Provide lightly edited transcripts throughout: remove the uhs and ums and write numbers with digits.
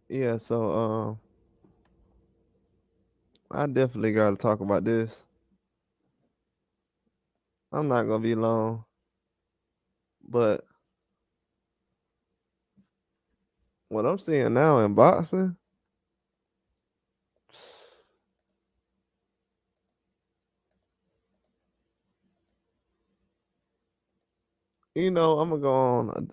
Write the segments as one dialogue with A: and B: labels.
A: Yeah, so I definitely got to talk about this. I'm not gonna be long, but what I'm seeing now in boxing, I'm gonna go on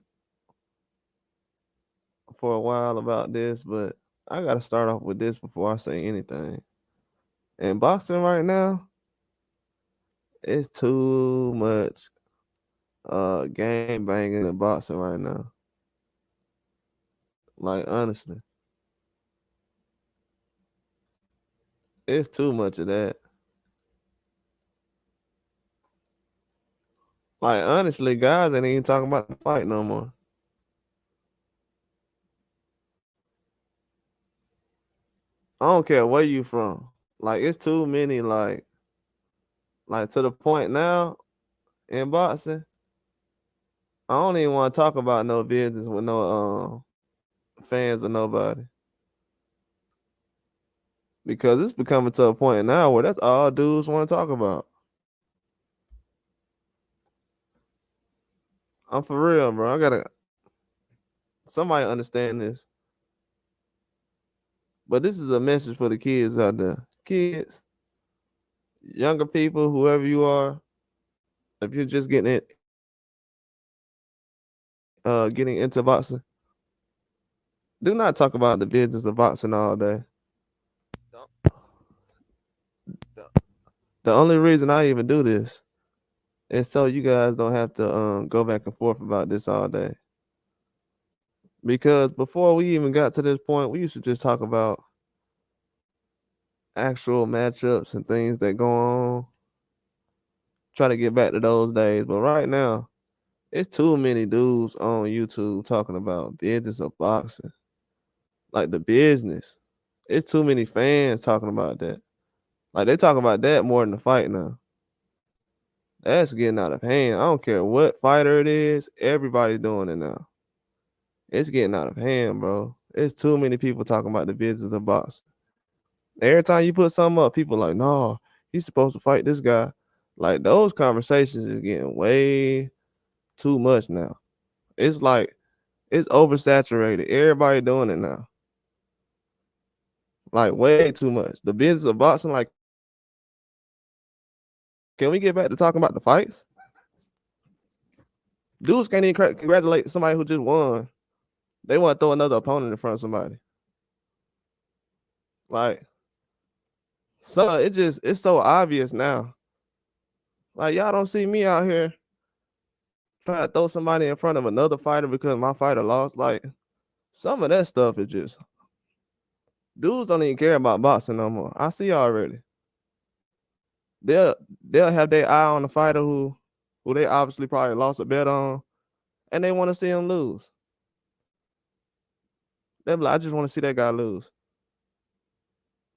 A: for a while about this, but I gotta start off with this before I say anything. In boxing right now, it's too much game banging in boxing right now. Like honestly, it's too much of that. Like honestly, guys ain't even talking about the fight no more. I don't care where you from. Like it's too many like to the point now in boxing. I don't even want to talk about no business with no fans or nobody. Because it's becoming to a point now where that's all dudes want to talk about. I'm for real, bro. I gotta somebody understand this. But this is a message for the kids out there. Kids, younger people, whoever you are, if you're just getting into boxing, do not talk about the business of boxing all day. The only reason I even do this is so you guys don't have to go back and forth about this all day. Because before we even got to this point, we used to just talk about actual matchups and things that go on. Try to get back to those days. But right now, it's too many dudes on YouTube talking about business of boxing. Like the business. It's too many fans talking about that. Like they talk about that more than the fight now. That's getting out of hand. I don't care what fighter it is, everybody's doing it now. It's getting out of hand, bro. It's too many people talking about the business of boxing. Every time you put something up, people like, no, he's supposed to fight this guy. Like those conversations is getting way too much now. It's like it's oversaturated. Everybody doing it now. Like way too much. The business of boxing, like, can we get back to talking about the fights? Dudes can't even congratulate somebody who just won. They want to throw another opponent in front of somebody. Like, so it's so obvious now. Like y'all don't see me out here trying to throw somebody in front of another fighter because my fighter lost. Like some of that stuff is just dudes don't even care about boxing no more. I see already. They'll they'll have their eye on the fighter who they obviously probably lost a bet on, and they want to see him lose. They'll be like, I just want to see that guy lose.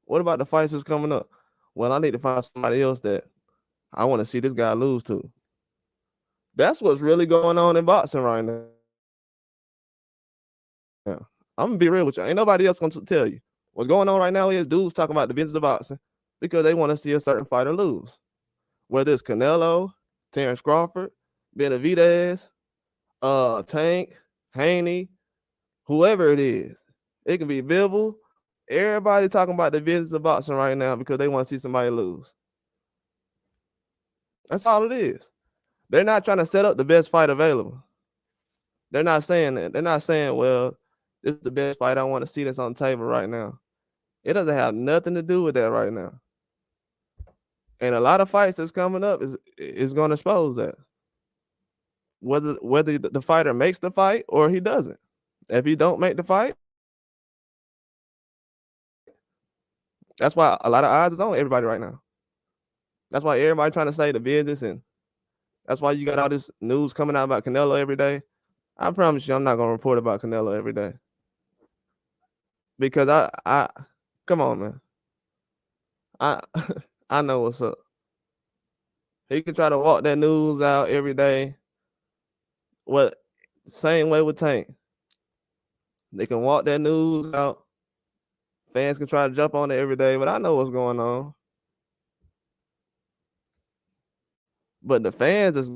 A: What about the fights that's coming up? Well, I need to find somebody else that I want to see this guy lose to. That's what's really going on in boxing right now. I'm gonna be real with you. Ain't nobody else gonna tell you. What's going on right now is dudes talking about the business of boxing because they want to see a certain fighter lose. Whether it's Canelo, Terrence Crawford, Benavidez, Tank, Haney, whoever it is. It can be Bivol. Everybody talking about the business of boxing right now because they want to see somebody lose. That's all it is. They're not trying to set up the best fight available. They're not saying that. They're not saying, well, this is the best fight I want to see that's on the table right now. It doesn't have nothing to do with that right now. And a lot of fights that's coming up is going to expose that. Whether the fighter makes the fight or he doesn't. If he don't make the fight, that's why a lot of odds is on everybody right now. That's why everybody trying to say the business, and that's why you got all this news coming out about Canelo every day. I promise you, I'm not gonna report about Canelo every day because I come on, man. I I know what's up. He can try to walk that news out every day. What same way with Tank. They can walk that news out Fans can try to jump on it every day, but I know what's going on. But the fans is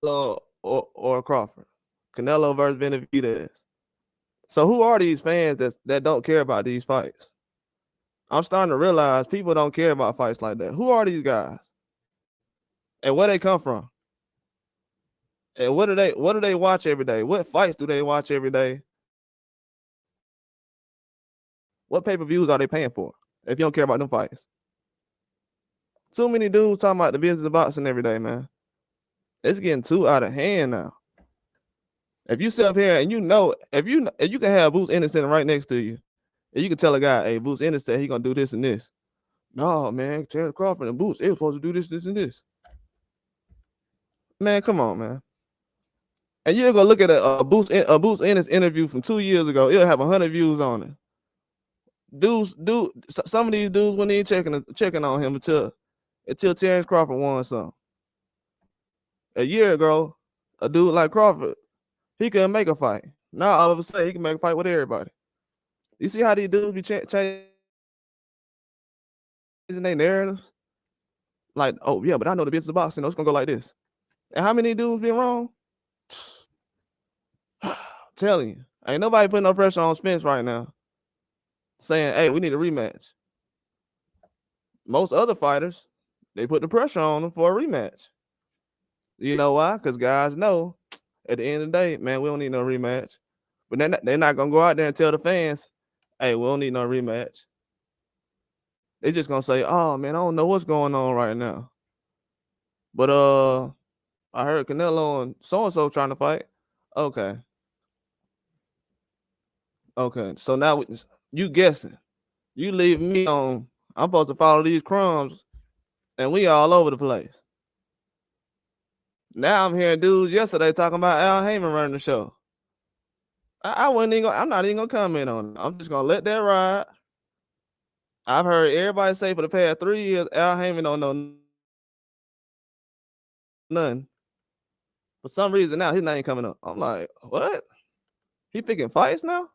A: or Crawford. Canelo versus Benavidez. So who are these fans that don't care about these fights? I'm starting to realize people don't care about fights like that. Who are these guys? And where they come from? And what do they watch every day? What fights do they watch every day? What pay-per-views are they paying for? If you don't care about them fights. Too many dudes talking about the business of boxing every day, man. It's getting too out of hand now. If you sit up here and if you can have Boots Innocent right next to you, and you can tell a guy, hey, Boots Innocent, he gonna do this and this. No, man, Terrence Crawford and Boots, they were supposed to do this, this, and this. Man, come on, man. And you're gonna look at a Boots Innocent interview from 2 years ago. It'll have 100 views on it. Some of these dudes weren't even checking on him until Terrence Crawford won something. A year ago, a dude like Crawford, he couldn't make a fight. Now all of a sudden he can make a fight with everybody. You see how these dudes be changing their narratives? Like, oh yeah, but I know the business of boxing. It's gonna go like this. And how many dudes been wrong? Telling you, ain't nobody putting no pressure on Spence right now, saying, hey, we need a rematch. Most other fighters, they put the pressure on them for a rematch. You know why? Because guys know at the end of the day, man, we don't need no rematch. But they're not gonna go out there and tell the fans, hey, we don't need no rematch. They're just gonna say, oh man, I don't know what's going on right now. But I heard Canelo and so-and-so trying to fight. Okay. So now you guessing. You leave me on. I'm supposed to follow these crumbs, and we all over the place. Now I'm hearing dudes yesterday talking about Al Heyman running the show. I'm not even gonna comment on it. I'm just gonna let that ride. I've heard everybody say for the past 3 years, Al Heyman don't know nothing. For some reason now his name coming up. I'm like, what? He picking fights now?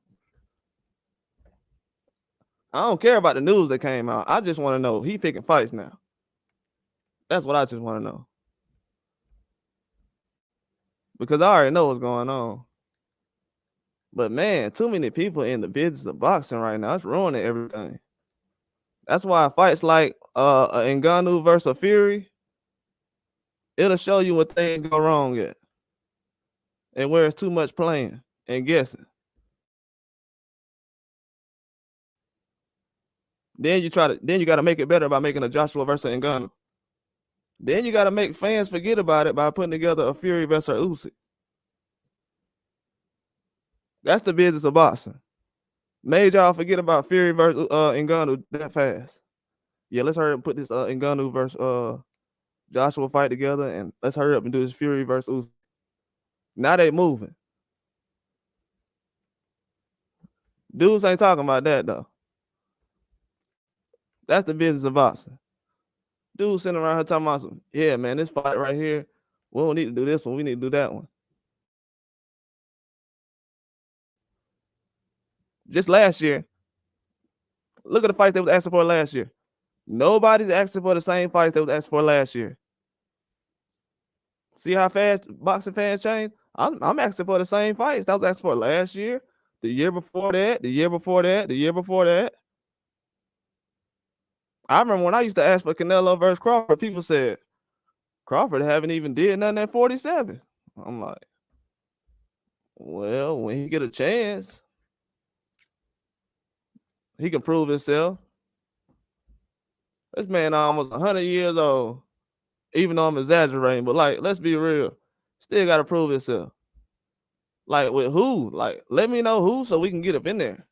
A: I don't care about the news that came out. I just want to know he picking fights now. That's what I just want to know. Because I already know what's going on. But man, too many people in the business of boxing right now. It's ruining everything. That's why fights like Ngannou versus Fury, it'll show you what things go wrong at. And where it's too much playing and guessing. Then you gotta make it better by making a Joshua versus Ngannou. Then you gotta make fans forget about it by putting together a Fury versus Usyk. That's the business of boxing. Made y'all forget about Fury versus Ngannou that fast. Yeah, let's hurry up and put this Ngannou versus Joshua fight together, and let's hurry up and do this Fury versus Usyk. Now they moving. Dudes ain't talking about that though. That's the business of boxing. Dudes sitting around here talking about some, yeah, man, this fight right here, we don't need to do this one, we need to do that one. Just last year, look at the fights they was asking for last year. Nobody's asking for the same fights they was asking for last year. See how fast boxing fans change? I'm asking for the same fights that was asking for last year, the year before that, the year before that, the year before that. I remember when I used to ask for Canelo versus Crawford, people said, Crawford haven't even did nothing at 47. I'm like, well, when he get a chance, he can prove himself. This man almost 100 years old, even though I'm exaggerating, but like, let's be real. Still got to prove himself. Like, with who? Like, let me know who so we can get up in there.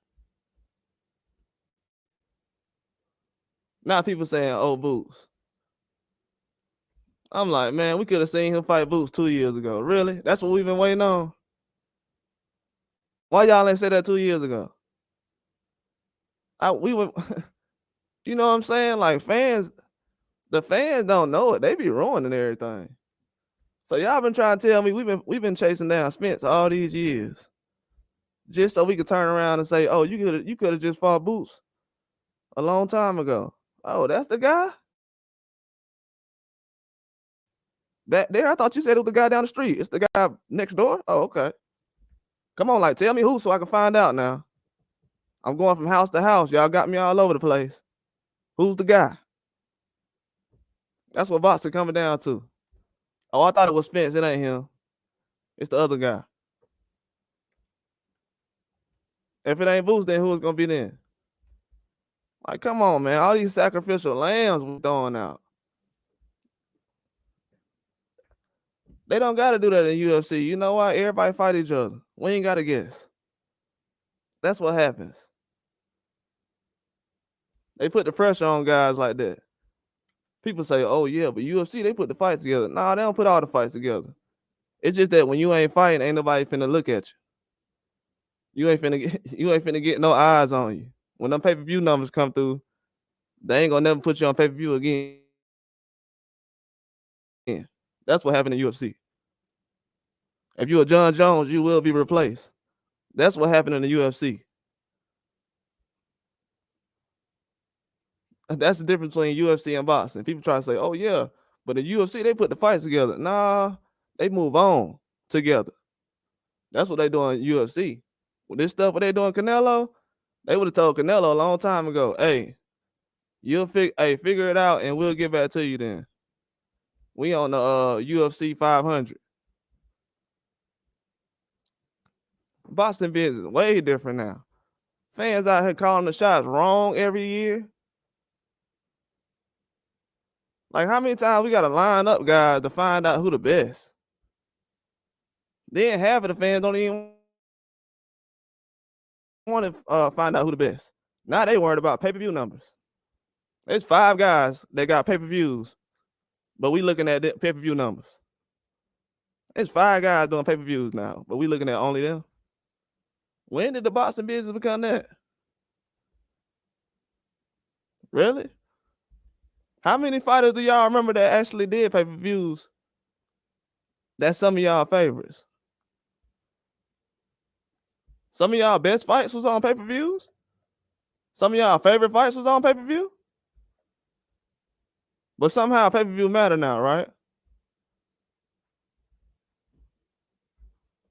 A: Now people saying, "Oh, Boots." I'm like, man, we could have seen him fight Boots 2 years ago. Really? That's what we've been waiting on? Why y'all ain't say that 2 years ago? We were you know what I'm saying? Like, the fans don't know it. They be ruining everything. So y'all been trying to tell me we've been chasing down Spence all these years just so we could turn around and say, "Oh, you could have just fought Boots a long time ago." Oh, that's the guy? Back there? I thought you said it was the guy down the street. It's the guy next door? Oh, okay. Come on, like, tell me who so I can find out now. I'm going from house to house. Y'all got me all over the place. Who's the guy? That's what boxing coming down to. Oh, I thought it was Spence. It ain't him. It's the other guy. If it ain't Boots, then who is gonna be then? Like, come on, man. All these sacrificial lambs we throwing out. They don't gotta do that in UFC. You know why? Everybody fight each other. We ain't gotta guess. That's what happens. They put the pressure on guys like that. People say, "Oh yeah, but UFC they put the fights together." Nah, they don't put all the fights together. It's just that when you ain't fighting, ain't nobody finna look at you. You ain't finna get no eyes on you. When them pay-per-view numbers come through, they ain't gonna never put you on pay-per-view again. That's what happened in UFC. If you a John Jones, you will be replaced. That's what happened in the UFC. That's the difference between UFC and boxing. People try to say, "Oh yeah, but in UFC they put the fights together." Nah, they move on together. That's what they do in UFC. With this stuff, what they doing Canelo, they would have told Canelo a long time ago, "Hey, figure it out, and we'll get back to you then." We on the UFC 500. Boxing business way different now. Fans out here calling the shots wrong every year. Like, how many times we gotta line up guys to find out who the best? Then half of the fans don't even want to find out who the best. Now they worried about pay-per-view numbers. There's 5 guys that got pay-per-views, but we looking at the pay-per-view numbers. There's 5 guys doing pay-per-views now, but we looking at only them. When did the boxing business become that? Really? How many fighters do y'all remember that actually did pay-per-views? That's some of y'all favorites. Some of y'all best fights was on pay-per-views. Some of y'all favorite fights was on pay-per-view. But somehow pay-per-view matter now, right?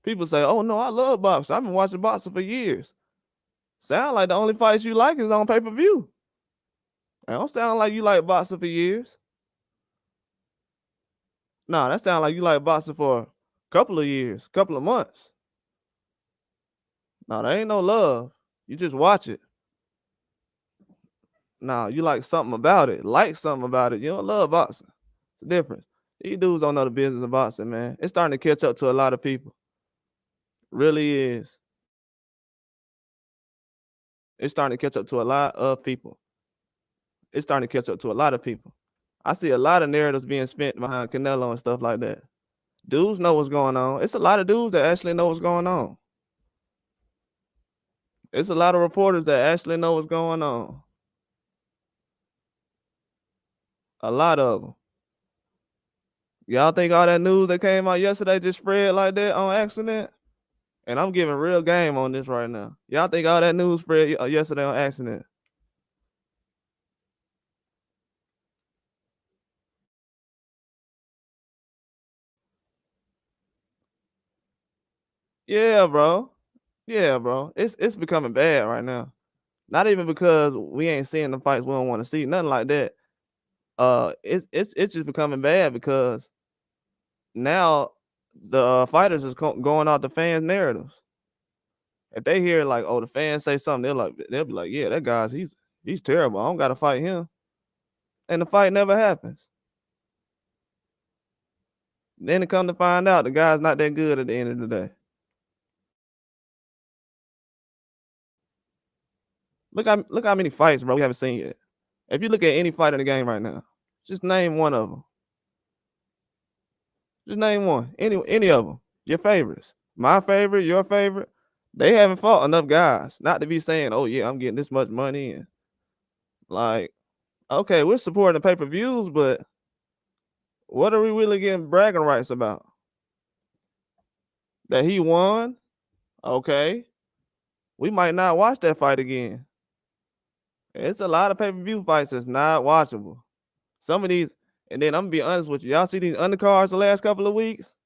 A: People say, "Oh no, I love boxing. I've been watching boxing for years." Sound like the only fights you like is on pay-per-view. It don't sound like you like boxing for years. Nah, that sound like you like boxing for a couple of years, couple of months. Nah, there ain't no love. You just watch it. Nah, you like something about it. Like something about it. You don't love boxing. It's a difference. These dudes don't know the business of boxing, man. It's starting to catch up to a lot of people. Really is. It's starting to catch up to a lot of people. It's starting to catch up to a lot of people. I see a lot of narratives being spent behind Canelo and stuff like that. Dudes know what's going on. It's a lot of dudes that actually know what's going on. It's a lot of reporters that actually know what's going on. A lot of them. Y'all think all that news that came out yesterday just spread like that on accident? And I'm giving real game on this right now. Y'all think all that news spread yesterday on accident? Yeah, bro. Yeah, bro. It's becoming bad right now. Not even because we ain't seeing the fights we don't want to see, nothing like that. It's just becoming bad because now the fighters is going off the fans' narratives. If they hear like, "Oh, the fans say something," they'll be like, "Yeah, that guy's he's terrible. I don't gotta fight him," and the fight never happens. Then it come to find out the guy's not that good at the end of the day. Look how many fights, bro, we haven't seen yet. If you look at any fight in the game right now, just name one of them. Just name one. Any of them. Your favorites. My favorite, your favorite. They haven't fought enough guys not to be saying, "Oh yeah, I'm getting this much money." And like, okay, we're supporting the pay-per-views, but what are we really getting bragging rights about? That he won? Okay. We might not watch that fight again. It's a lot of pay-per-view fights that's not watchable. Some of these, and then I'm gonna be honest with you. Y'all see these undercards the last couple of weeks?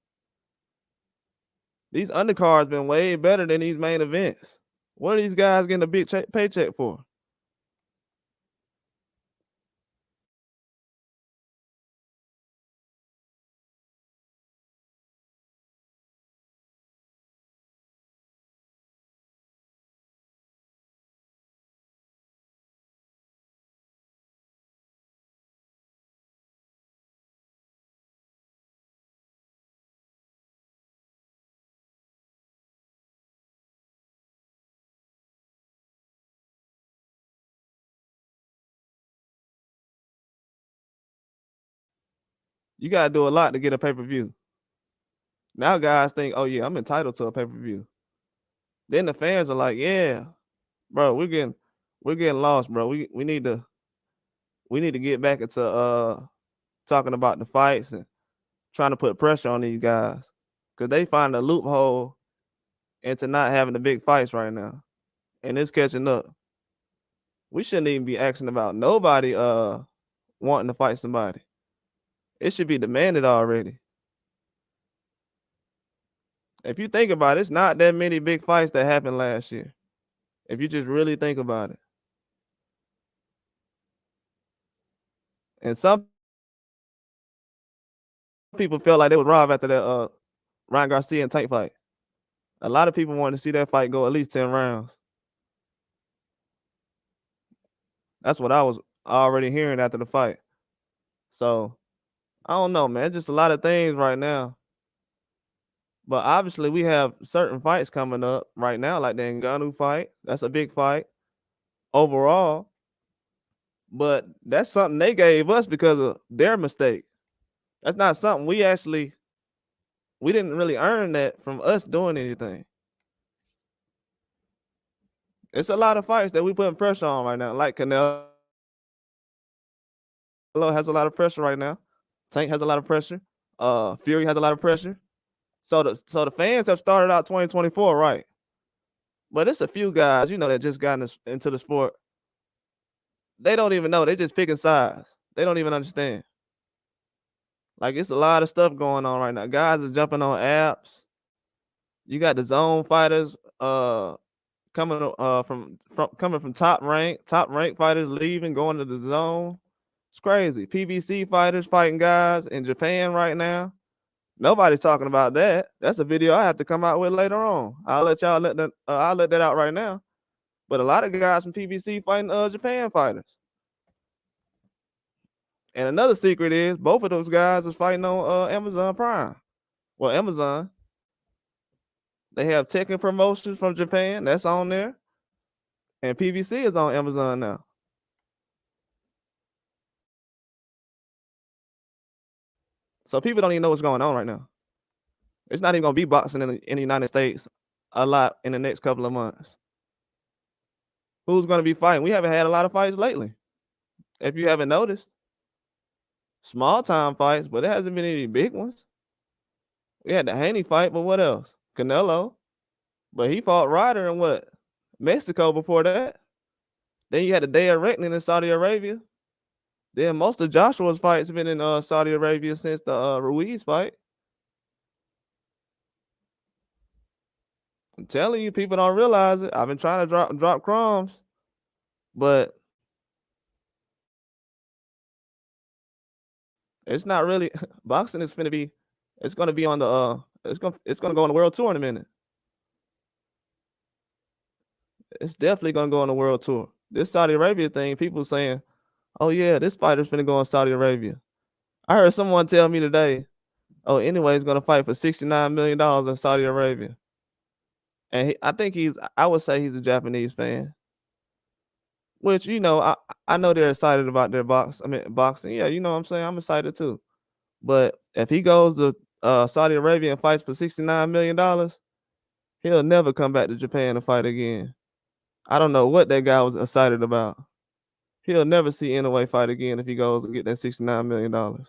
A: These undercards been way better than these main events. What are these guys getting a big paycheck for? You gotta do a lot to get a pay-per-view. Now guys think, oh yeah, I'm entitled to a pay-per-view. Then the fans are like, yeah, bro, we're getting lost, bro. We need to get back into talking about the fights and trying to put pressure on these guys. Cause they find a loophole into not having the big fights right now. And it's catching up. We shouldn't even be asking about nobody wanting to fight somebody. It should be demanded already. If you think about it, it's not that many big fights that happened last year. If you just really think about it. And some people felt like they was robbed after that Ryan Garcia and Tank fight. A lot of people wanted to see that fight go at least 10 rounds. That's what I was already hearing after the fight. So I don't know, man. Just a lot of things right now. But obviously, we have certain fights coming up right now, like the Ngannou fight. That's a big fight overall. But that's something they gave us because of their mistake. That's not something we didn't really earn that from us doing anything. It's a lot of fights that we putting pressure on right now. Like Canelo has a lot of pressure right now. Tank has a lot of pressure. Fury has a lot of pressure. So the fans have started out 2024 right. But it's a few guys, that just got into the sport. They don't even know. They just picking sides. They don't even understand. Like, it's a lot of stuff going on right now. Guys are jumping on apps. You got the zone fighters coming from top rank fighters leaving, going to the zone. It's crazy. PBC fighters fighting guys in Japan right now. Nobody's talking about that. That's a video I have to come out with later on. I'll let that out right now. But a lot of guys from PBC fighting Japan fighters. And another secret is both of those guys is fighting on Amazon Prime. Well, Amazon. They have Tekken Promotions from Japan. That's on there. And PBC is on Amazon now. So people don't even know what's going on right now. It's not even going to be boxing in the United States a lot in the next couple of months. Who's going to be fighting? We haven't had a lot of fights lately. If you haven't noticed. Small time fights, but it hasn't been any big ones. We had the Haney fight, but what else? Canelo. But he fought Ryder in what? Mexico before that. Then you had the Day of Reckoning in Saudi Arabia. Then most of Joshua's fights have been in Saudi Arabia since the Ruiz fight. I'm telling you, people don't realize it. I've been trying to drop crumbs, but it's not really boxing is finna be. It's gonna be on the it's gonna go on the world tour in a minute. It's definitely gonna go on the world tour. This Saudi Arabia thing, people saying, "Oh yeah, this fighter's finna go on Saudi Arabia." I heard someone tell me today, "Oh, anyway, he's gonna fight for $69 million in Saudi Arabia." And I would say he's a Japanese fan. Which, I I know they're excited about their boxing. Yeah, you know what I'm saying? I'm excited too. But if he goes to Saudi Arabia and fights for $69 million, he'll never come back to Japan to fight again. I don't know what that guy was excited about. He'll never see Inoue fight again if he goes and get that $69 million.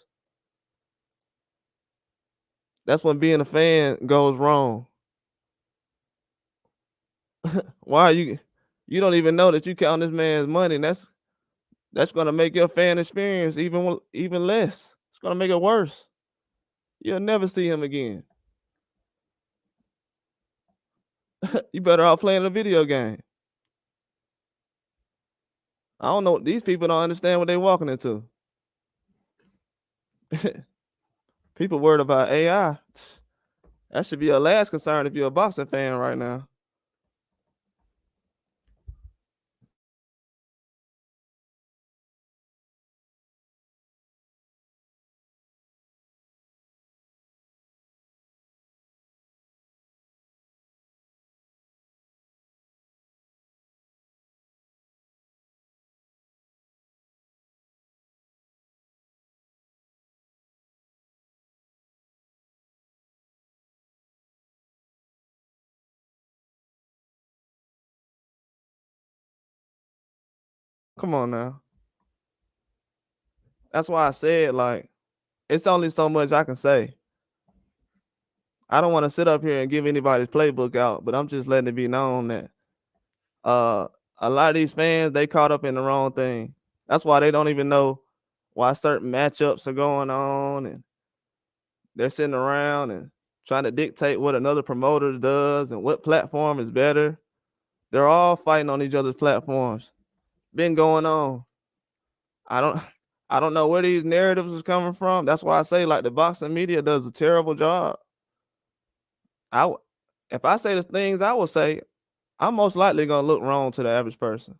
A: That's when being a fan goes wrong. Why are you don't even know that you count this man's money, and that's gonna make your fan experience even less. It's gonna make it worse. You'll never see him again. You better off playing a video game. I don't know. These people don't understand what they're walking into. People worried about AI. That should be your last concern if you're a boxing fan right now. Come on now. That's why I said, like, it's only so much I can say. I don't want to sit up here and give anybody's playbook out, but I'm just letting it be known that uh a lot of these fans, they caught up in the wrong thing. That's why they don't even know why certain matchups are going on, and they're sitting around and trying to dictate what another promoter does and what platform is better. They're all fighting on each other's platforms. Been going on. I don't I don't know where these narratives is coming from. That's why I say, like, the boxing media does a terrible job. If I say the things I will say, I'm most likely gonna look wrong to the average person.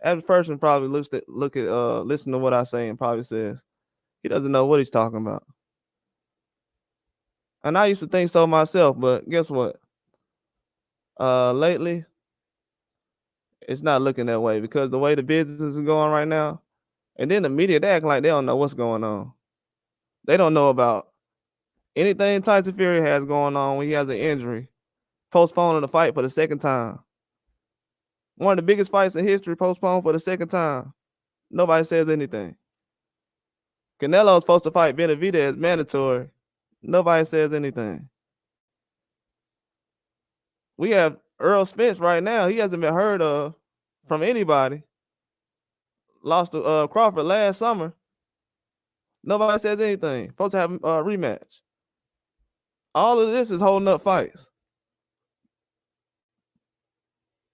A: Average person probably listen to what I say and probably says he doesn't know what he's talking about. And I used to think so myself, but guess what? Lately, it's not looking that way because the way the business is going right now, and then the media, they act like they don't know what's going on. They don't know about anything Tyson Fury has going on when he has an injury, postponing the fight for the second time. One of the biggest fights in history postponed for the second time. Nobody says anything. Canelo's supposed to fight Benavidez mandatory. Nobody says anything. We have Earl Spence right now. He hasn't been heard of from anybody. Lost to Crawford last summer. Nobody says anything. Supposed to have a rematch. All of this is holding up fights.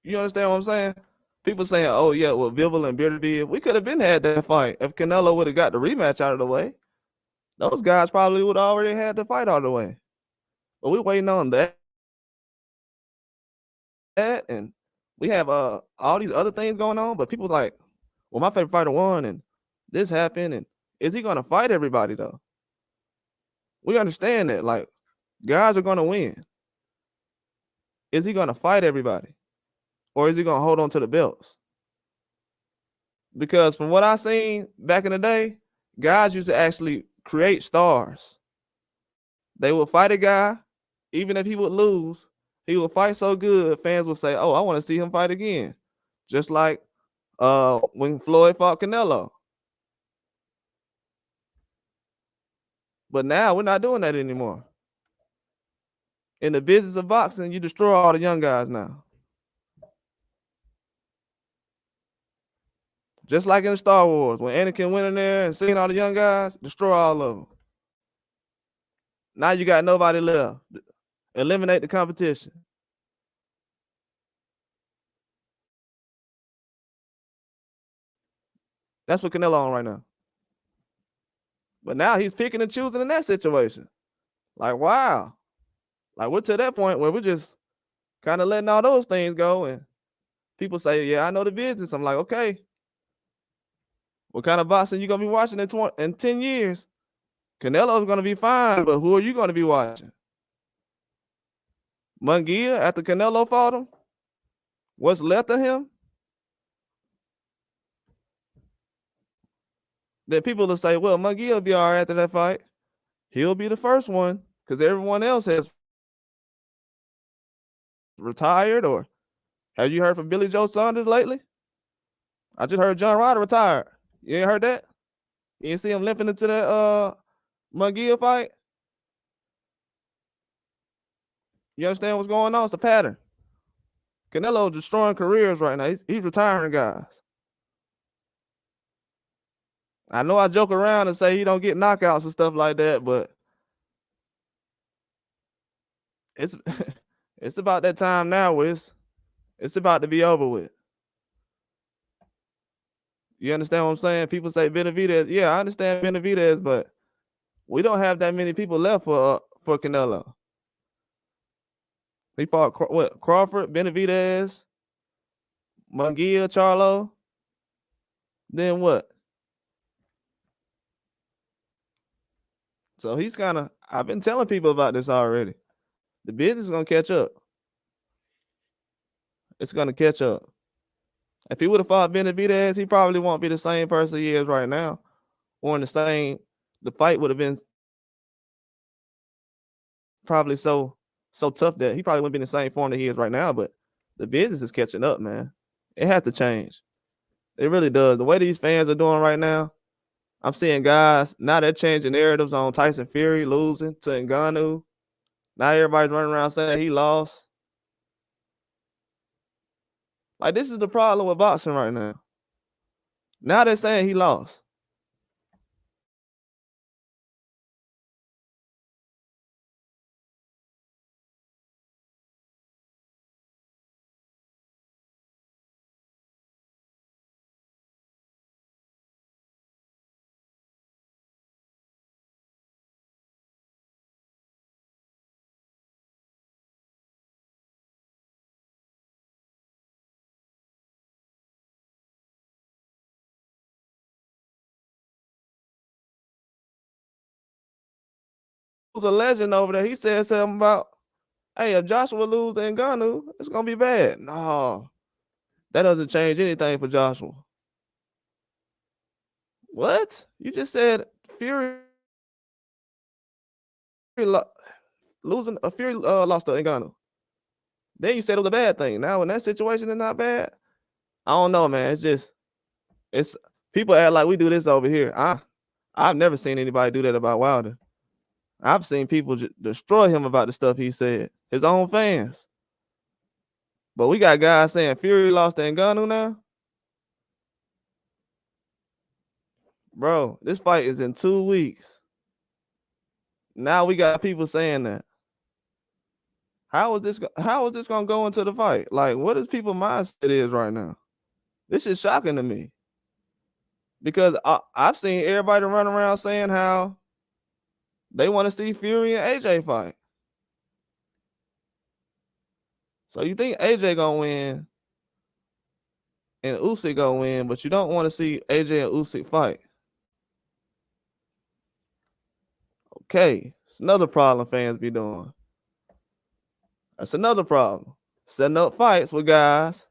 A: You understand what I'm saying? People saying, "Oh yeah, well, Bivol and Benavidez, we could have been had that fight if Canelo would have got the rematch out of the way. Those guys probably would have already had the fight out of the way. But we're waiting on that, and we have all these other things going on. But people like, well, my favorite fighter won, and this happened, and is he gonna fight everybody though? We understand that, like, guys are gonna win. Is he gonna fight everybody, or is he gonna hold on to the belts? Because from what I seen back in the day, guys used to actually create stars. They would fight a guy, even if he would lose, he would fight so good, fans would say, "Oh, I want to see him fight again." Just like when Floyd fought Canelo. But now we're not doing that anymore. In the business of boxing, you destroy all the young guys now. Just like in Star Wars, when Anakin went in there and seen all the young guys, destroy all of them. Now you got nobody left. Eliminate the competition. That's what Canelo on right now. But now he's picking and choosing in that situation. Like, wow. Like, we're to that point where we're just kind of letting all those things go. And people say, yeah, I know the business. I'm like, okay. What kind of boxing you going to be watching in 10 years? Canelo's going to be fine, but who are you going to be watching? Munguia after Canelo fought him? What's left of him? then people will say, well, Munguia will be all right after that fight. He'll be the first one because everyone else has retired. Or have you heard from Billy Joe Saunders lately? I just heard John Ryder retired. You ain't heard that? You ain't see him limping into that Munguia fight? You understand what's going on? It's a pattern. Canelo destroying careers right now. He's retiring guys. I know I joke around and say he don't get knockouts and stuff like that, but it's it's about that time now where it's about to be over with. You understand what I'm saying? People say Benavidez. Yeah, I understand Benavidez, but we don't have that many people left for Canelo. He fought Crawford, Benavidez, Munguia, Charlo. Then what? So he's kind of. I've been telling people about this already. The business is gonna catch up. It's gonna catch up. If he would have fought Benavidez, he probably won't be the same person he is right now, or in the same. The fight would have been probably so tough that he probably wouldn't be in the same form that he is right now. But the business is catching up, man. It has to change. It really does. The way these fans are doing right now, I'm seeing guys now they're changing narratives on Tyson Fury losing to Ngannou. Now everybody's running around saying he lost. Like, this is the problem with boxing right now. Now they're saying he lost. Was a legend over there. He said something about, hey, if Joshua lose to Ngannou, it's gonna be bad. No, that doesn't change anything for Joshua. What? You just said Fury losing a Fury lost to Ngannou. Then you said it was a bad thing. Now in that situation, it's not bad. I don't know, man. It's people act like we do this over here. I've never seen anybody do that about Wilder. I've seen people destroy him about the stuff he said. His own fans. But we got guys saying Fury lost to Ngannou now. Bro, this fight is in 2 weeks. Now we got people saying that. How is this gonna go into the fight? Like, what is people's mindset is right now? This is shocking to me. Because I've seen everybody run around saying how they want to see Fury and AJ fight. So you think AJ gonna win and Usyk gonna win, but you don't want to see AJ and Usyk fight. Okay, it's another problem fans be doing. That's another problem. Setting up fights with guys.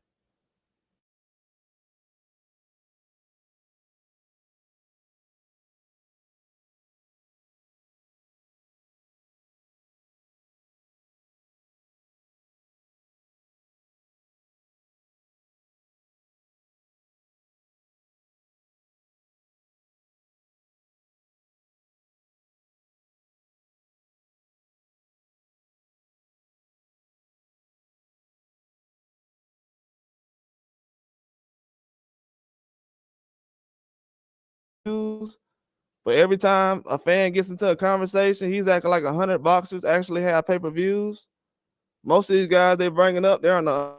A: But every time a fan gets into a conversation, he's acting like 100 boxers actually have pay-per-views. Most of these guys they bringing up, they're on the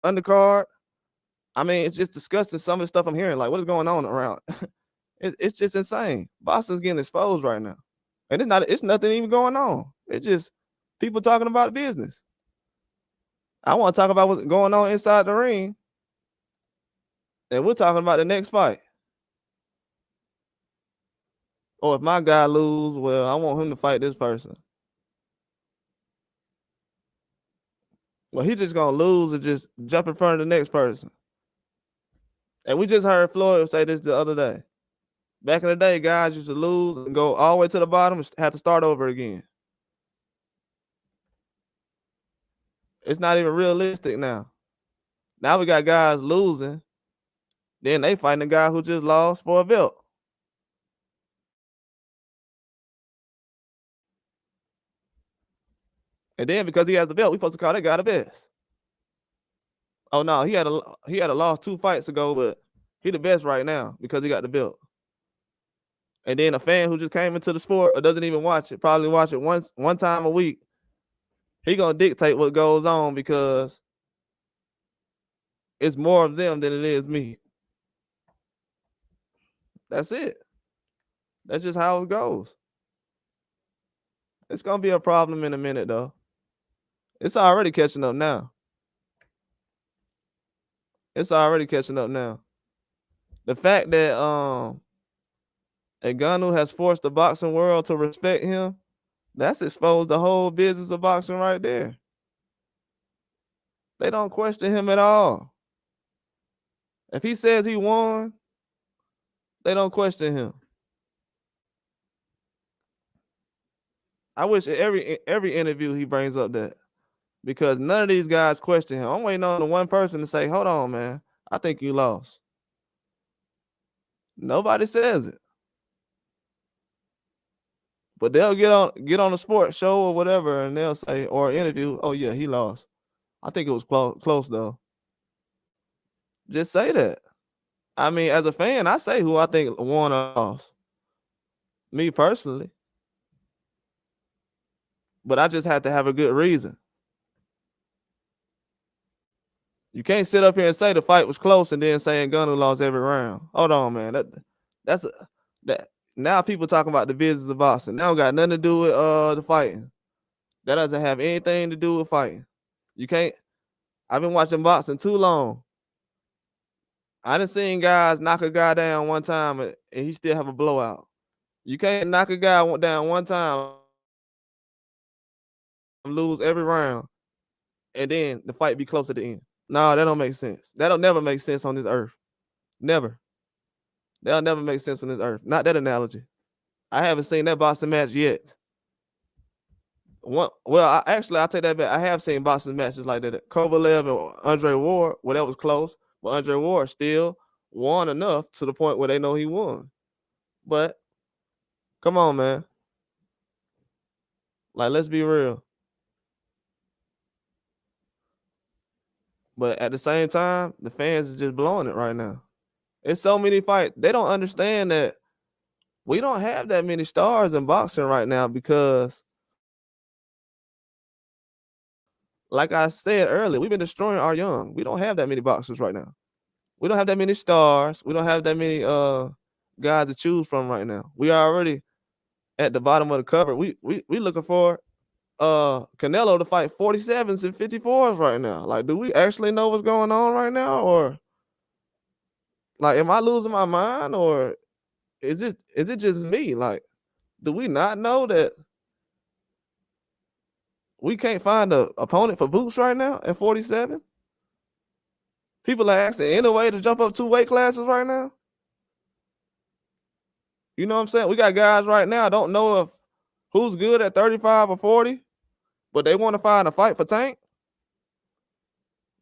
A: undercard. I mean, it's just disgusting some of the stuff I'm hearing. Like, what is going on around? It's just insane. Boxing's getting exposed right now. And it's nothing even going on. It's just people talking about business. I want to talk about what's going on inside the ring. And we're talking about the next fight. Or if my guy lose, well, I want him to fight this person. Well, he just gonna lose and just jump in front of the next person. And we just heard Floyd say this the other day. Back in the day, guys used to lose and go all the way to the bottom and have to start over again. It's not even realistic now. Now we got guys losing, then they fighting the guy who just lost for a belt. And then because he has the belt, we supposed to call that guy the best. Oh no, he had a loss 2 fights ago, but he the best right now because he got the belt. And then a fan who just came into the sport or doesn't even watch it, probably watch it one time a week, he gonna dictate what goes on because it's more of them than it is me. That's it. That's just how it goes. It's gonna be a problem in a minute though. It's already catching up now. It's already catching up now. The fact that Ngannou has forced the boxing world to respect him, that's exposed the whole business of boxing right there. They don't question him at all. If he says he won, they don't question him. I wish every interview he brings up that, because none of these guys question him. I'm waiting on the one person to say, "Hold on, man, I think you lost." Nobody says it, but they'll get on a sports show or whatever, and they'll say, or interview, "Oh yeah, he lost. I think it was close though." Just say that. I mean, as a fan, I say who I think won or lost. Me personally. But I just had to have a good reason. You can't sit up here and say the fight was close and then say Ngannou lost every round. Hold on, man. That now people talking about the business of boxing. That don't got nothing to do with the fighting. That doesn't have anything to do with fighting. You can't. I've been watching boxing too long. I done seen guys knock a guy down one time and he still have a blowout. You can't knock a guy down one time, lose every round, and then the fight be close at the end. No, that don't make sense. That'll never make sense on this earth. Never. That'll never make sense on this earth. Not that analogy. I haven't seen that boxing match yet. I'll take that back. I have seen boxing matches like that. Kovalev and Andre Ward, well, that was close, but Andre Ward still won enough to the point where they know he won. But come on, man. Like, let's be real. But at the same time, the fans is just blowing it right now. It's so many fights. They don't understand that we don't have that many stars in boxing right now because, like I said earlier, we've been destroying our young. We don't have that many boxers right now. We don't have that many stars. We don't have that many guys to choose from right now. We are already at the bottom of the cupboard. We looking for Canelo to fight 47s and 54s right now. Like, do we actually know what's going on right now, or like, am I losing my mind, or is it just me? Like, do we not know that we can't find an opponent for Boots right now at 47? People are asking any way to jump up 2 weight classes right now. You know what I'm saying? We got guys right now don't know if who's good at 35 or 40, but they want to find a fight for Tank.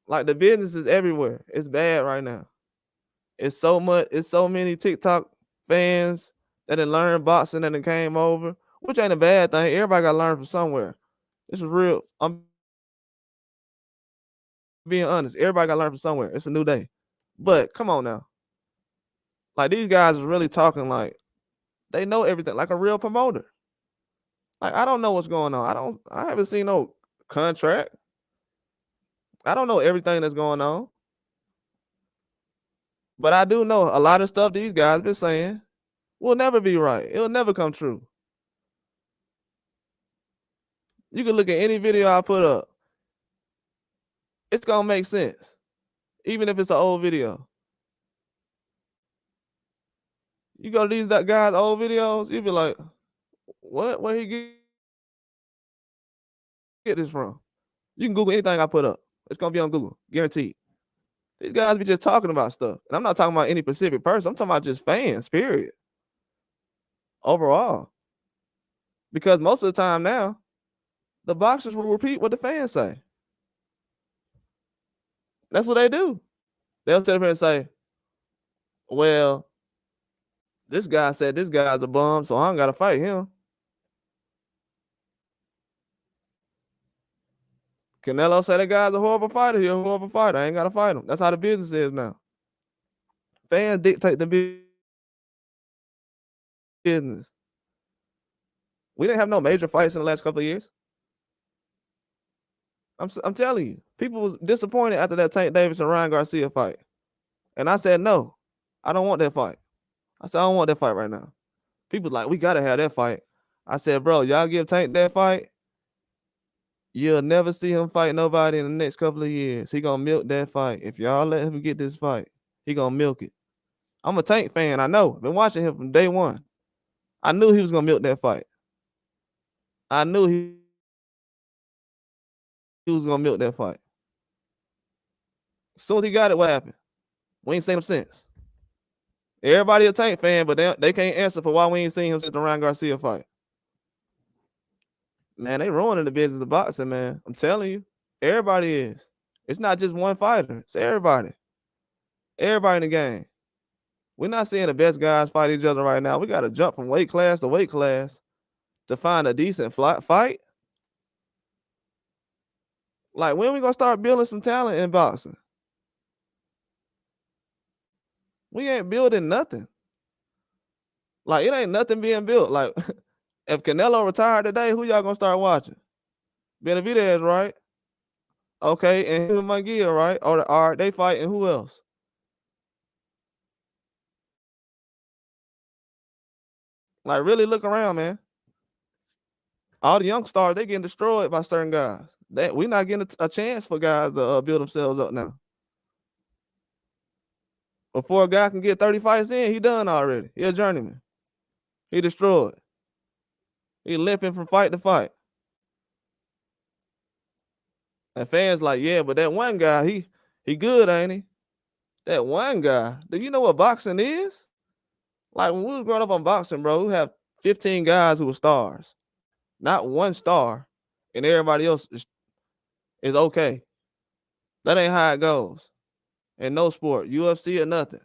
A: Like, the business is everywhere. It's bad right now. It's so many TikTok fans that done learned boxing and then came over, which ain't a bad thing. Everybody got to learn from somewhere. This is real. I'm being honest. Everybody got to learn from somewhere. It's a new day. But come on now. Like, these guys is really talking like they know everything, like a real promoter. Like, I don't know what's going on. I haven't seen no contract. I don't know everything that's going on. But I do know a lot of stuff these guys been saying will never be right. It'll never come true. You can look at any video I put up. It's gonna make sense. Even if it's an old video. You go to these guys' old videos, you be like, what? Where he get this from? You can Google anything I put up. It's gonna be on Google, guaranteed. These guys be just talking about stuff. And I'm not talking about any specific person. I'm talking about just fans, period. Overall. Because most of the time now, the boxers will repeat what the fans say. That's what they do. They'll sit up here and say, well, this guy said this guy's a bum, so I don't gotta fight him. Canelo said that guy's a horrible fighter. He's a horrible fighter. I ain't gotta fight him. That's how the business is now. Fans dictate the business. We didn't have no major fights in the last couple of years. I'm telling you, people was disappointed after that Tank Davis and Ryan Garcia fight. And I said, no, I don't want that fight. I said, I don't want that fight right now. People like, we gotta have that fight. I said, bro, y'all give Tank that fight, you'll never see him fight nobody in the next couple of years. He gonna milk that fight. If y'all let him get this fight, he gonna milk it. I'm a Tank fan. I know. Been watching him from day one. I knew he was gonna milk that fight. I knew he was gonna milk that fight. As soon as he got it, what happened? We ain't seen him since. Everybody a Tank fan, but they can't answer for why we ain't seen him since the Ryan Garcia fight. Man, they ruining the business of boxing, man. I'm telling you. Everybody is. It's not just one fighter. It's everybody. Everybody in the game. We're not seeing the best guys fight each other right now. We got to jump from weight class to weight class to find a decent fight. Like, when we gonna start building some talent in boxing? We ain't building nothing. Like, it ain't nothing being built. Like, if Canelo retired today, who y'all gonna start watching? Benavidez, right? Okay, and him and Munguia, right? Or they fighting who else? Like, really look around, man. All the young stars, they getting destroyed by certain guys. We're not getting a chance for guys to build themselves up now. Before a guy can get 30 fights in, he done already. He a journeyman. He destroyed. He limping from fight to fight. And fans like, yeah, but that one guy, he good, ain't he? That one guy. Do you know what boxing is? Like, when we was growing up on boxing, bro, we have 15 guys who were stars. Not one star. And everybody else is okay. That ain't how it goes. In no sport, UFC or nothing.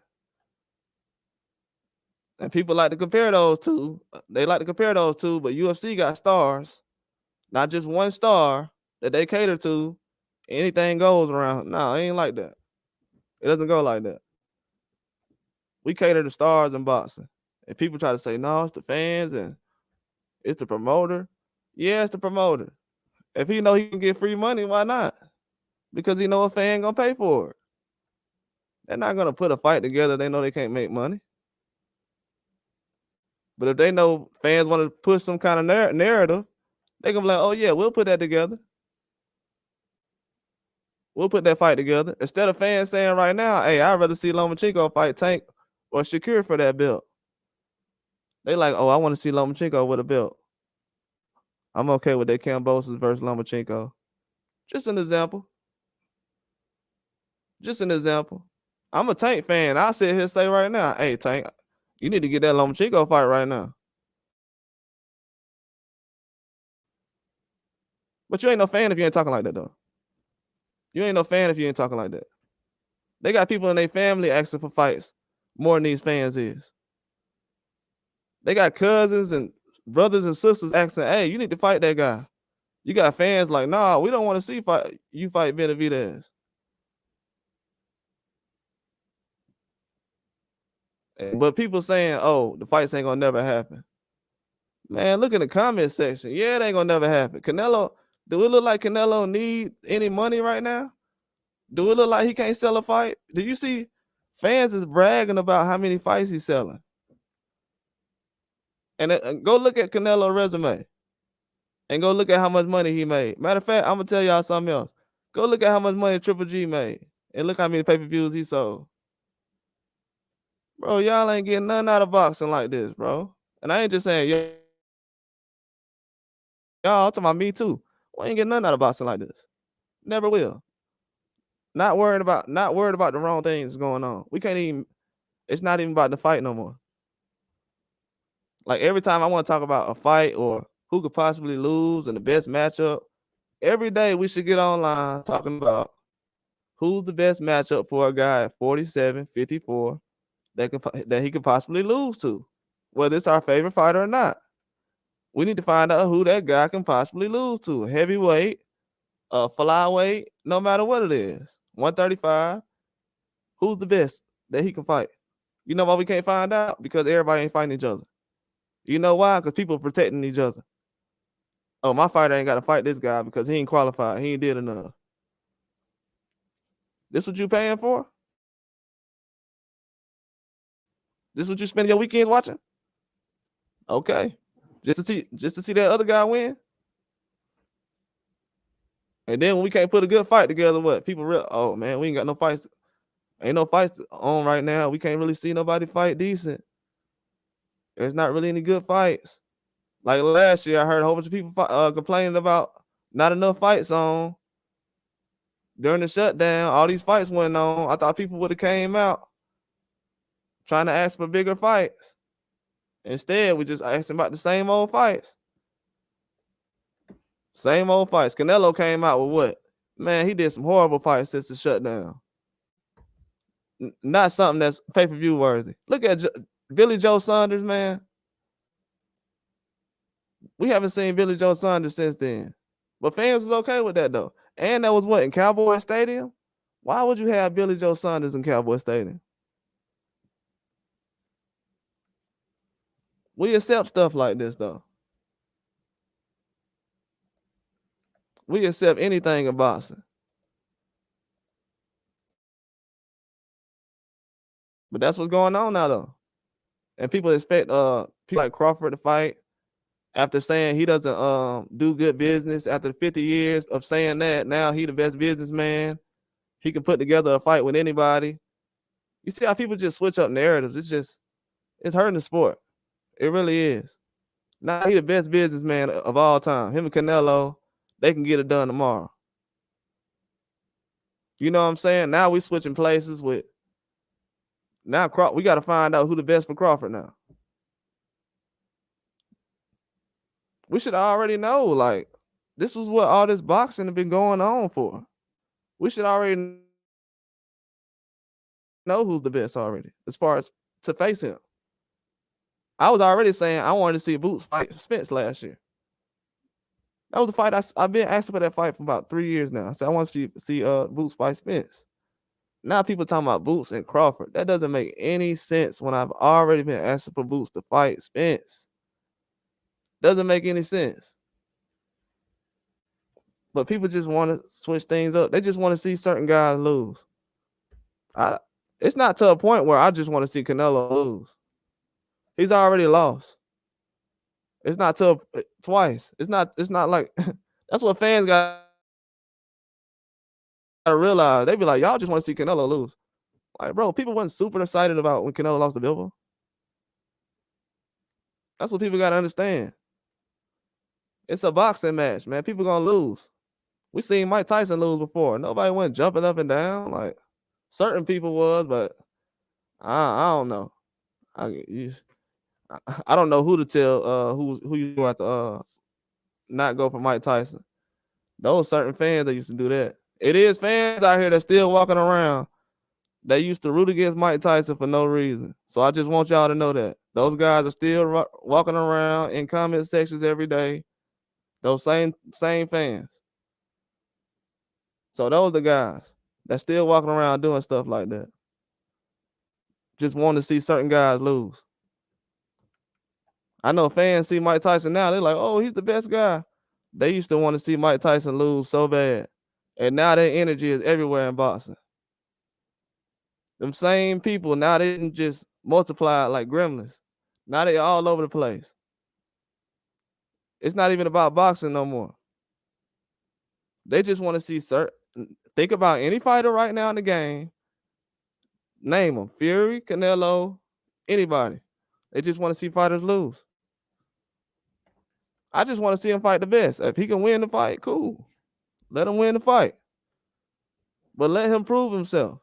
A: And people like to compare those two. They like to compare those two, but UFC got stars. Not just one star that they cater to. Anything goes around. No, it ain't like that. It doesn't go like that. We cater to stars in boxing. And people try to say, no, it's the fans and it's the promoter. Yeah, it's the promoter. If he know he can get free money, why not? Because he know a fan gonna pay for it. They're not gonna put a fight together. They know they can't make money. But if they know fans want to push some kind of narrative, they gonna be like, oh yeah, we'll put that together. We'll put that fight together. Instead of fans saying right now, hey, I'd rather see Lomachenko fight Tank or Shakir for that belt. They like, oh, I want to see Lomachenko with a belt. I'm okay with that Kambosos versus Lomachenko. Just an example. Just an example. I'm a Tank fan. I'll sit here and say right now, hey, Tank, you need to get that Lomachenko fight right now. But you ain't no fan if you ain't talking like that, though. You ain't no fan if you ain't talking like that. They got people in their family asking for fights more than these fans is. They got cousins and brothers and sisters asking, hey, you need to fight that guy. You got fans like, nah, we don't want to see you fight Benavidez. But people saying, oh, the fights ain't gonna never happen. Man, look in the comment section. Yeah, it ain't gonna never happen. Canelo, do it look like Canelo need any money right now? Do it look like he can't sell a fight? Do you see fans is bragging about how many fights he's selling? And go look at Canelo's resume. And go look at how much money he made. Matter of fact, I'm gonna tell y'all something else. Go look at how much money Triple G made. And look how many pay-per-views he sold. Bro, y'all ain't getting nothing out of boxing like this, bro. And I ain't just saying y'all talking about me too. We ain't getting nothing out of boxing like this. Never will. Not worried about the wrong things going on. We can't even. It's not even about the fight no more. Like every time I want to talk about a fight or who could possibly lose and the best matchup, every day we should get online talking about who's the best matchup for a guy at 47, 54 that he could possibly lose to, whether it's our favorite fighter or not. We need to find out who that guy can possibly lose to. Heavyweight, flyweight, no matter what it is. 135. Who's the best that he can fight? You know why we can't find out? Because everybody ain't fighting each other. You know why? Because people are protecting each other. Oh, my fighter ain't got to fight this guy because he ain't qualified. He ain't did enough. This what you paying for? This what you spend your weekends watching? Okay. Just to see that other guy win? And then when we can't put a good fight together, what? People oh man, we ain't got no fights. Ain't no fights on right now. We can't really see nobody fight decent. There's not really any good fights. Like last year, I heard a whole bunch of people complaining about not enough fights on during the shutdown. All these fights went on. I thought people would have came out trying to ask for bigger fights. Instead, we just asking about the same old fights. Same old fights. Canelo came out with what? Man, he did some horrible fights since the shutdown. Not something that's pay-per-view worthy. Look at Billy Joe Saunders, man. We haven't seen Billy Joe Saunders since then. But fans was okay with that, though. And that was what, in Cowboy Stadium? Why would you have Billy Joe Saunders in Cowboy Stadium? We accept stuff like this, though. We accept anything in boxing. But that's what's going on now, though. And people expect people like Crawford to fight after saying he doesn't do good business. After 50 years of saying that, now he the best businessman. He can put together a fight with anybody. You see how people just switch up narratives. It's hurting the sport. It really is. Now he the best businessman of all time. Him and Canelo, they can get it done tomorrow. You know what I'm saying? Now we switching places with. Now we got to find out who the best for Crawford now. We should already know. Like, this was what all this boxing has been going on for. We should already know who's the best already, as far as to face him. I was already saying I wanted to see Boots fight Spence last year. That was a fight I've been asking for that fight for about 3 years now. I said I want to see Boots fight Spence. Now people talking about Boots and Crawford. That doesn't make any sense when I've already been asking for Boots to fight Spence. Doesn't make any sense. But people just want to switch things up. They just want to see certain guys lose. It's not to a point where I just want to see Canelo lose. He's already lost. It's not twice. It's not like that's what fans got to realize. They be like, y'all just want to see Canelo lose. Like, bro, people wasn't super excited about when Canelo lost to Bilbo. That's what people got to understand. It's a boxing match, man. People gonna lose. We seen Mike Tyson lose before. Nobody went jumping up and down. Like, certain people was, but I don't know. I don't know who to tell who you have to not go for Mike Tyson. Those certain fans that used to do that. It is fans out here that's still walking around. They used to root against Mike Tyson for no reason. So I just want y'all to know that. Those guys are still walking around in comment sections every day. Those same fans. So those are the guys that's still walking around doing stuff like that. Just want to see certain guys lose. I know fans see Mike Tyson now. They're like, oh, he's the best guy. They used to want to see Mike Tyson lose so bad. And now their energy is everywhere in boxing. Them same people, now they didn't just multiply like gremlins. Now they all over the place. It's not even about boxing no more. They just want to see think about any fighter right now in the game. Name them. Fury, Canelo, anybody. They just want to see fighters lose. I just want to see him fight the best. If he can win the fight, cool. Let him win the fight. But let him prove himself.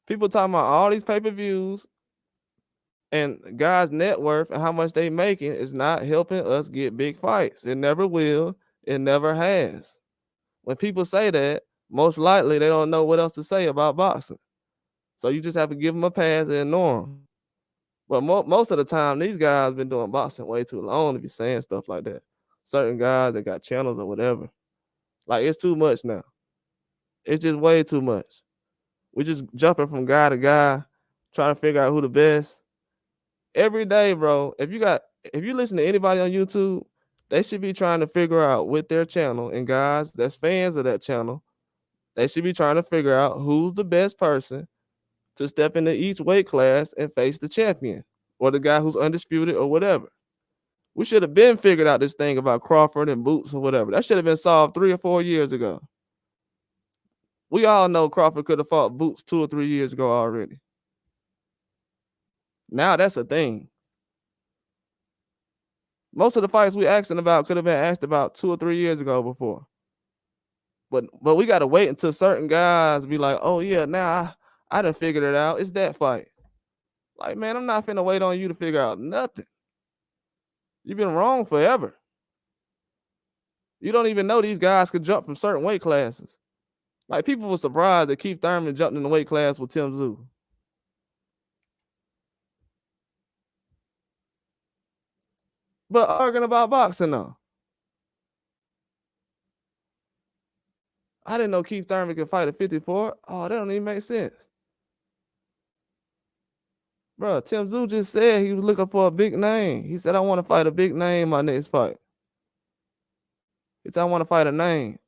A: People talking about all these pay-per-views and guys' net worth and how much they making is not helping us get big fights. It never will. It never has. When people say that, most likely they don't know what else to say about boxing. So you just have to give them a pass and ignore them. But most of the time, these guys been doing boxing way too long to be saying stuff like that. Certain guys that got channels or whatever. Like, it's too much now. It's just way too much. We just jumping from guy to guy, trying to figure out who the best. Every day, bro, if you listen to anybody on YouTube, they should be trying to figure out with their channel, and guys that's fans of that channel, they should be trying to figure out who's the best person to step into each weight class and face the champion or the guy who's undisputed or whatever. We should have been figured out this thing about Crawford and Boots or whatever. That should have been solved 3 or 4 years ago. We all know Crawford could have fought Boots 2 or 3 years ago already. Now that's a thing. Most of the fights we asking about could have been asked about 2 or 3 years ago before. But we got to wait until certain guys be like, oh yeah, now I done figured it out. It's that fight. Like, man, I'm not finna wait on you to figure out nothing. You've been wrong forever. You don't even know these guys could jump from certain weight classes. Like, people were surprised that Keith Thurman jumped in the weight class with Tim Tszyu. But arguing about boxing though. I didn't know Keith Thurman could fight at 54. Oh, that don't even make sense. Bro, Tim Tszyu just said he was looking for a big name. He said, I want to fight a big name my next fight. He said, I want to fight a name.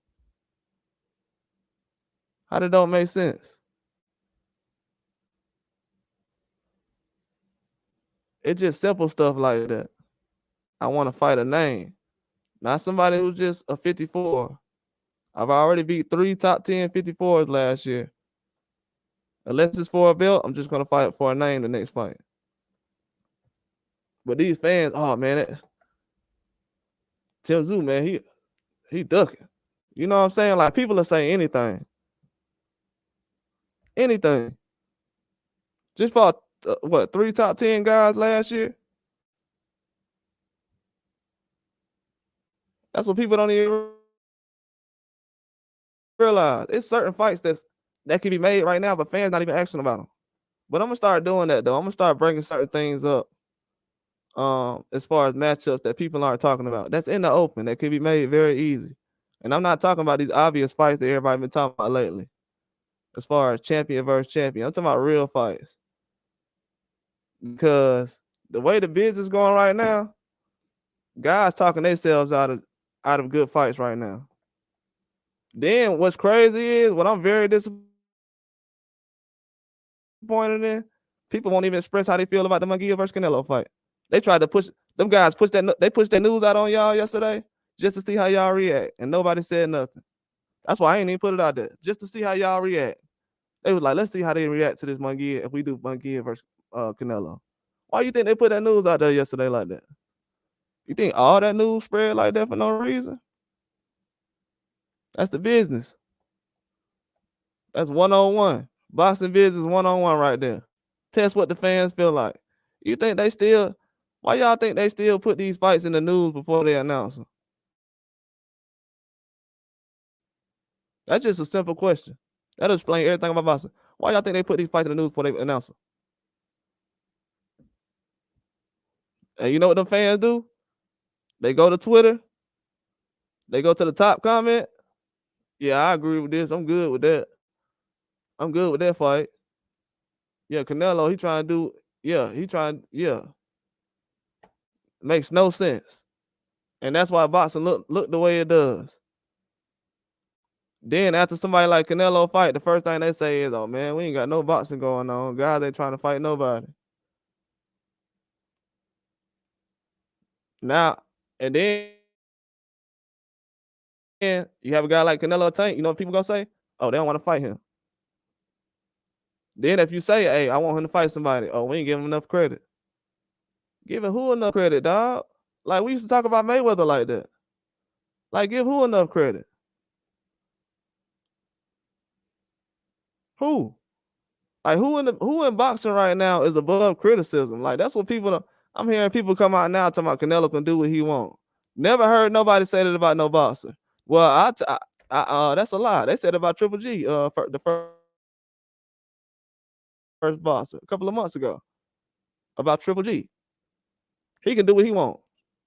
A: How that don't make sense? It's just simple stuff like that. I want to fight a name. Not somebody who's just a 54. I've already beat 3 top 10 54s last year. Unless it's for a belt, I'm just going to fight for a name the next fight. But these fans, oh man, Tim Tszyu, man, he ducking. You know what I'm saying? Like, people are saying anything. Anything. Just fought, 3 top 10 guys last year? That's what people don't even realize. It's certain fights that can be made right now, but fans not even asking about them. But I'm going to start doing that, though. I'm going to start bringing certain things up as far as matchups that people aren't talking about. That's in the open. That can be made very easy. And I'm not talking about these obvious fights that everybody been talking about lately. As far as champion versus champion. I'm talking about real fights. Because the way the business is going right now, guys talking themselves out of good fights right now. Then what's crazy is, what I'm very disappointed in, people won't even express how they feel about the Munguia versus Canelo fight. They tried to push, them guys pushed that news out on y'all yesterday just to see how y'all react, and nobody said nothing. That's why I ain't even put it out there, just to see how y'all react. They was like, let's see how they react to this Munguia if we do Munguia versus Canelo. Why you think they put that news out there yesterday like that? You think all that news spread like that for no reason? That's the business. That's 101. Boxing business 101 right there. Test what the fans feel like. You think they still, why y'all think they still put these fights in the news before they announce them? That's just a simple question. That'll explain everything about boxing. Why y'all think they put these fights in the news before they announce them? And you know what the fans do? They go to Twitter. They go to the top comment. Yeah, I agree with this. I'm good with that. I'm good with that fight. Yeah, Canelo, makes no sense. And that's why boxing look the way it does. Then after somebody like Canelo fight, the first thing they say is, oh man, we ain't got no boxing going on. Guys ain't trying to fight nobody. Now, and then you have a guy like Canelo Tank, you know what people gonna say? Oh, they don't want to fight him. Then if you say, hey, I want him to fight somebody, oh, we ain't giving him enough credit. Giving who enough credit, dog? Like, we used to talk about Mayweather like that. Like, give who enough credit? Who? Like who in boxing right now is above criticism? Like that's what people. I'm hearing people come out now talking about Canelo can do what he want. Never heard nobody say that about no boxer. Well, that's a lie. They said about Triple G, the first boxer a couple of months ago about Triple G. He can do what he want.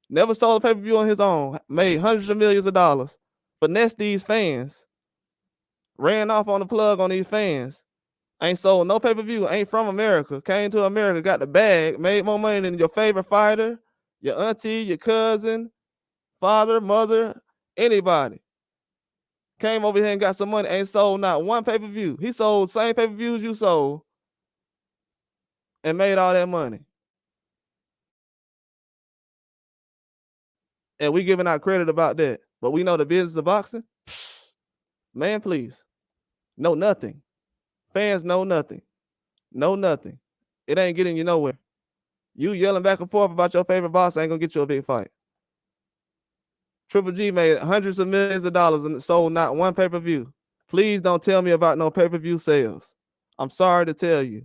A: Never sold a pay-per-view on his own. Made hundreds of millions of dollars. Finessed these fans. Ran off on the plug on these fans. Ain't sold no pay-per-view. Ain't from America. Came to America, got the bag, made more money than your favorite fighter, your auntie, your cousin, father, mother, anybody. Came over here and got some money. Ain't sold not one pay-per-view. He sold same pay-per-views you sold and made all that money. And we giving out credit about that. But we know the business of boxing. Man, please. Know nothing. Fans know nothing. Know nothing. It ain't getting you nowhere. You yelling back and forth about your favorite boxer ain't gonna get you a big fight. Triple G made hundreds of millions of dollars and sold not one pay-per-view. Please don't tell me about no pay-per-view sales. I'm sorry to tell you.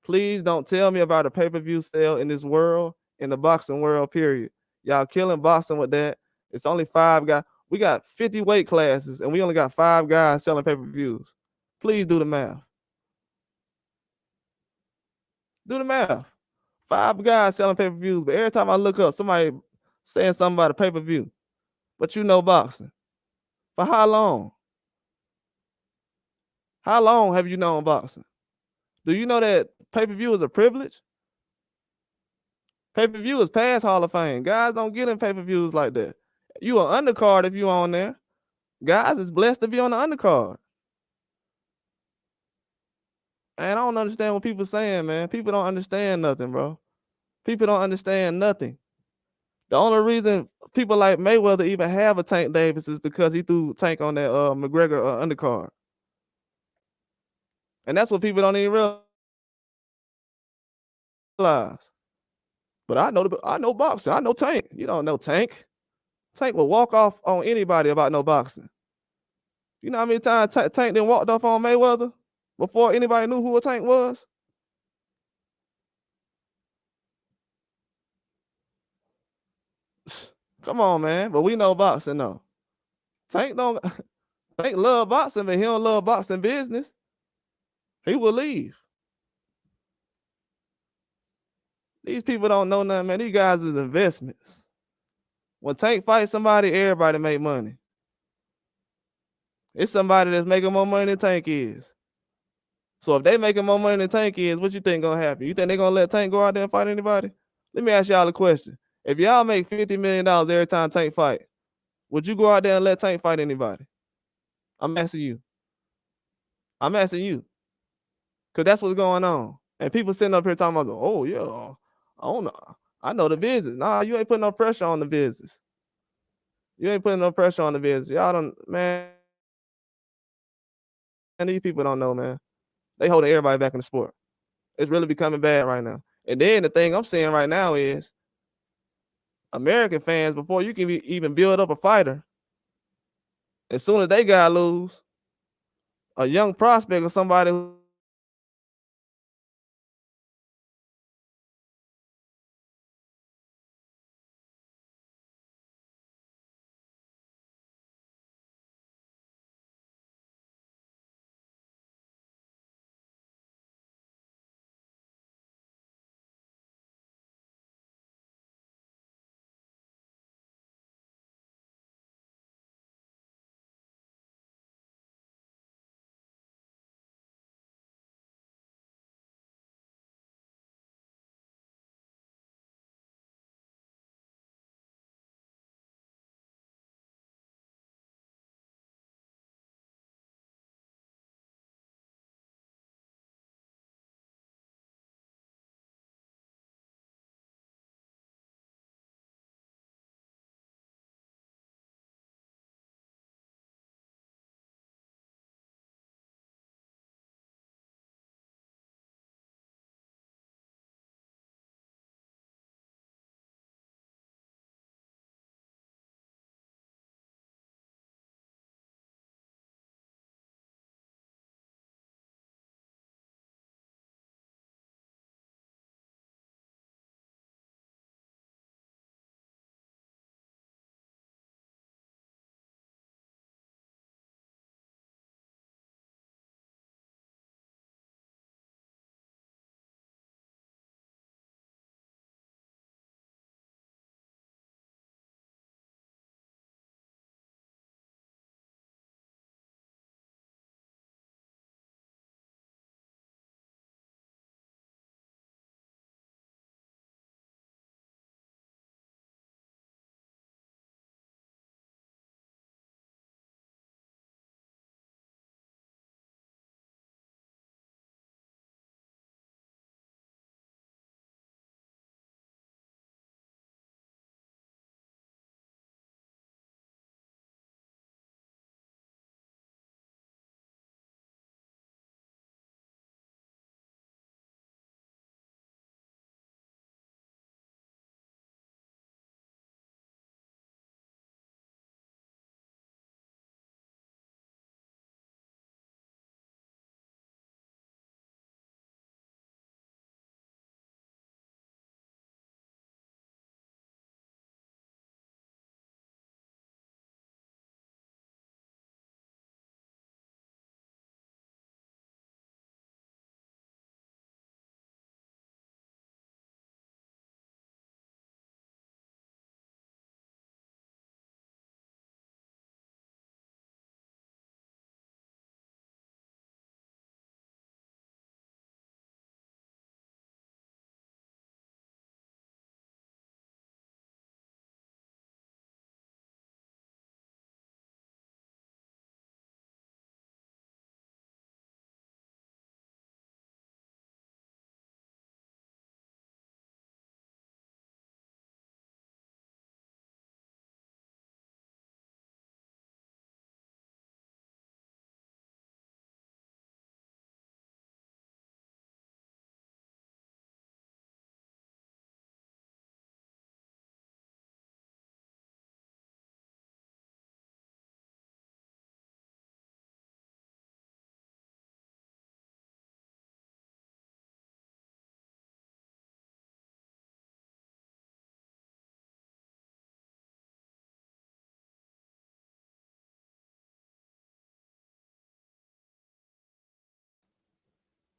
A: Please don't tell me about a pay-per-view sale in this world, in the boxing world, period. Y'all killing boxing with that. It's only 5 guys. We got 50 weight classes, and we only got 5 guys selling pay-per-views. Please do the math. Do the math. 5 guys selling pay-per-views, but every time I look up, somebody saying something about a pay-per-view. But you know boxing. For how long? How long have you known boxing? Do you know that pay-per-view is a privilege? Pay-per-view is past Hall of Fame. Guys don't get in pay-per-views like that. You an undercard if you on there. Guys is blessed to be on the undercard. And I don't understand what people saying, man. People don't understand nothing, bro. People don't understand nothing. The only reason people like Mayweather even have a Tank Davis is because he threw Tank on that McGregor undercard. And that's what people don't even realize. But I know boxing. I know Tank. You don't know Tank. Tank will walk off on anybody about no boxing. You know how many times Tank then walked off on Mayweather before anybody knew who a Tank was? Come on, man. But we know boxing though. Tank love boxing, but he don't love boxing business. He will leave. These people don't know nothing, man. These guys is investments. When Tank fights somebody, everybody make money. It's somebody that's making more money than Tank is. So if they making more money than Tank is, what you think gonna happen? You think they gonna let Tank go out there and fight anybody? Let me ask y'all a question. If y'all make $50 million every time Tank fight, would you go out there and let Tank fight anybody? I'm asking you. I'm asking you. Because that's what's going on. And people sitting up here talking about, oh, yeah, I don't know. I know the business. Nah, you ain't putting no pressure on the business. You ain't putting no pressure on the business. Y'all don't, man, these people don't know, man. They holding everybody back in the sport. It's really becoming bad right now. And then the thing I'm seeing right now is American fans, before you can even build up a fighter, as soon as they got lose, a young prospect or somebody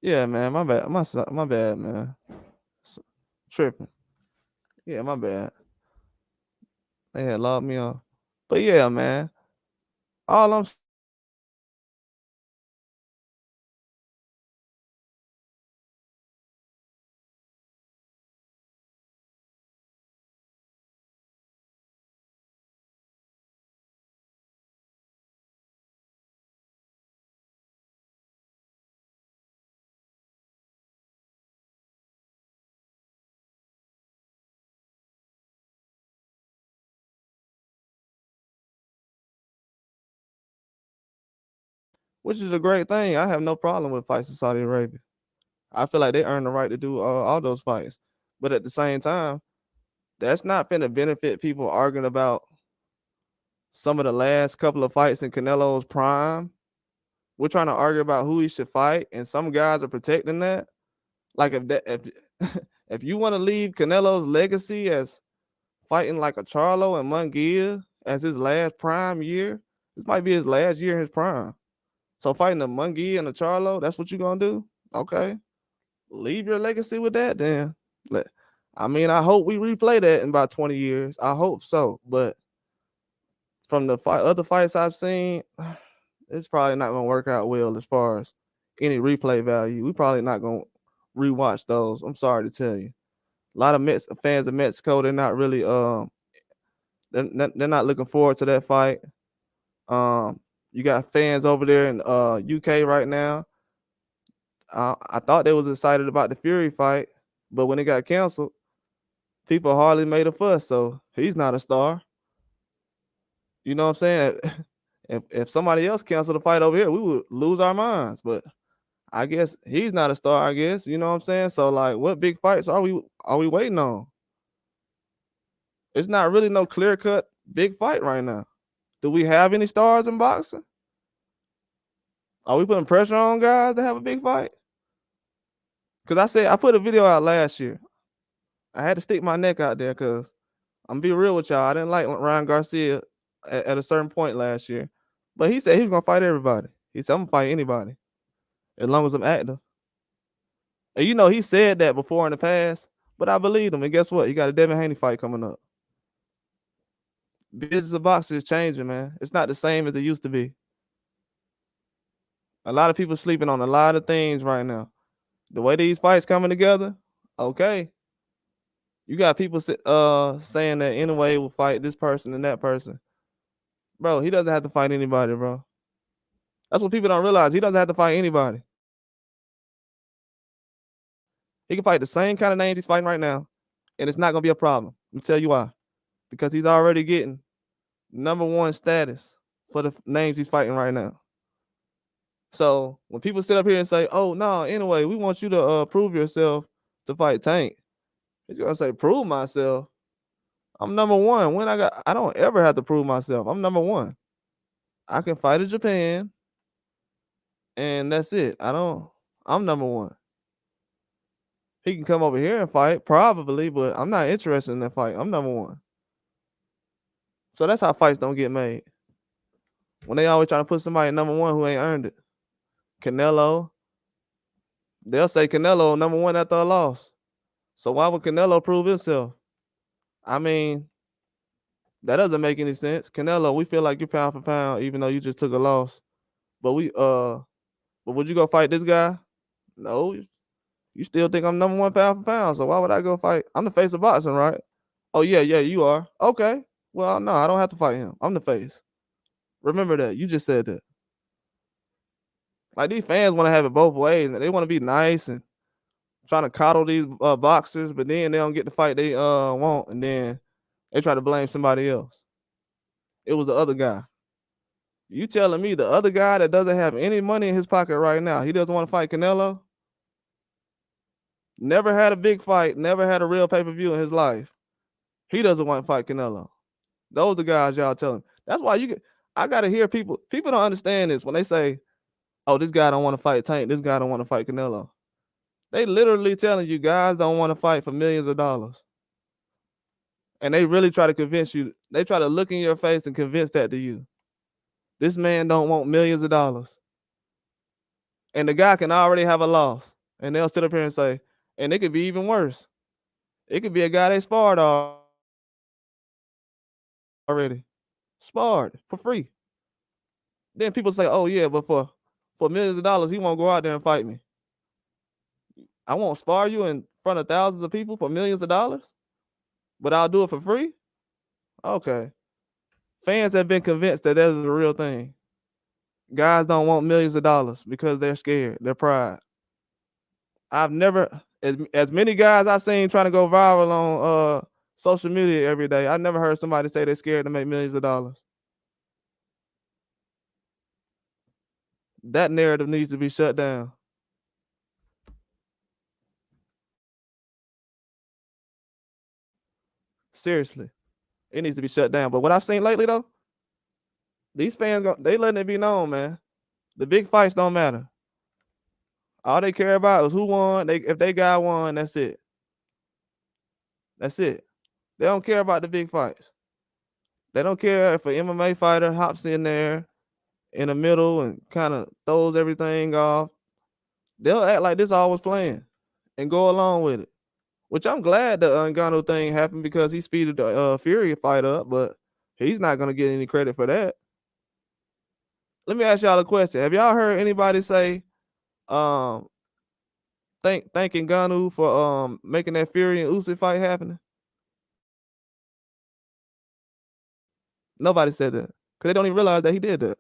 A: Yeah, man, my bad. My bad, man. Tripping. Yeah, my bad. They had logged me off. But yeah, man. All I'm which is a great thing. I have no problem with fights in Saudi Arabia. I feel like they earn the right to do all those fights. But at the same time, that's not finna benefit people arguing about some of the last couple of fights in Canelo's prime. We're trying to argue about who he should fight, and some guys are protecting that. Like if if you want to leave Canelo's legacy as fighting like a Charlo and Munguia as his last prime year, this might be his last year in his prime. So fighting a Munguia and a Charlo, that's what you're gonna do? Okay. Leave your legacy with that then. I mean, I hope we replay that in about 20 years. I hope so. But from the other fights I've seen, it's probably not gonna work out well as far as any replay value. We probably not gonna rewatch those. I'm sorry to tell you. A lot of fans of Mexico, they're not really they're not looking forward to that fight. You got fans over there in UK right now. I thought they was excited about the Fury fight, but when it got canceled, people hardly made a fuss. So he's not a star. You know what I'm saying? If somebody else canceled the fight over here, we would lose our minds. But I guess he's not a star. I guess you know what I'm saying. So like, what big fights are we waiting on? It's not really no clear cut big fight right now. Do we have any stars in boxing? Are we putting pressure on guys to have a big fight? Because I put a video out last year. I had to stick my neck out there because I'm be real with y'all. I didn't like Ryan Garcia at a certain point last year, but he said he was gonna fight everybody. He said I'm gonna fight anybody as long as I'm active. And you know he said that before in the past, but I believed him. And guess what? He got a Devin Haney fight coming up. Business of boxing is changing, man. It's not the same as it used to be. A lot of people sleeping on a lot of things right now. The way these fights coming together, okay. You got people saying that anyway will fight this person and that person. Bro, he doesn't have to fight anybody, bro. That's what people don't realize. He doesn't have to fight anybody. He can fight the same kind of names he's fighting right now, and it's not gonna be a problem. Let me tell you why. Because he's already getting number one status for the names he's fighting right now. So when people sit up here and say, "Oh no, anyway, we want you to prove yourself to fight Tank," he's gonna say, "Prove myself. I'm number one. I don't ever have to prove myself. I'm number one. I can fight in Japan, and that's it. I'm number one. He can come over here and fight, probably, but I'm not interested in that fight. I'm number one. So that's how fights don't get made. When they always trying to put somebody number one who ain't earned it. Canelo, they'll say Canelo number one after a loss. So why would Canelo prove himself? I mean, that doesn't make any sense. Canelo, we feel like you're pound for pound, even though you just took a loss. But but would you go fight this guy? No, you still think I'm number one pound for pound. So why would I go fight? I'm the face of boxing, right? Oh yeah, you are. Okay. Well, no, I don't have to fight him. I'm the face. Remember that. You just said that. Like these fans want to have it both ways, and they want to be nice and trying to coddle these boxers, but then they don't get the fight they want, and then they try to blame somebody else. It was the other guy. You telling me the other guy that doesn't have any money in his pocket right now, he doesn't want to fight Canelo? Never had a big fight, never had a real pay-per-view in his life. He doesn't want to fight Canelo. Those are the guys y'all telling. That's why I gotta hear people. People don't understand this when they say, "Oh, this guy don't want to fight Tank. This guy don't want to fight Canelo." They literally telling you guys don't want to fight for millions of dollars, and they really try to convince you. They try to look in your face and convince that to you. This man don't want millions of dollars. and the guy can already have a loss, and they'll sit up here and say, and it could be even worse. It could be a guy they sparred already, sparred for free. Then people say, "Oh yeah, but for millions of dollars, he won't go out there and fight me. I won't spar you in front of thousands of people for millions of dollars, but I'll do it for free." Okay, fans have been convinced that that is a real thing. Guys don't want millions of dollars because they're scared, their pride. I've never, as many guys I've seen trying to go viral on social media every day, I never heard somebody say they're scared to make millions of dollars. That narrative needs to be shut down. Seriously, it needs to be shut down. But what I've seen lately though, these fans they letting it be known, man. The big fights don't matter. All they care about is who won. If they got one, that's it. That's it. They don't care about the big fights. They don't care if an MMA fighter hops in there in the middle and kind of throws everything off. They'll act like this all was playing and go along with it. Which I'm glad the Ngannou thing happened because he speeded the Fury fight up, but he's not gonna get any credit for that. Let me ask y'all a question. Have y'all heard anybody say um thanking Ngannou for making that Fury and Usyk fight happening? Nobody said that because they don't even realize that he did that.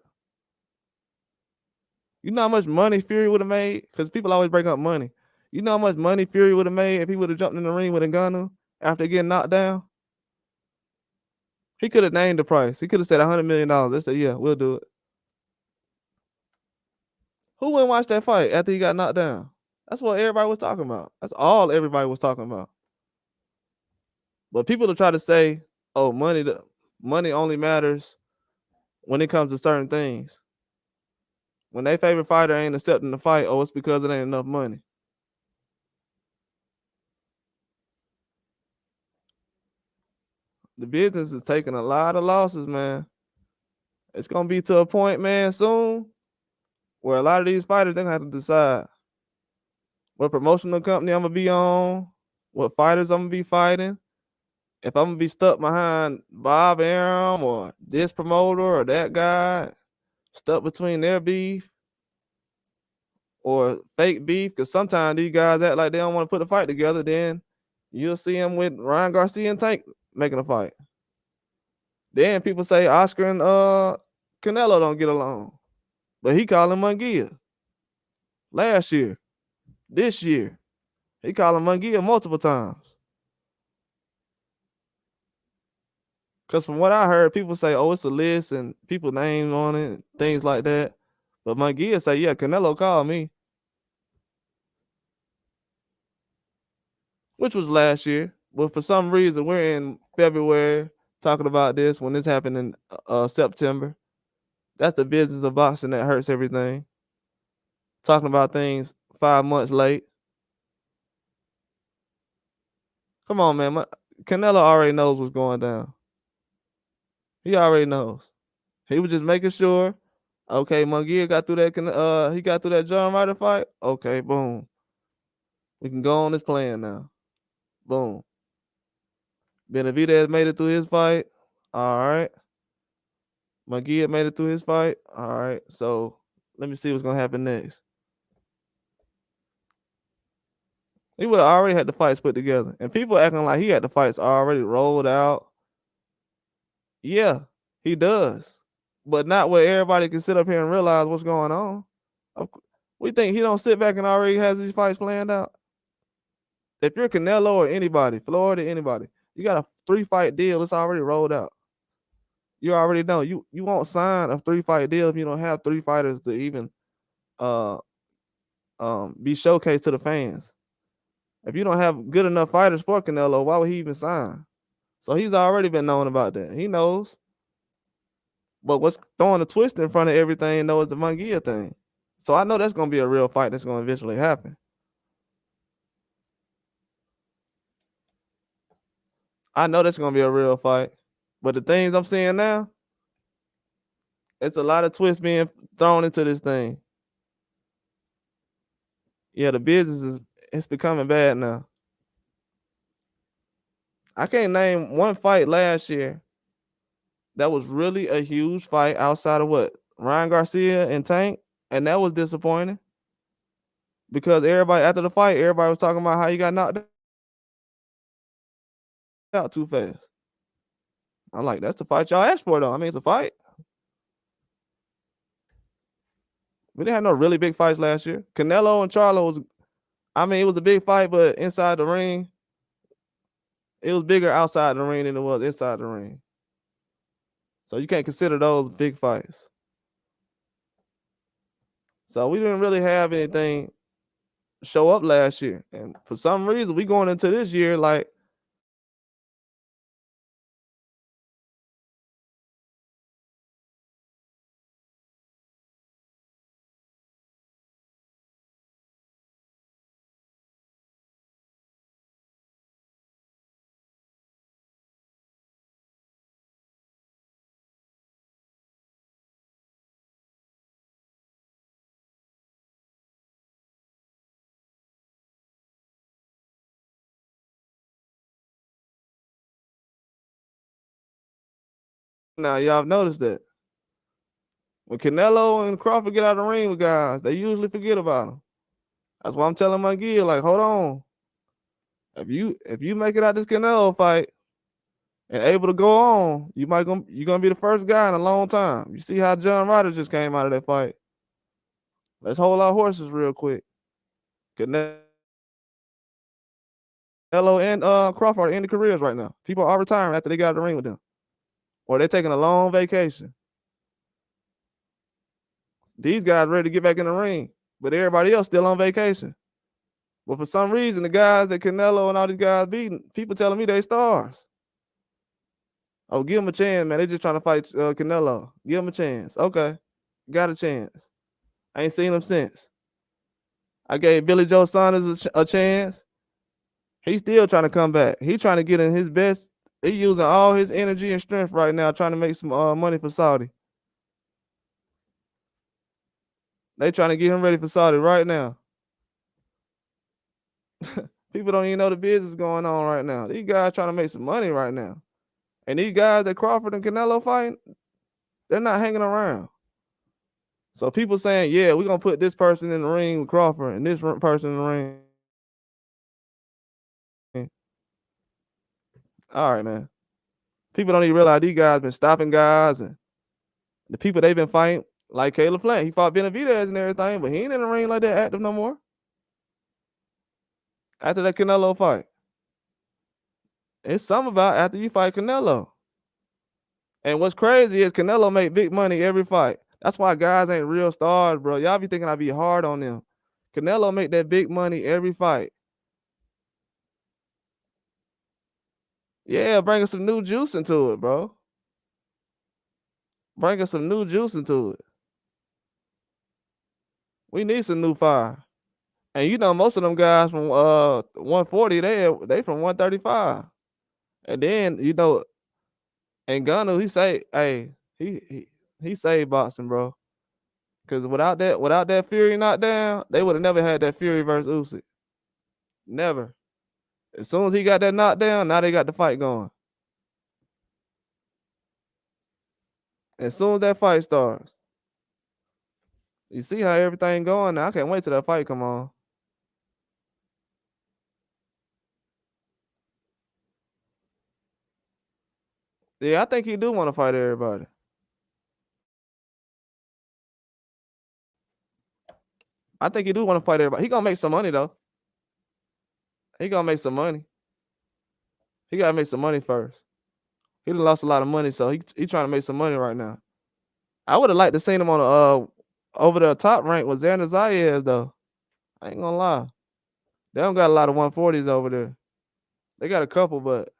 A: You know how much money Fury would have made? Because people always bring up money. You know how much money Fury would have made if he would have jumped in the ring with Ngannou after getting knocked down? He could have named the price. He could have said $100 million. They said, yeah, we'll do it. Who wouldn't watch that fight after he got knocked down? That's what everybody was talking about. That's all everybody was talking about. But people to try to say, oh, money only matters when it comes to certain things. When their favorite fighter ain't accepting the fight, oh, it's because it ain't enough money. The business is taking a lot of losses, man. It's gonna be to a point, man, soon where a lot of these fighters they're gonna have to decide what promotional company I'm gonna be on, what fighters I'm gonna be fighting, if I'm gonna be stuck behind Bob Arum or this promoter or that guy, stuck between their beef or fake beef, because sometimes these guys act like they don't want to put a fight together, then you'll see them with Ryan Garcia and Tank making a fight. Then people say Oscar and Canelo don't get along. But he called him Munguia last year, this year. He called him Munguia multiple times. Because from what I heard, people say, oh, it's a list and people names on it, things like that. But Munguia say, yeah, Canelo called me. Which was last year. But for some reason, we're in February talking about this when this happened in September. That's the business of boxing that hurts everything. Talking about things 5 months late. Come on, man. Canelo already knows what's going down. He already knows. He was just making sure. Okay, Munguia got through that. He got through that John Ryder fight. Okay, boom. We can go on this plan now. Boom. Benavidez made it through his fight. All right. Munguia made it through his fight. All right. So let me see what's gonna happen next. He would have already had the fights put together, and people acting like he had the fights already rolled out. Yeah, he does, but not where everybody can sit up here and realize what's going on. We think he don't sit back and already has these fights planned out. If you're Canelo or anybody, Florida, anybody, you got a 3-fight deal. It's already rolled out. You already know. You won't sign a 3-fight deal if you don't have 3 fighters to even uh be showcased to the fans. If you don't have good enough fighters for Canelo, why would he even sign? So he's already been known about that. He knows. But what's throwing a twist in front of everything though is the Munguia thing. So I know that's gonna be a real fight that's gonna eventually happen. I know that's gonna be a real fight. But the things I'm seeing now, it's a lot of twists being thrown into this thing. Yeah, the business it's becoming bad now. I can't name one fight last year that was really a huge fight outside of what Ryan Garcia and Tank, and that was disappointing because everybody after the fight, everybody was talking about how he got knocked out too fast. I'm like, that's the fight y'all asked for, though. I mean, it's a fight. We didn't have no really big fights last year. Canelo and Charlo was, I mean, it was a big fight, but inside the ring, it was bigger outside the ring than it was inside the ring. So you can't consider those big fights. So we didn't really have anything show up last year. And for some reason, we going into this year like, now y'all have noticed that when Canelo and Crawford get out of the ring with guys, they usually forget about them. That's why I'm telling my gear, like, hold on. If you make it out this Canelo fight and able to go on, you're gonna be the first guy in a long time. You see how John Ryder just came out of that fight. Let's hold our horses real quick. Canelo and Crawford are in the careers right now. People are retiring after they got out of the ring with them, or they're taking a long vacation. These guys ready to get back in the ring, but everybody else still on vacation. But for some reason, the guys that Canelo and all these guys beating, people telling me they stars. Oh, give them a chance, man. They just trying to fight Canelo. Give them a chance. Okay, got a chance. I ain't seen him since. I gave Billy Joe Saunders a chance. He's still trying to come back. He's trying to get in his best. He's using all his energy and strength right now, trying to make some money for Saudi. They trying to get him ready for Saudi right now. People don't even know the business going on right now. These guys trying to make some money right now. And these guys that Crawford and Canelo fighting, they're not hanging around. So people saying, yeah, we're going to put this person in the ring with Crawford and this person in the ring. All right, man. People don't even realize these guys been stopping guys, and the people they've been fighting, like Caleb Plant, he fought Benavidez and everything, but he ain't in the ring like that active no more. After that Canelo fight. It's something about after you fight Canelo. And what's crazy is Canelo make big money every fight. That's why guys ain't real stars, bro. Y'all be thinking I be hard on them. Canelo make that big money every fight. Yeah, bringing some new juice into it, bro. Bringing some new juice into it. We need some new fire. And you know, most of them guys from 140, they from 135. And then, you know, Ngannou, he saved boxing, bro. Because without that Fury knockdown, they would have never had that Fury versus Usyk. Never. As soon as he got that knockdown, now they got the fight going. As soon as that fight starts, you see how everything going now. I can't wait till that fight come on. Yeah, I think he do want to fight everybody. I think he do want to fight everybody. He gonna make some money though. He gonna make some money. He gotta make some money first. He done lost a lot of money, so he trying to make some money right now. I would have liked to seen him on the over the top rank with Xander Zayas though. I ain't gonna lie. They don't got a lot of 140s over there. They got a couple, but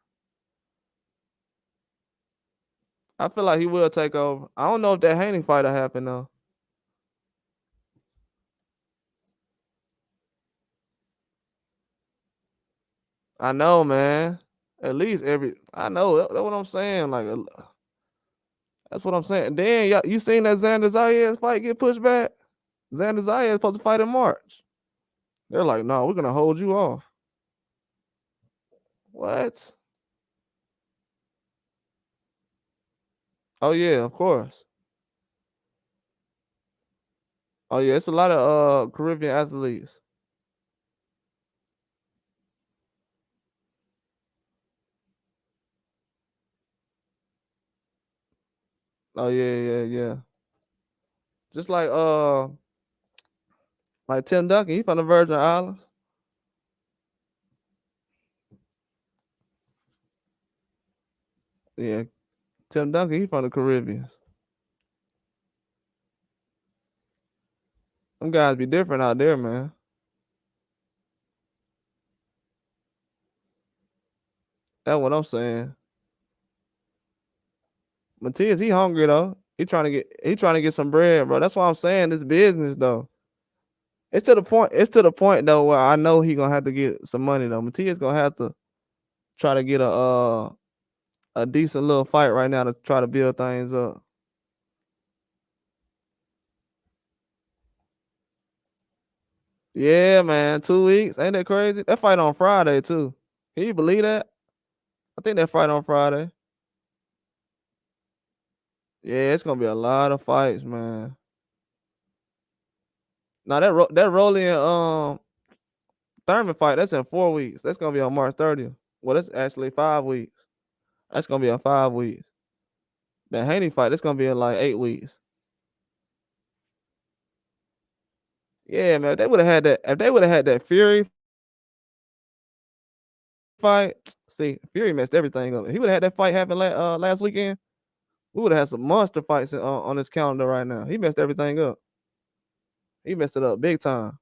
A: I feel like he will take over. I don't know if that Haney fight will happen though. I know, man. At least I know that's what I'm saying. Like that's what I'm saying. Then you seen that Xander Zayas fight get pushed back? Xander Zayas supposed to fight in March. They're like, no, we're gonna hold you off. What? Oh yeah, of course. Oh yeah, it's a lot of Caribbean athletes. Oh yeah, yeah, yeah. Just like Tim Duncan, he from the Virgin Islands. Yeah, Tim Duncan, he from the Caribbean. Them guys be different out there, man. That's what I'm saying. Matias, he hungry though. He trying to get some bread, bro. That's why I'm saying this business though. It's to the point though where I know he gonna have to get some money though. Matias gonna have to try to get a decent little fight right now to try to build things up. Yeah, man. 2 weeks. Ain't that crazy? That fight on Friday too. Can you believe that? I think that fight on Friday. Yeah, it's gonna be a lot of fights, man. Now that Rolly and Thurman fight, that's in 4 weeks. That's gonna be on March 30th. Well, that's actually 5 weeks. That's gonna be on 5 weeks. That Haney fight, that's gonna be in like 8 weeks. Yeah, man. If they would have had that, if they would have had that Fury fight, see, Fury messed everything up. If he would have had that fight happen last weekend, we would have had some monster fights on this calendar right now. He messed everything up. He messed it up big time.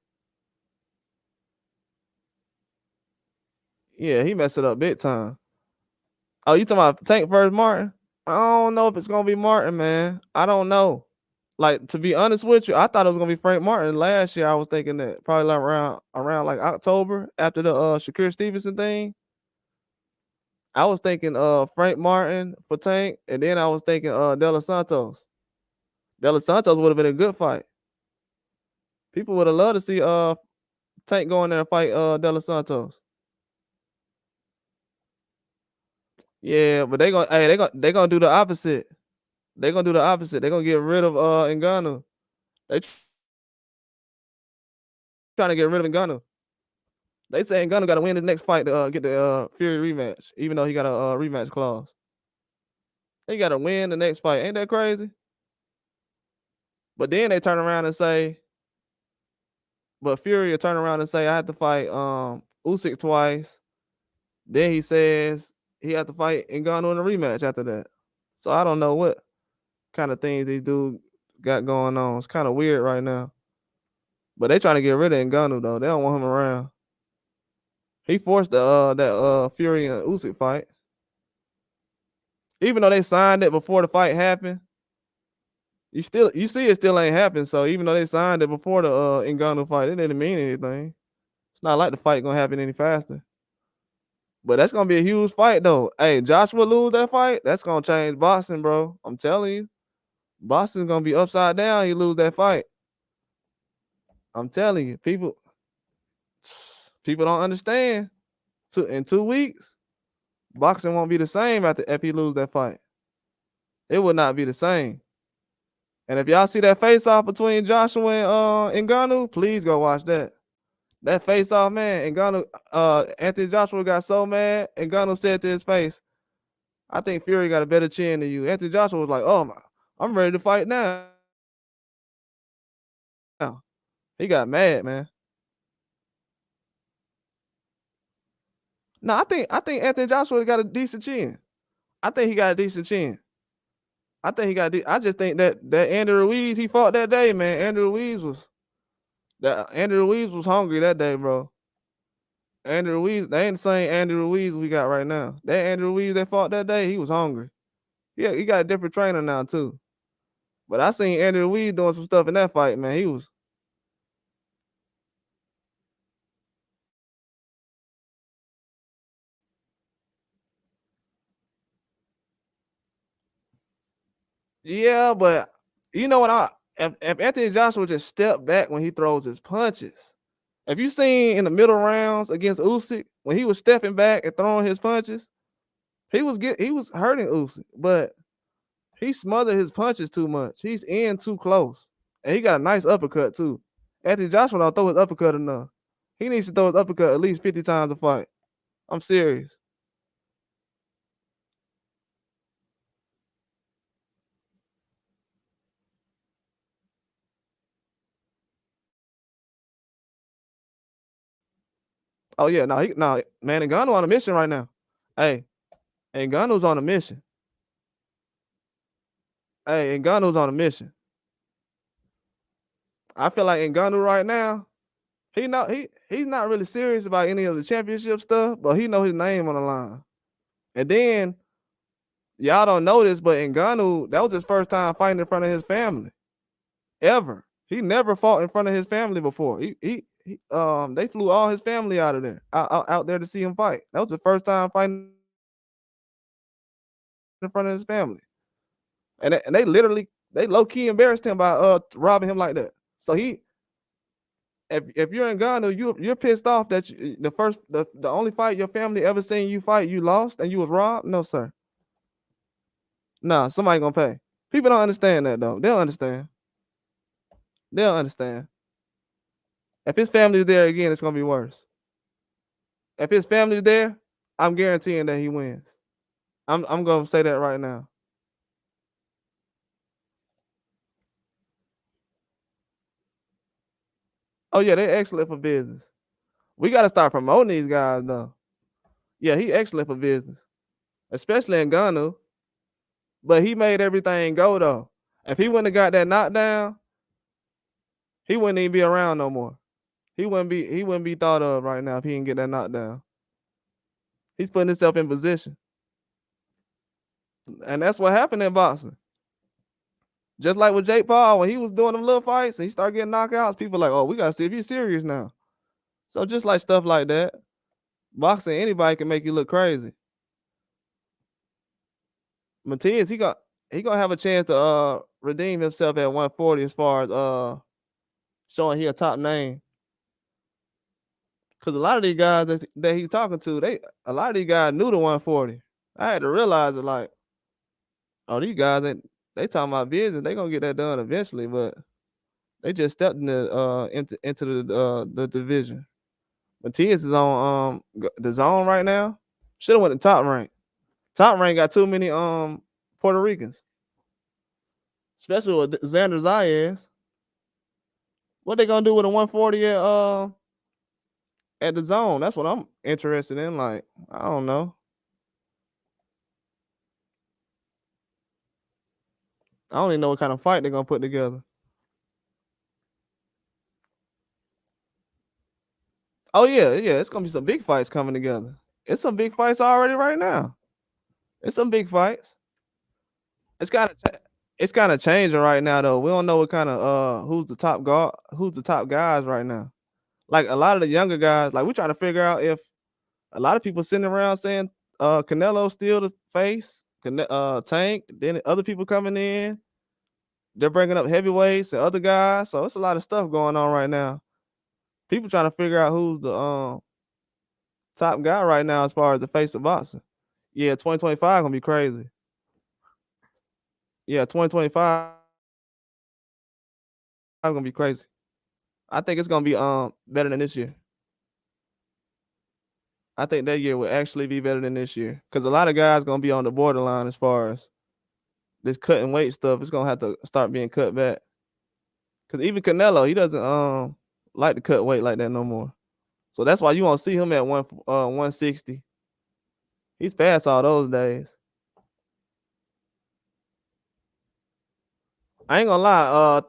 A: Yeah, he messed it up big time. Oh, you talking about Tank versus Martin? I don't know if it's gonna be Martin, man. I don't know. Like, to be honest with you, I thought it was gonna be Frank Martin last year. I was thinking that probably like around like October after the Shakur Stevenson thing. I was thinking Frank Martin for Tank, and then I was thinking De Los Santos. De Los Santos would have been a good fight. People would have loved to see Tank go in there and fight De Los Santos. Yeah, but they gonna do the opposite. They gonna do the opposite. They gonna get rid of Ngannou. They trying to get rid of Ngannou. They say Ngannou got to win his next fight to get the Fury rematch, even though he got a rematch clause. He got to win the next fight. Ain't that crazy? But then they turn around and say, but Fury will turn around and say, I have to fight Usyk twice. Then he says he had to fight Ngannou in a rematch after that. So I don't know what kind of things these dudes got going on. It's kind of weird right now. But they trying to get rid of Ngannou though. They don't want him around. He forced that Fury and Usyk fight. Even though they signed it before the fight happened, you see it still ain't happened. So even though they signed it before the Ngannou fight, it didn't mean anything. It's not like the fight gonna happen any faster. But that's gonna be a huge fight though. Hey, Joshua lose that fight, that's gonna change boxing, bro. I'm telling you, boxing's gonna be upside down. You lose that fight. I'm telling you, people don't understand. In 2 weeks, boxing won't be the same after if he lose that fight. It will not be the same. And if y'all see that face off between Joshua and Ngannou, please go watch that. That face off, man. Ngannou, Anthony Joshua got so mad. Ngannou said to his face, "I think Fury got a better chin than you." Anthony Joshua was like, "Oh my, I'm ready to fight now." He got mad, man. No, I think Anthony Joshua got a decent chin. I think he got a decent chin. I think he got. I just think that Andrew Ruiz he fought that day, man. Andrew Ruiz was hungry that day, bro. Andrew Ruiz, they ain't the same Andrew Ruiz we got right now. That Andrew Ruiz that fought that day, he was hungry. Yeah, he got a different trainer now too. But I seen Andrew Ruiz doing some stuff in that fight, man. He was, yeah, but you know what? If Anthony Joshua just step back when he throws his punches, If you seen in the middle rounds against Usyk when he was stepping back and throwing his punches, he was hurting Usyk, but he smothered his punches too much. He's in too close, and he got a nice uppercut too. Anthony Joshua don't throw his uppercut enough. He needs to throw his uppercut at least 50 times a fight. I'm serious. Oh yeah, no, man, Ngannou on a mission right now. Hey, Ngannou's on a mission. Hey, Ngannou's on a mission. I feel like Ngannou right now, he's not really serious about any of the championship stuff, but he know his name on the line. And then y'all don't know this, but Ngannou, that was his first time fighting in front of his family ever. He never fought in front of his family before. They flew all his family out of there, out there to see him fight. That was the first time fighting in front of his family, and they literally they low key embarrassed him by robbing him like that. So if you're in Ghana, you're pissed off that the only fight your family ever seen you fight, you lost and you was robbed. No sir, nah, somebody gonna pay. People don't understand that though. They'll understand. They'll understand. If his family's there again, it's gonna be worse. If his family's there, I'm guaranteeing that he wins. I'm gonna say that right now. Oh yeah, they excellent for business. We gotta start promoting these guys though. Yeah, he excellent for business, especially in Ghana. But he made everything go though. If he wouldn't have got that knockdown, he wouldn't even be around no more. He wouldn't be thought of right now if he didn't get that knockdown. He's putting himself in position. And that's what happened in boxing. Just like with Jake Paul, when he was doing them little fights and he started getting knockouts, people like, oh, we gotta see if he's serious now. So just like stuff like that, boxing, anybody can make you look crazy. Matias, he gonna have a chance to redeem himself at 140 as far as showing he a top name. Cause a lot of these guys that he's talking to, a lot of these guys knew the 140. I had to realize it like, oh, these guys they talking about business, they gonna get that done eventually, but they just stepped into the division. Matias is on the zone right now. Should have went to top rank. Top rank got too many Puerto Ricans, especially with Xander Zayas. What they gonna do with a 140 at the zone? That's what I'm interested in. Like, I don't know. I don't even know what kind of fight they're gonna put together. Oh yeah, it's gonna be some big fights coming together. It's some big fights already right now. It's some big fights. It's kind of changing right now though. We don't know what kind of who's the top guys right now. Like a lot of the younger guys, like we're trying to figure out if a lot of people sitting around saying Canelo's still the face, Tank, then other people coming in, they're bringing up heavyweights and other guys. So it's a lot of stuff going on right now. People trying to figure out who's the top guy right now as far as the face of boxing. Yeah, 2025 gonna be crazy. Yeah, 2025 gonna be crazy. I think it's gonna be better than this year. I think that year will actually be better than this year because a lot of guys gonna be on the borderline as far as this cutting weight stuff. It's gonna have to start being cut back because even Canelo, he doesn't like to cut weight like that no more. So that's why you won't see him at 160. He's past all those days. I ain't gonna lie.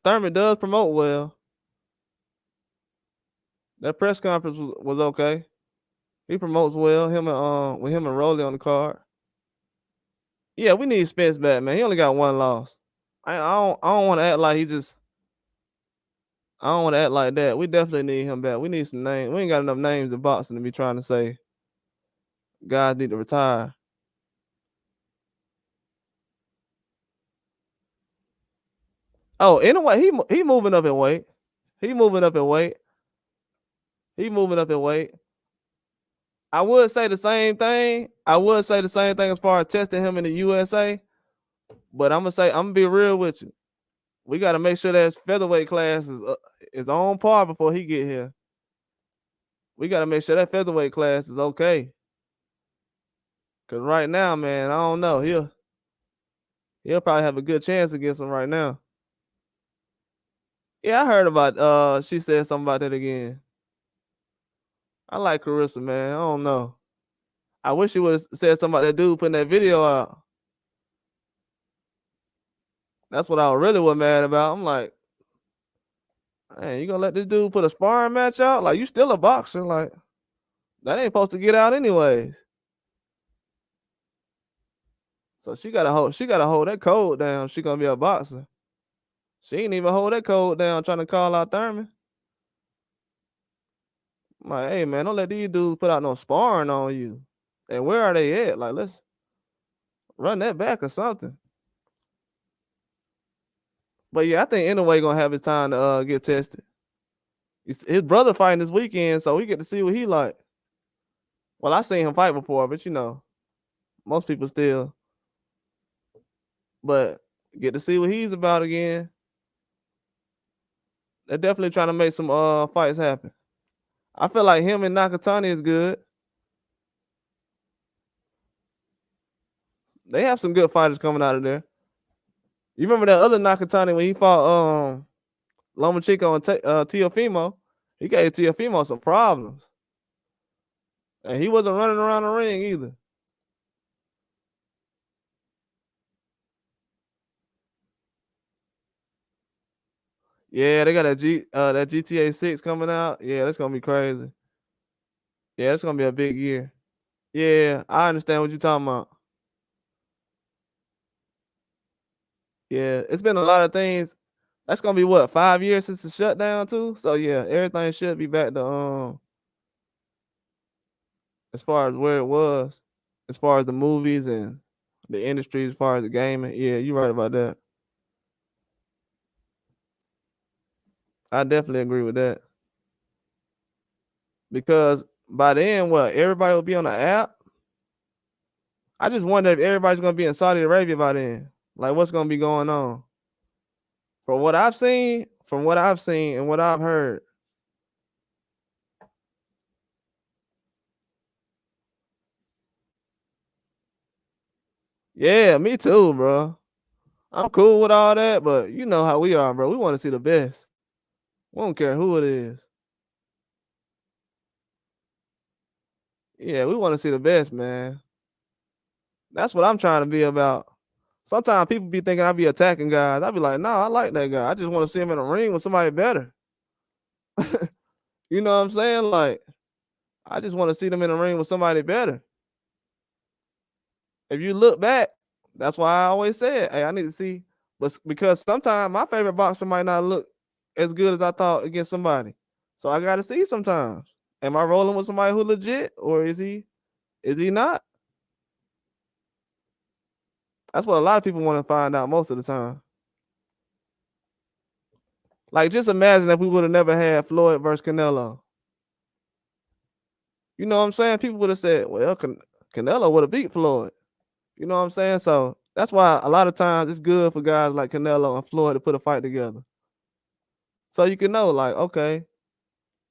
A: Thurman does promote well. That press conference was okay. He promotes well. With him and Rolly on the card. Yeah, we need Spence back, man. He only got one loss. I don't want to act like he just. I don't want to act like that. We definitely need him back. We need some names. We ain't got enough names in boxing to be trying to say guys need to retire. Oh, anyway, he moving up in weight. He moving up in weight. He moving up in weight. I would say the same thing. I would say the same thing as far as testing him in the USA. But I'm gonna be real with you. We got to make sure that his featherweight class is on par before he get here. We got to make sure that featherweight class is okay. Cause right now, man, I don't know. He'll probably have a good chance against him right now. Yeah, I heard about. She said something about that again. I like Carissa, man. I don't know. I wish she would have said something about that dude putting that video out. That's what I really was mad about. I'm like, man, you gonna let this dude put a sparring match out? Like, you still a boxer? Like, that ain't supposed to get out anyways. So she gotta hold that code down. She gonna be a boxer. She ain't even hold that code down trying to call out Thurman. I'm like, hey man, don't let these dudes put out no sparring on you. And where are they at? Like, let's run that back or something. But yeah, I think anyway gonna have his time to get tested. His brother fighting this weekend, so we get to see what he like. Well, I seen him fight before, but you know, most people still. But get to see what he's about again. They're definitely trying to make some fights happen. I feel like him and Nakatani is good. They have some good fighters coming out of there. You remember that other Nakatani when he fought Lomachenko and Teofimo? He gave Teofimo some problems. And he wasn't running around the ring either. Yeah, they got that GTA 6 coming out. Yeah, that's gonna be crazy. Yeah, it's gonna be a big year. Yeah, I understand what you're talking about. Yeah, it's been a lot of things. That's gonna be what, 5 years since the shutdown too? So yeah, everything should be back to as far as where it was, as far as the movies and the industry, as far as the gaming. Yeah, you're right about that. I definitely agree with that. Because by then, what, everybody will be on the app? I just wonder if everybody's gonna be in Saudi Arabia by then. Like, what's gonna be going on? From what I've seen, and what I've heard. Yeah, me too, bro. I'm cool with all that, but you know how we are, bro. We want to see the best. We don't care who it is. Yeah, we want to see the best, man. That's what I'm trying to be about. Sometimes people be thinking I be attacking guys. I be like, no, I like that guy. I just want to see him in a ring with somebody better. You know what I'm saying? Like, I just want to see them in a ring with somebody better. If you look back, that's why I always said, hey, I need to see. But because sometimes my favorite boxer might not look as good as I thought against somebody. So I gotta see sometimes. Am I rolling with somebody who legit or is he not? That's what a lot of people want to find out most of the time. Like, just imagine if we would have never had Floyd versus Canelo. You know what I'm saying? People would have said, well, Canelo would have beat Floyd. You know what I'm saying? So that's why a lot of times it's good for guys like Canelo and Floyd to put a fight together. So you can know, like, okay,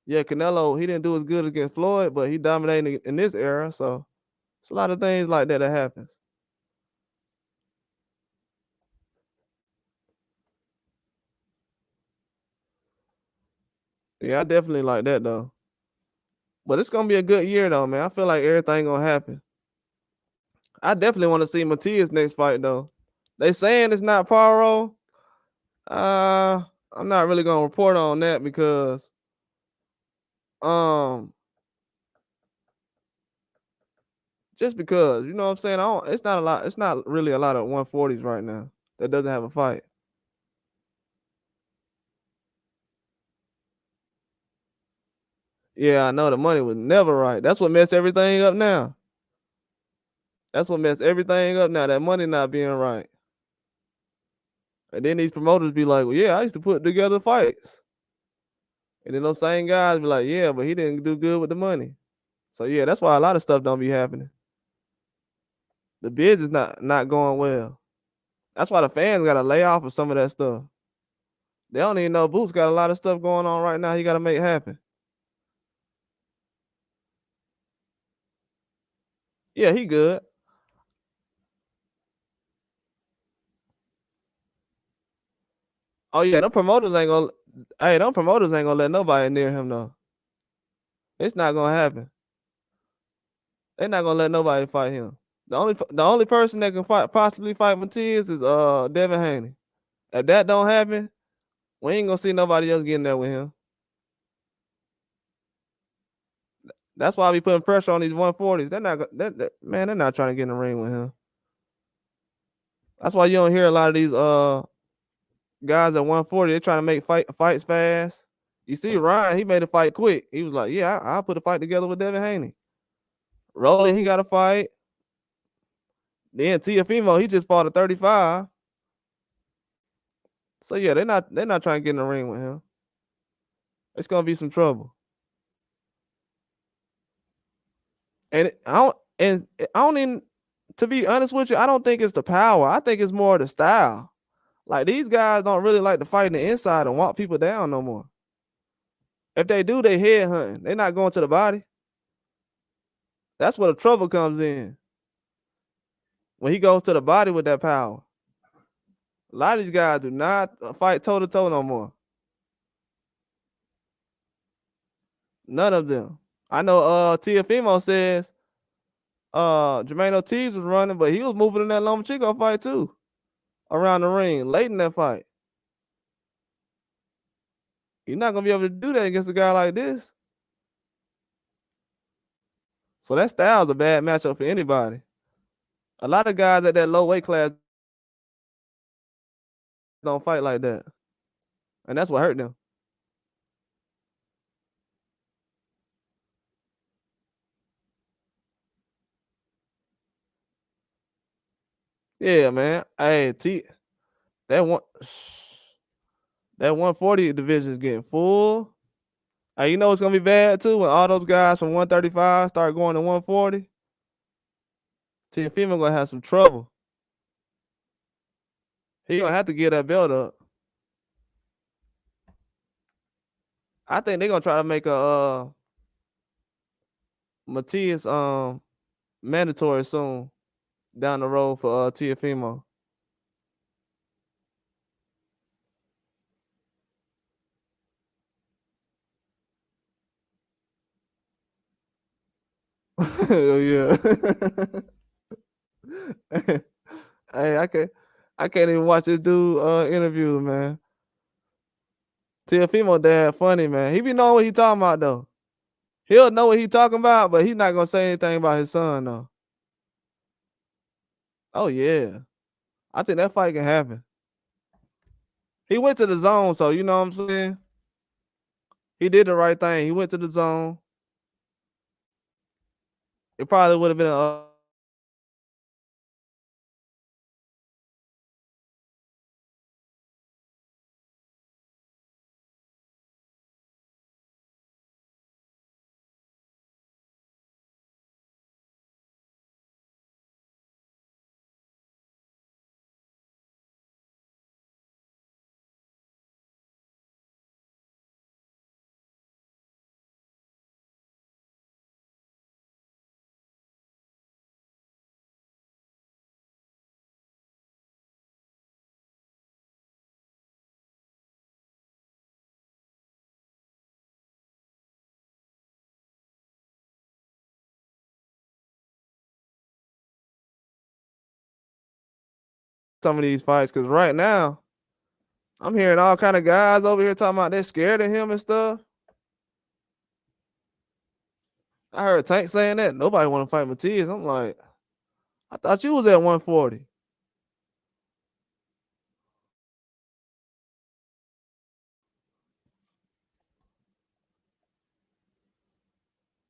A: yeah, Canelo, he didn't do as good against Floyd, but he dominated in this era. So it's a lot of things like that happen. Yeah, I definitely like that though. But it's gonna be a good year though, man. I feel like everything gonna happen. I definitely want to see Matias next fight though. They saying it's not Paro. I'm not really gonna report on that because um just because, you know what I'm saying? It's not really a lot of 140s right now that doesn't have a fight. Yeah, I know the money was never right. That's what messed everything up now. That's what messed everything up now. That money not being right. And then these promoters be like, well, yeah, I used to put together fights. And then those same guys be like, yeah, but he didn't do good with the money. So yeah, that's why a lot of stuff don't be happening. The business not going well. That's why the fans gotta lay off of some of that stuff. They don't even know Boots got a lot of stuff going on right now. He gotta make happen. Yeah, he good. Oh yeah, them promoters ain't gonna. Hey, them promoters ain't gonna let nobody near him though. It's not gonna happen. They're not gonna let nobody fight him. The only person that can possibly fight Matias is Devin Haney. If that don't happen, we ain't gonna see nobody else getting there with him. That's why we putting pressure on these 140s. They're not trying to get in the ring with him. That's why you don't hear a lot of these guys at 140. They're trying to make fights fast. You see Ryan, he made a fight quick. He was like, yeah, I'll put a fight together with Devin Haney. Rolling, he got a fight. Then Tiafimo, he just fought at 35. So yeah, they're not trying to get in the ring with him. It's gonna be some trouble. And I don't even, to be honest with you, I don't think it's the power. I think it's more the style. Like these guys don't really like to fight in the inside and walk people down no more. If they do, they head hunting. They're not going to the body. That's where the trouble comes in. When he goes to the body with that power. A lot of these guys do not fight toe to toe no more. None of them. I know Tiafimo says Jermaine Ortiz was running, but he was moving in that Lomachenko fight too. Around the ring, late in that fight. You're not gonna be able to do that against a guy like this. So that style's a bad matchup for anybody. A lot of guys at that low weight class don't fight like that. And that's what hurt them. Yeah, man. Hey, that 140 division is getting full. Hey, you know it's gonna be bad too when all those guys from 135 start going to 140. Teofimo gonna have some trouble. He gonna have to get that belt up. I think they're gonna try to make a Matias mandatory soon down the road for Teofimo. Yeah. Hey, I can't even watch this dude interview, man. Teofimo dad funny, man. He be knowing what he talking about though. He'll know what he talking about, but he's not gonna say anything about his son though. Oh yeah. I think that fight can happen. He went to the zone, so you know what I'm saying? He did the right thing. He went to the zone. It probably would have been some of these fights because right now I'm hearing all kind of guys over here talking about they're scared of him and stuff. I heard Tank saying that nobody want to fight Matias. I'm like, I thought you was at 140.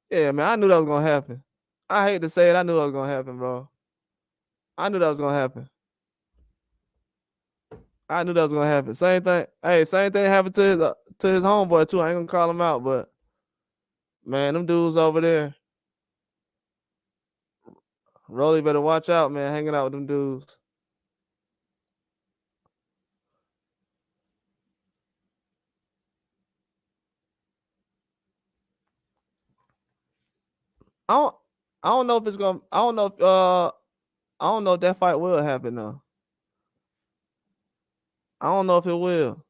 A: Yeah, man, I knew that was gonna happen. I hate to say it, I knew that was gonna happen, bro. I knew that was gonna happen. I knew that was gonna happen. Same thing. Hey, same thing happened to his homeboy too. I ain't gonna call him out, but man, them dudes over there, Rolly better watch out, man. Hanging out with them dudes. I don't. I don't know if it's gonna. I don't know if. I don't know if that fight will happen though. I don't know if it will.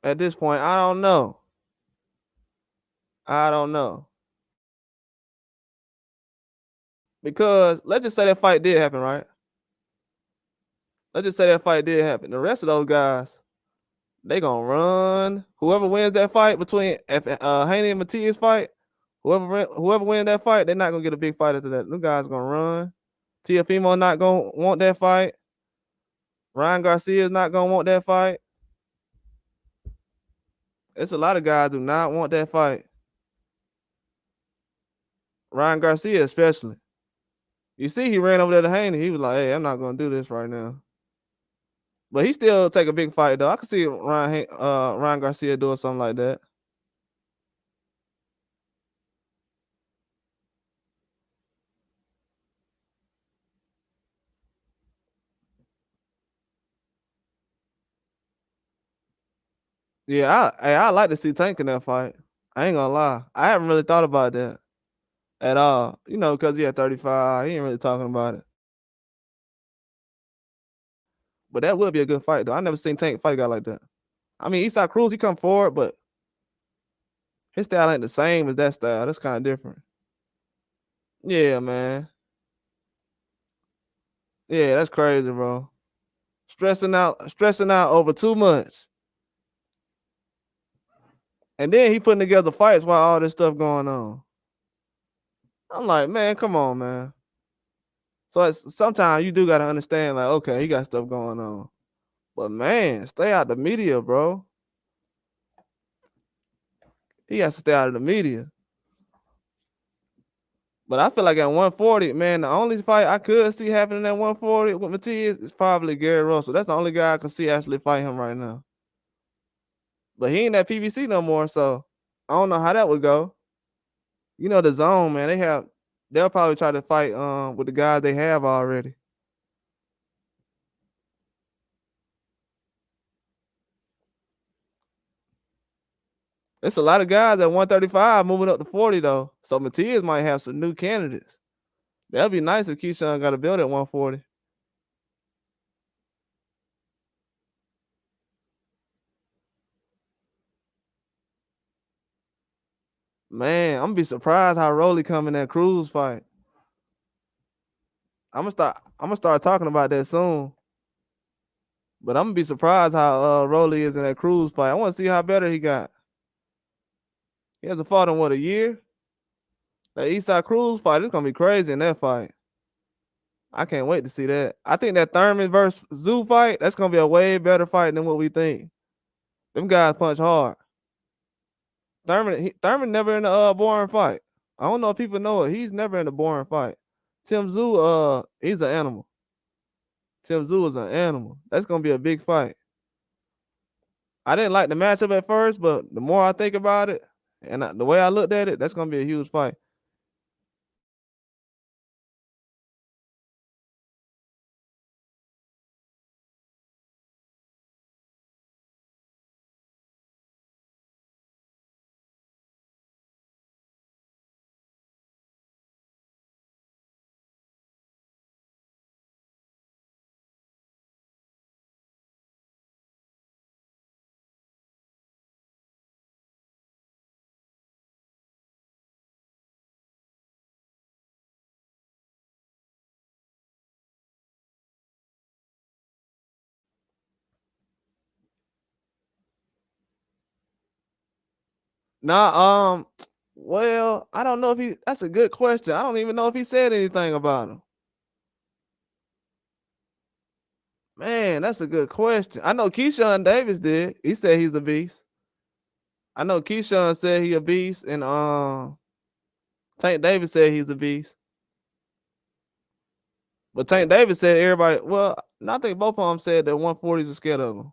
A: At this point, I don't know. I don't know. Because let's just say that fight did happen, right? Let's just say that fight did happen. The rest of those guys, they gonna run. Whoever wins that fight between Haney and Matias fight, whoever wins that fight, they're not gonna get a big fight after that. Them guys gonna run. Teofimo not gonna want that fight. Ryan Garcia is not gonna want that fight. It's a lot of guys do not want that fight. Ryan Garcia especially. You see, he ran over there to Haney. He was like, "Hey, I'm not gonna do this right now." But he still take a big fight though. I can see Ryan Garcia doing something like that. Yeah, I like to see Tank in that fight. I ain't gonna lie. I haven't really thought about that at all. You know, because he had 35. He ain't really talking about it. But that would be a good fight though. I never seen Tank fight a guy like that. I mean, Eastside Cruz, he come forward, but his style ain't the same as that style. That's kind of different. Yeah, man. Yeah, that's crazy, bro. Stressing out over too much. And then he putting together fights while all this stuff going on. I'm like, man, come on, man. So sometimes you do gotta understand, like, okay, he got stuff going on. But man, stay out the media, bro. He has to stay out of the media. But I feel like at 140, man, the only fight I could see happening at 140 with Matias is probably Gary Russell. That's the only guy I can see actually fight him right now. But he ain't at PBC no more, so I don't know how that would go. You know, the zone, man, they'll probably try to fight with the guys they have already. It's a lot of guys at 135 moving up to 40 though. So Matias might have some new candidates. That'd be nice if Keyshawn got a belt at 140. Man, I'm gonna be surprised how Rolly come in that Cruz fight. I'm gonna start talking about that soon. But I'm gonna be surprised how Rolly is in that Cruz fight. I want to see how better he got. He hasn't fought in what, a year? That Eastside Cruz fight is gonna be crazy in that fight. I can't wait to see that. I think that Thurman versus Zoo fight, that's gonna be a way better fight than what we think. Them guys punch hard. Thurman never in a boring fight. I don't know if people know it. He's never in a boring fight. Tim Zoo, he's an animal. Tim Zoo is an animal. That's gonna be a big fight. I didn't like the matchup at first, but the more I think about it and the way I looked at it, that's gonna be a huge fight. Nah, well, I don't know if that's a good question. I don't even know if he said anything about him. Man, that's a good question. I know Keyshawn Davis did. He said he's a beast. I know Keyshawn said he a beast, and Tank Davis said he's a beast. But Tank Davis said everybody. Well, And I think both of them said that 140s are scared of him.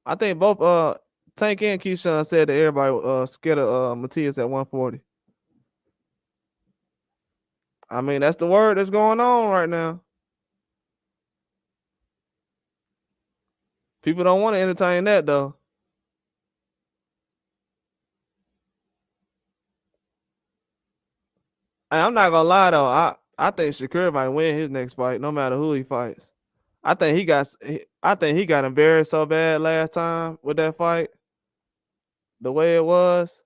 A: I think both Tank and Keyshawn said that everybody scared of Matias at 140. I mean, that's the word that's going on right now. People don't want to entertain that though. Hey, I'm not gonna lie though. I think Shakur might win his next fight, no matter who he fights. I think he got embarrassed so bad last time with that fight, the way it was.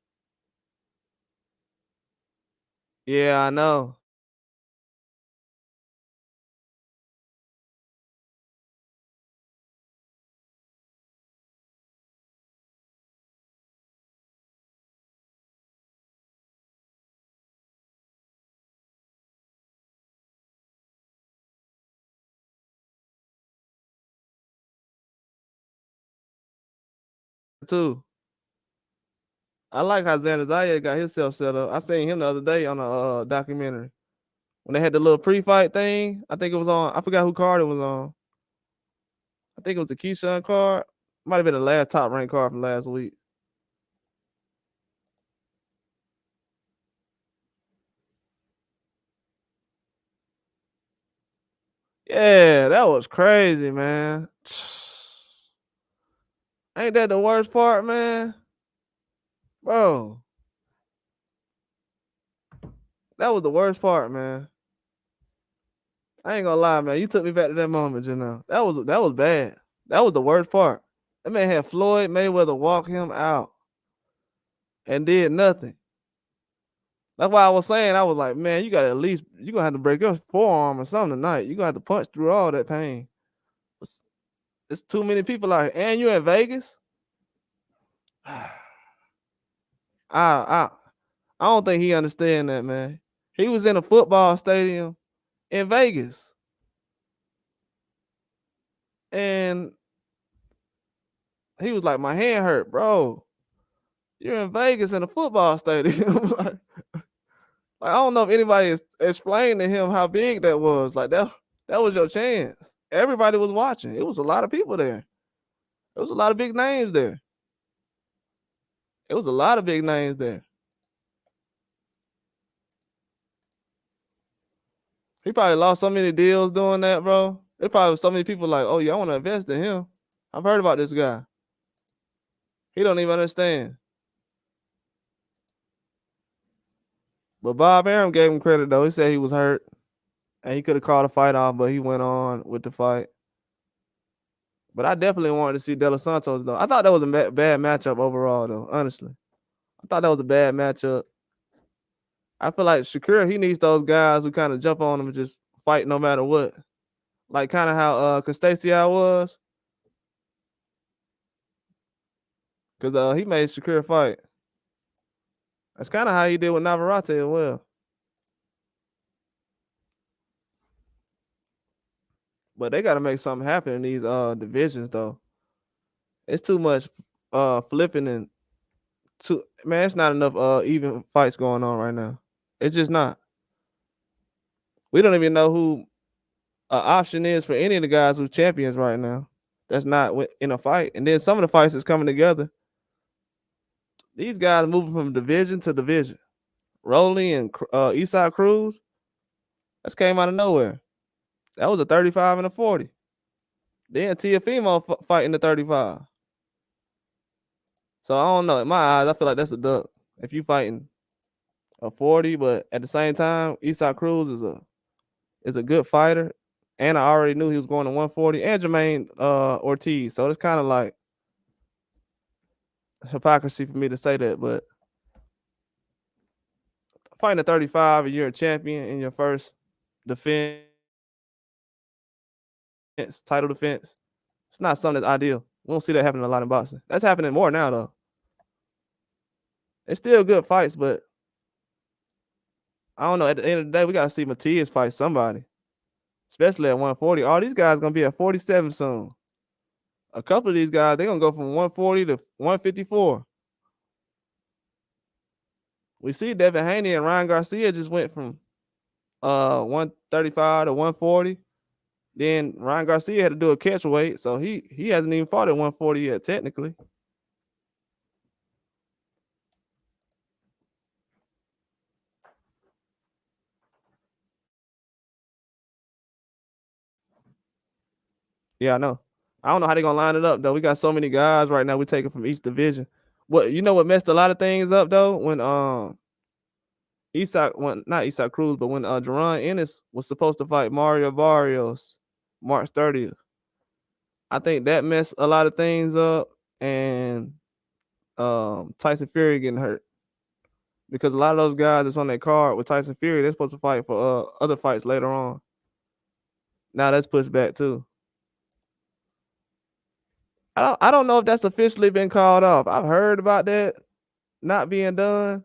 A: Yeah, I know. Too. I like how Xander Zayas got himself set up. I seen him the other day on a documentary when they had the little pre-fight thing. I think it was on. I forgot who card it was on. I think it was the Keyshawn card. Might have been the last top ranked card from last week. Yeah, that was crazy, man. Ain't that the worst part, man? Bro, that was the worst part, man. I ain't gonna lie, man. You took me back to that moment just now. That was bad. That was the worst part. That man had Floyd Mayweather walk him out and did nothing. That's why I was saying, I was like, man, you gotta at least you gonna have to break your forearm or something tonight. You gonna have to punch through all that pain. It's too many people out here, and you're in Vegas. I I don't think he understand that, man. He was in a football stadium in Vegas, and he was like, "My hand hurt, bro. You're in Vegas in a football stadium." Like, I don't know if anybody explained to him how big that was. Like that was your chance. Everybody was watching. It was a lot of people there. There was a lot of big names there. It was a lot of big names there. He probably lost so many deals doing that, bro. There probably was so many people like, "Oh yeah, I want to invest in him. I've heard about this guy." He don't even understand. But Bob Arum gave him credit though. He said he was hurt and he could have called a fight off, but he went on with the fight. But I definitely wanted to see De Los Santos though. I thought that was a bad matchup overall though. Honestly, I thought that was a bad matchup. I feel like Shakur, he needs those guys who kind of jump on him and just fight no matter what. Like kind of how Constacia was, because he made Shakur fight. That's kind of how he did with Navarrete as well. But they got to make something happen in these divisions though. It's too much flipping and too man. It's not enough even fights going on right now. It's just not. We don't even know who an option is for any of the guys who's champions right now. That's not in a fight. And then some of the fights that's coming together. These guys moving from division to division. Rolly and Eastside Cruz, that came out of nowhere. That was a 35 and a 40. Then Tiafimo fighting the 35. So I don't know. In my eyes, I feel like that's a duck. If you fighting a 40, but at the same time, Eastside Cruz is a good fighter. And I already knew he was going to 140 and Jermaine Ortiz. So it's kind of like hypocrisy for me to say that, but fighting a 35 and you're a champion in your first defense, title defense, it's not something that's ideal. We don't see that happening a lot in boxing. That's happening more now, though. It's still good fights, but I don't know. At the end of the day, we got to see Matias fight somebody, especially at 140. All these guys going to be at 47 soon. A couple of these guys, they're going to go from 140 to 154. We see Devin Haney and Ryan Garcia just went from 135 to 140. Then Ryan Garcia had to do a catch weight, so he hasn't even fought at 140 yet, technically. Yeah, I know. I don't know how they're gonna line it up though. We got so many guys right now. We taking from each division. What messed a lot of things up though? When not Isak Cruz, but when Jerron Ennis was supposed to fight Mario Barrios March 30th. I think that messed a lot of things up, and Tyson Fury getting hurt. Because a lot of those guys that's on that card with Tyson Fury, they're supposed to fight for other fights later on. Now that's pushed back too. I don't know if that's officially been called off. I've heard about that not being done,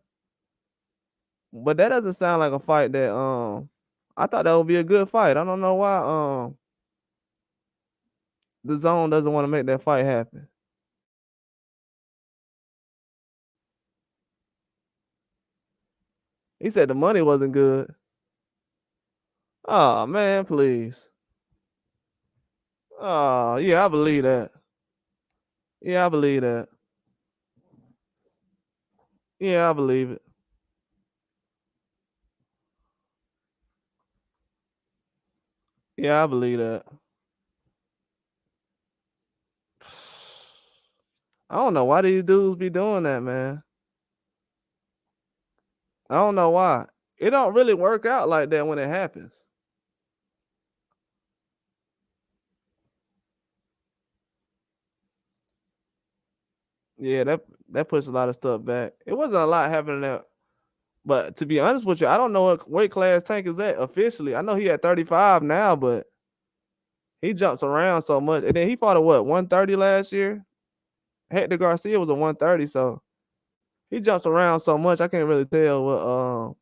A: but that doesn't sound like a fight that I thought that would be a good fight. I don't know why the zone doesn't want to make that fight happen. He said the money wasn't good. Oh man, please. Oh yeah, I believe that. Yeah, I believe that. Yeah, I believe it. Yeah, I believe that. I don't know why these dudes be doing that, man. I don't know why. It don't really work out like that when it happens. Yeah, that puts a lot of stuff back. It wasn't a lot happening there. But to be honest with you, I don't know what weight class Tank is at officially. I know he at 35 now, but he jumps around so much. And then he fought at 130 last year? Hector Garcia was a 130, so he jumps around so much. I can't really tell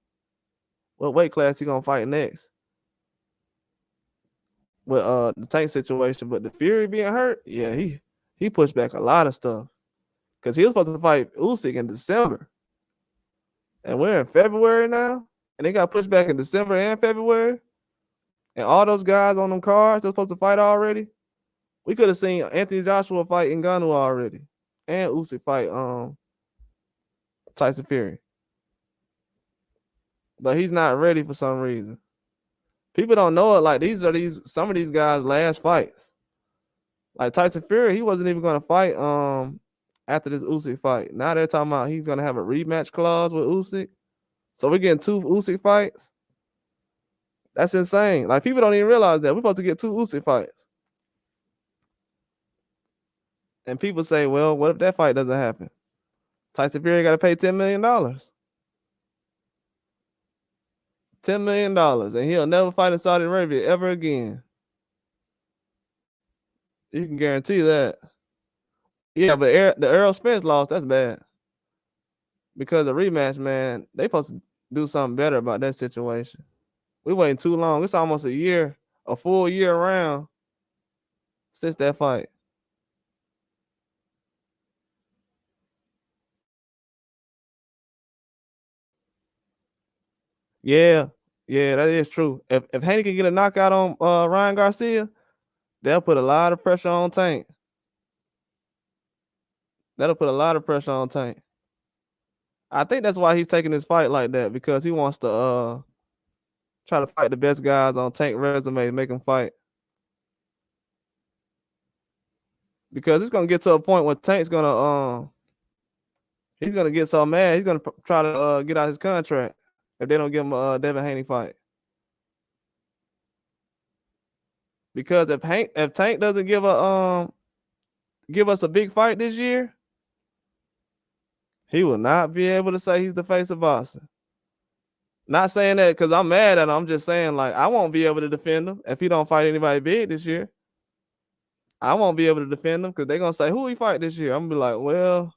A: what weight class he gonna fight next with the Tank situation. But the Fury being hurt, yeah, he pushed back a lot of stuff because he was supposed to fight Usyk in December, and we're in February now, and they got pushed back in December and February, and all those guys on them cards they're supposed to fight already. We could have seen Anthony Joshua fight Ngannou already, and Usyk fight Tyson Fury, but he's not ready for some reason. People don't know it. Like some of these guys' last fights. Like Tyson Fury, he wasn't even gonna fight after this Usyk fight. Now they're talking about he's gonna have a rematch clause with Usyk. So we're getting 2 Usyk fights. That's insane. Like people don't even realize that we're supposed to get 2 Usyk fights. And people say, well, what if that fight doesn't happen? Tyson Fury got to pay $10 million. $10 million, and he'll never fight in Saudi Arabia ever again. You can guarantee that. Yeah, but the Errol Spence loss, that's bad. Because the rematch, man, they supposed to do something better about that situation. We waiting too long. It's almost a full year around since that fight. Yeah, that is true. If Haney can get a knockout on Ryan Garcia, that'll put a lot of pressure on Tank. That'll put a lot of pressure on Tank. I think that's why he's taking this fight like that, because he wants to try to fight the best guys on Tank resume, make him fight. Because it's gonna get to a point where Tank's gonna he's gonna get so mad he's gonna try to get out his contract if they don't give him a Devin Haney fight. Because if Tank doesn't give us a big fight this year, he will not be able to say he's the face of boxing. Not saying that because I'm mad at him. I'm just saying, like, I won't be able to defend him if he don't fight anybody big this year. I won't be able to defend him because they're gonna say, who he fight this year? I'm gonna be like, well,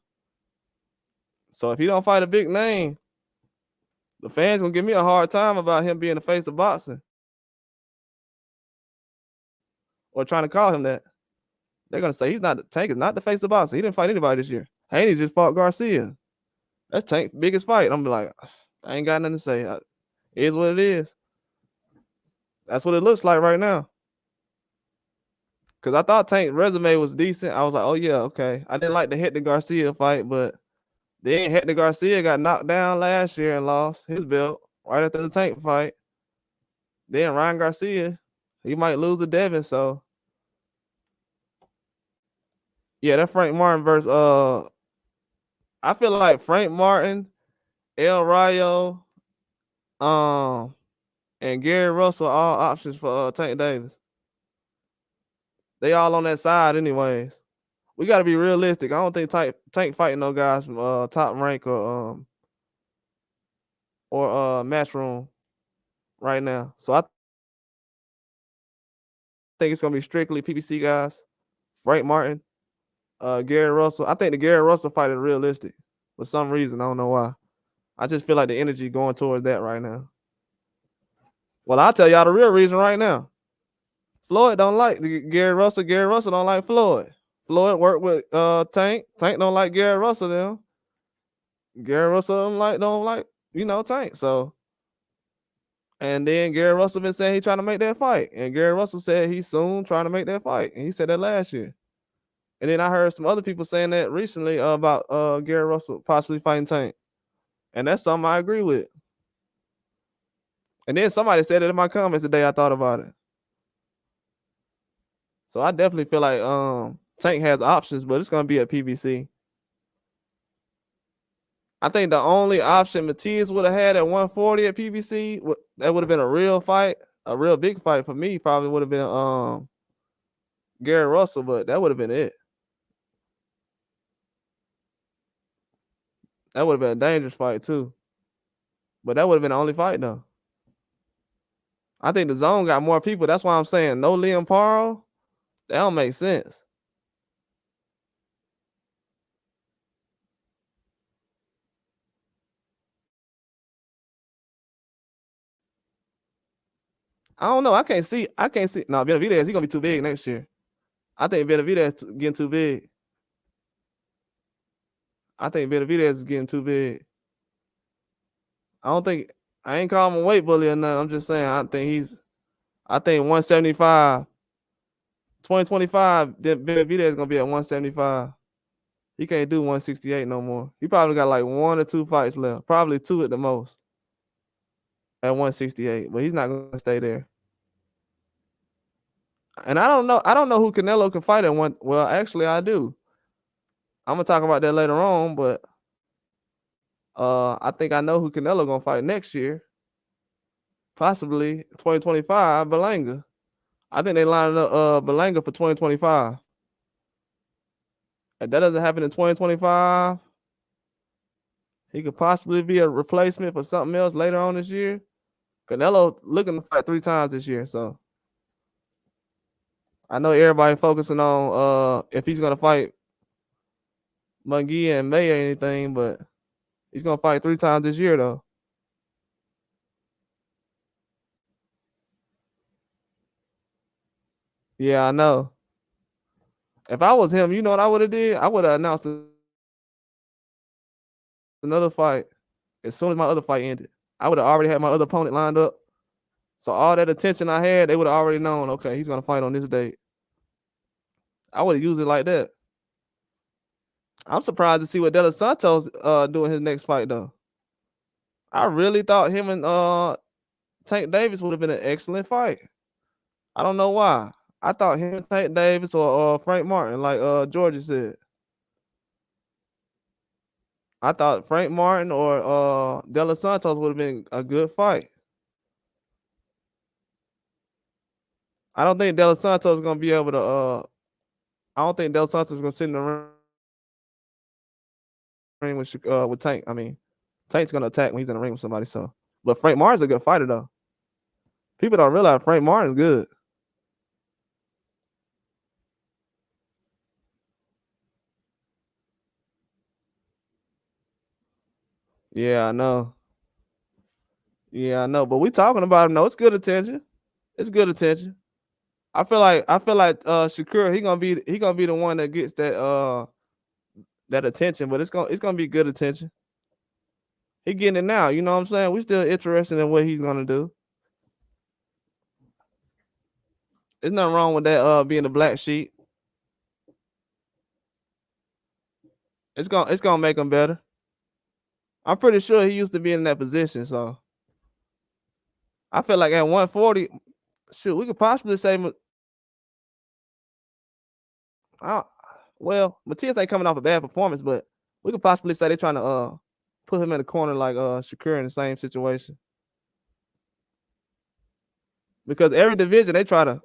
A: so if he don't fight a big name, the fans gonna give me a hard time about him being the face of boxing. Or trying to call him that. They're gonna say Tank is not the face of boxing. He didn't fight anybody this year. Haney just fought Garcia. That's Tank's biggest fight. I'm like, I ain't got nothing to say. It is what it is. That's what it looks like right now. Cause I thought Tank's resume was decent. I was like, oh yeah, okay. I didn't like the Hector Garcia fight, but then Hector Garcia got knocked down last year and lost his belt right after the Tank fight. Then Ryan Garcia, he might lose to Devin. So yeah, that Frank Martin versus I feel like Frank Martin, El Rayo, and Gary Russell all options for Tank Davis. They all on that side anyways. We got to be realistic. I don't think Tank fighting no guys from Top Rank or Matchroom right now. So I think it's gonna be strictly PBC guys. Frank Martin, Gary Russell. I think the Gary Russell fight is realistic for some reason. I don't know why. I just feel like the energy going towards that right now. Well, I'll tell y'all the real reason right now. Floyd don't like Gary Russell. Gary Russell don't like Floyd. Floyd worked with Tank. Tank don't like Gary Russell then. Gary Russell don't like Tank. So, and then Gary Russell been saying he trying to make that fight. And Gary Russell said he's soon trying to make that fight. And he said that last year. And then I heard some other people saying that recently about Gary Russell possibly fighting Tank. And that's something I agree with. And then somebody said it in my comments today. I thought about it. So I definitely feel like Tank has options, but it's gonna be at PBC. I think the only option Matias would have had at 140 at PBC, that would have been a real fight, a real big fight for me. Probably would have been Gary Russell, but that would have been it. That would have been a dangerous fight too. But that would have been the only fight though. I think the zone got more people. That's why I'm saying no Liam Paro. That don't make sense. I don't know. I can't see. No, Benavidez, he's gonna be too big next year. I think Benavidez is getting too big. I is getting too big. I ain't calling him a weight bully or nothing. I'm just saying I think 175, 2025, Benavidez is gonna be at 175. He can't do 168 no more. He probably got like 1 or 2 fights left. Probably 2 at the most. At 168, but he's not gonna stay there. And I don't know who Canelo can fight at one. Well, actually, I do. I'm gonna talk about that later on, but I think I know who Canelo gonna fight next year. Possibly 2025, Berlanga. I think they lined up Berlanga for 2025. If that doesn't happen in 2025, he could possibly be a replacement for something else later on this year. Canelo looking to fight 3 times this year, so I know everybody focusing on if he's gonna fight Munguia and May or anything, but he's gonna fight 3 times this year though. Yeah, I know. If I was him, you know what I would have did? I would have announced another fight as soon as my other fight ended. I would have already had my other opponent lined up. So all that attention I had, they would have already known, okay, he's gonna fight on this date. I would have used it like that. I'm surprised to see what De Los Santos doing his next fight though. I really thought him and Tank Davis would have been an excellent fight. I don't know why. I thought him and Tank Davis or Frank Martin, like Georgia said. I thought Frank Martin or De Los Santos would have been a good fight. I don't think De Los Santos is gonna be able to. I don't think De Los Santos is gonna sit in the ring with Tank. I mean, Tank's gonna attack when he's in the ring with somebody. So, but Frank Martin's a good fighter though. People don't realize Frank Martin's good. Yeah, I know. Yeah, I know. But we talking about him. No, it's good attention. It's good attention. I feel like Shakur, he gonna be the one that gets that attention, but it's gonna be good attention. He getting it now, you know what I'm saying? We still interested in what he's gonna do. There's nothing wrong with that being the black sheep. It's gonna make him better. I'm pretty sure he used to be in that position, so I feel like at 140, shoot, we could possibly say uh, well, Matias ain't coming off a bad performance, but we could possibly say they're trying to put him in the corner like Shakur in the same situation. Because every division they try to,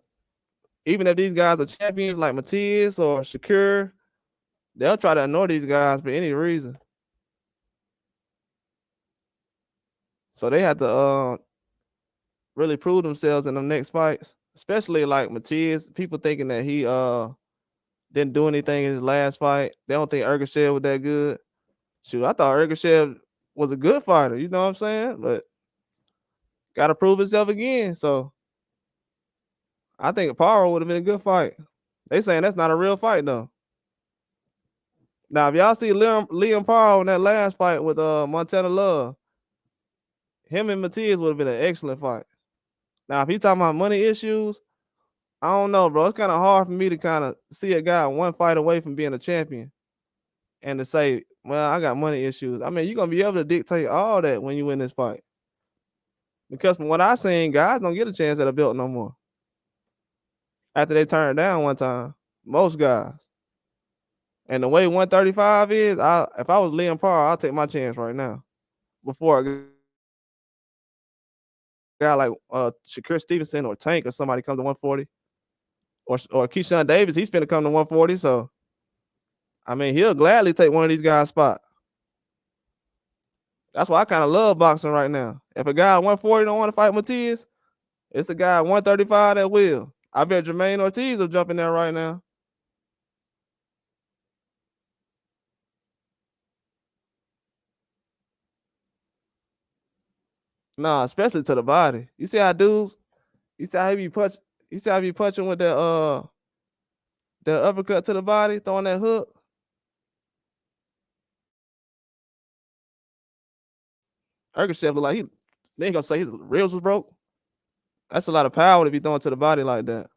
A: even if these guys are champions like Matias or Shakur, they'll try to ignore these guys for any reason. So they have to really prove themselves in the next fights, especially like Matias. People thinking that he didn't do anything in his last fight. They don't think Ergashev was that good. Shoot, I thought Ergashev was a good fighter. You know what I'm saying? But got to prove himself again. So I think Paro would have been a good fight. They saying that's not a real fight though. Now, if y'all see Liam Paro in that last fight with Montana Love, him and Matias would have been an excellent fight. Now, if he's talking about money issues, I don't know, bro. It's kind of hard for me to kind of see a guy one fight away from being a champion and to say, well, I got money issues. I mean, you're going to be able to dictate all that when you win this fight. Because from what I seen, guys don't get a chance at a belt no more. After they turn it down one time, most guys. And the way 135 is, if I was Liam Parr, I'll take my chance right now. Before a guy like Shakur Stevenson or Tank or somebody comes to 140. Or Keyshawn Davis, he's finna come to 140. So, I mean, he'll gladly take one of these guys' spot. That's why I kind of love boxing right now. If a guy at 140 don't want to fight Matias, it's a guy at 135 that will. I bet Jermaine Ortiz will jump in there right now. Nah, especially to the body. You see how dudes, you see how he be punching with that uppercut to the body, throwing that hook. Ergashev look like they ain't gonna say his ribs was broke. That's a lot of power to be throwing to the body like that.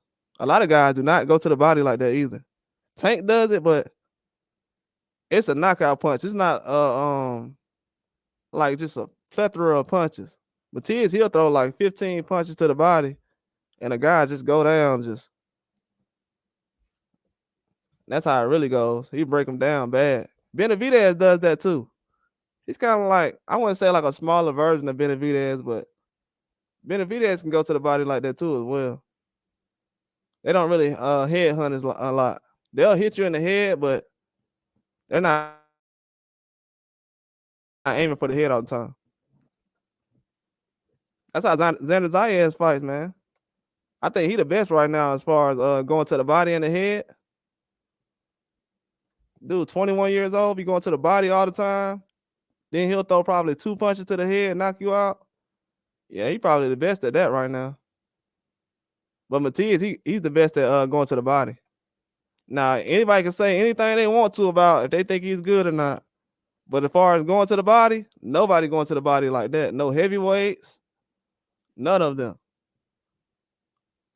A: A lot of guys do not go to the body like that either. Tank does it, but it's a knockout punch. It's not like just a plethora of punches. Matias, he'll throw like 15 punches to the body, and a guy just go down. Just that's how it really goes. He break him down bad. Benavidez does that too. He's kind of like, I wouldn't say like a smaller version of Benavidez, but Benavidez can go to the body like that too as well. They don't really head hunters a lot. They'll hit you in the head, but they're not aiming for the head all the time. That's how Xander Zayas fights, man. I think he the best right now as far as going to the body and the head. Dude, 21 years old, be going to the body all the time. Then he'll throw probably 2 punches to the head and knock you out. Yeah, he probably the best at that right now. But Matias, he's the best at going to the body. Now, anybody can say anything they want to about if they think he's good or not. But as far as going to the body, nobody going to the body like that. No heavyweights, none of them.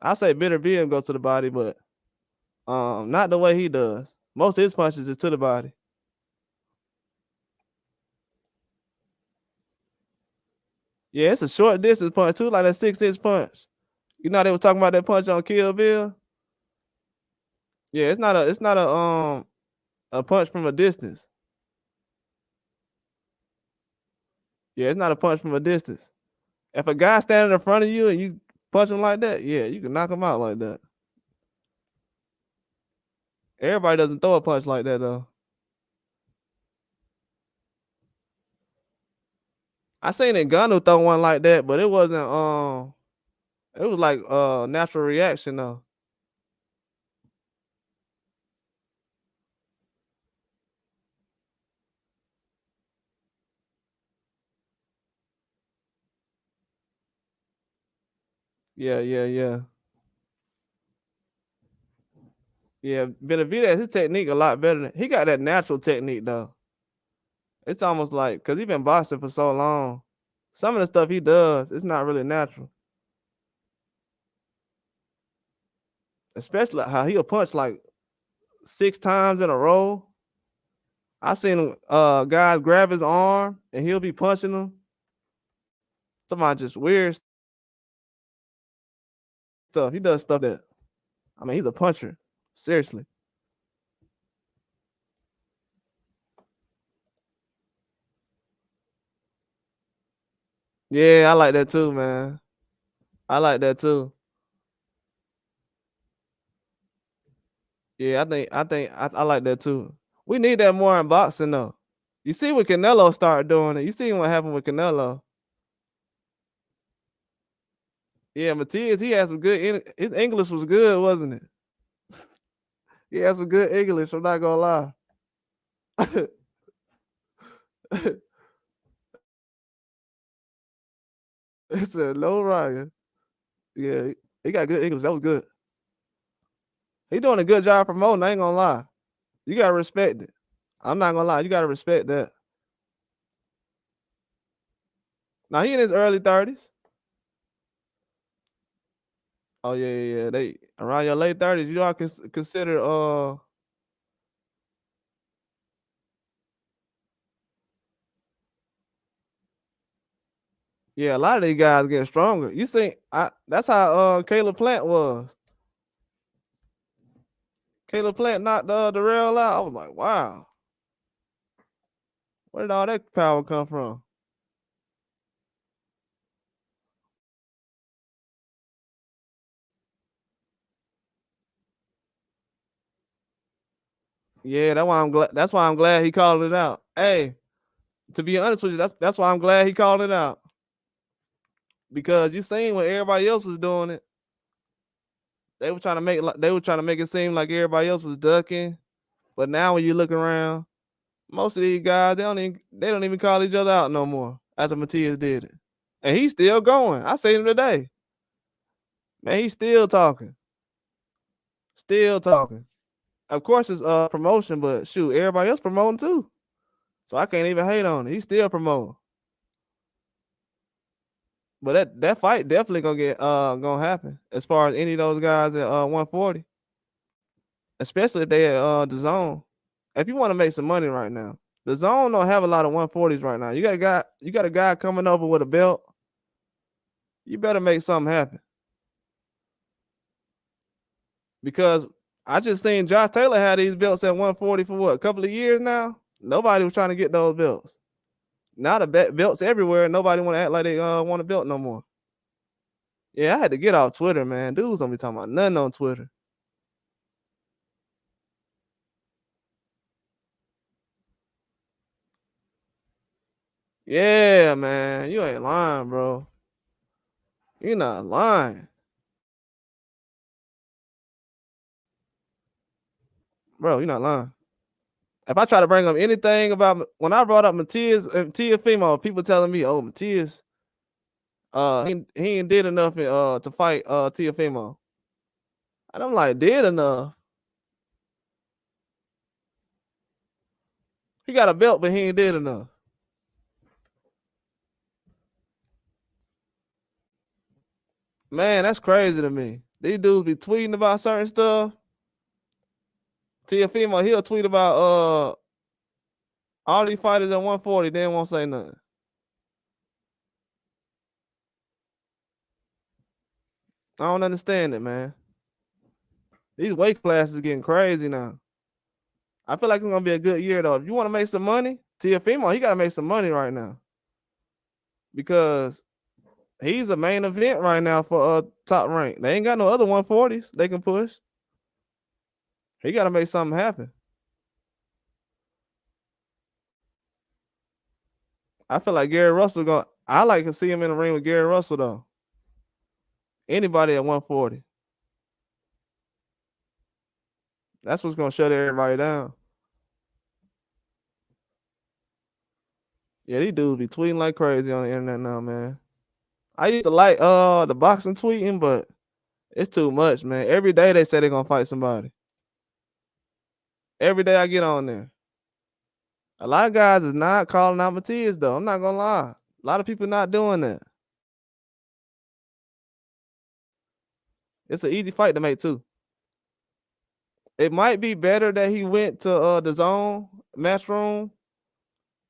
A: I say Benavidez go to the body, but not the way he does. Most of his punches is to the body. Yeah, it's a short distance punch too, like that 6-inch punch. You know they were talking about that punch on Kill Bill. Yeah, it's not a punch from a distance. Yeah, it's not a punch from a distance. If a guy standing in front of you and you punch him like that, yeah, you can knock him out like that. Everybody doesn't throw a punch like that though. I seen Ngannou throw one like that, but it wasn't it was like natural reaction though. Yeah. Yeah, Benavidez, his technique a lot better than he got that natural technique though. It's almost like because he been boxing for so long. Some of the stuff he does, it's not really natural. especially how he'll punch like 6 times in a row. I seen him, guys grab his arm and he'll be punching them. Somebody just weird stuff. He does stuff that, I mean, he's a puncher. Seriously. Yeah, I like that too, man. I like that too. Yeah, I like that too. We need that more in boxing though. You see what Canelo started doing it. You see what happened with Canelo. Yeah, Matias, he had some good. His English was good, wasn't it? He had some good English. I'm not gonna lie. He said, "No, Ryan." Yeah, he got good English. That was good. He doing a good job promoting. I ain't gonna lie. You gotta respect it. I'm not gonna lie. You gotta respect that. Now he in his early 30s. Oh yeah. They around your late 30s. You all consider yeah, a lot of these guys getting stronger. You see, that's how Caleb Plant was. Caleb Plant knocked the rail out. I was like, wow, where did all that power come from? Yeah, that's why I'm glad. That's why I'm glad he called it out. Hey, to be honest with you, that's why I'm glad he called it out. Because you seen when everybody else was doing it, they were trying to make it seem like everybody else was ducking. But now when you look around, most of these guys they don't even call each other out no more after Matias did it. And he's still going. I seen him today. Man, he's still talking. Still talking. Of course it's promotion, but shoot, everybody else promoting too. So I can't even hate on it. He's still promoting. But that fight definitely gonna happen as far as any of those guys at 140. Especially if they at the zone. If you want to make some money right now, the zone don't have a lot of 140s right now. You got a guy coming over with a belt. You better make something happen. Because I just seen Josh Taylor had these belts at 140 for what, a couple of years now. Nobody was trying to get those belts. Now the belts everywhere. Nobody want to act like they want a belt no more. Yeah, I had to get off Twitter, man. Dudes don't be talking about nothing on Twitter. Yeah, man. You ain't lying, bro. You're not lying. Bro, you're not lying. If I try to bring up anything about when I brought up Matias and Tiafimo, people telling me, "Oh, Matias, he ain't did enough to fight Tiafimo." And I'm like, did enough? He got a belt, but he ain't did enough. Man, that's crazy to me. These dudes be tweeting about certain stuff. Tiafimo, he'll tweet about all these fighters at 140, then won't say nothing. I don't understand it, man. These weight classes getting crazy now. I feel like it's gonna be a good year though. If you want to make some money, Tiafimo, he gotta make some money right now. Because he's a main event right now for top rank. They ain't got no other 140s they can push. He gotta make something happen. I feel like Gary Russell going I like to see him in the ring with Gary Russell though. Anybody at 140. That's what's gonna shut everybody down. Yeah, these dudes be tweeting like crazy on the internet now, man. I used to like the boxing tweeting, but it's too much, man. Every day they say they're gonna fight somebody. Every day I get on there. A lot of guys is not calling out Matias though. I'm not gonna lie. A lot of people not doing that. It's an easy fight to make too. It might be better that he went to the zone Matchroom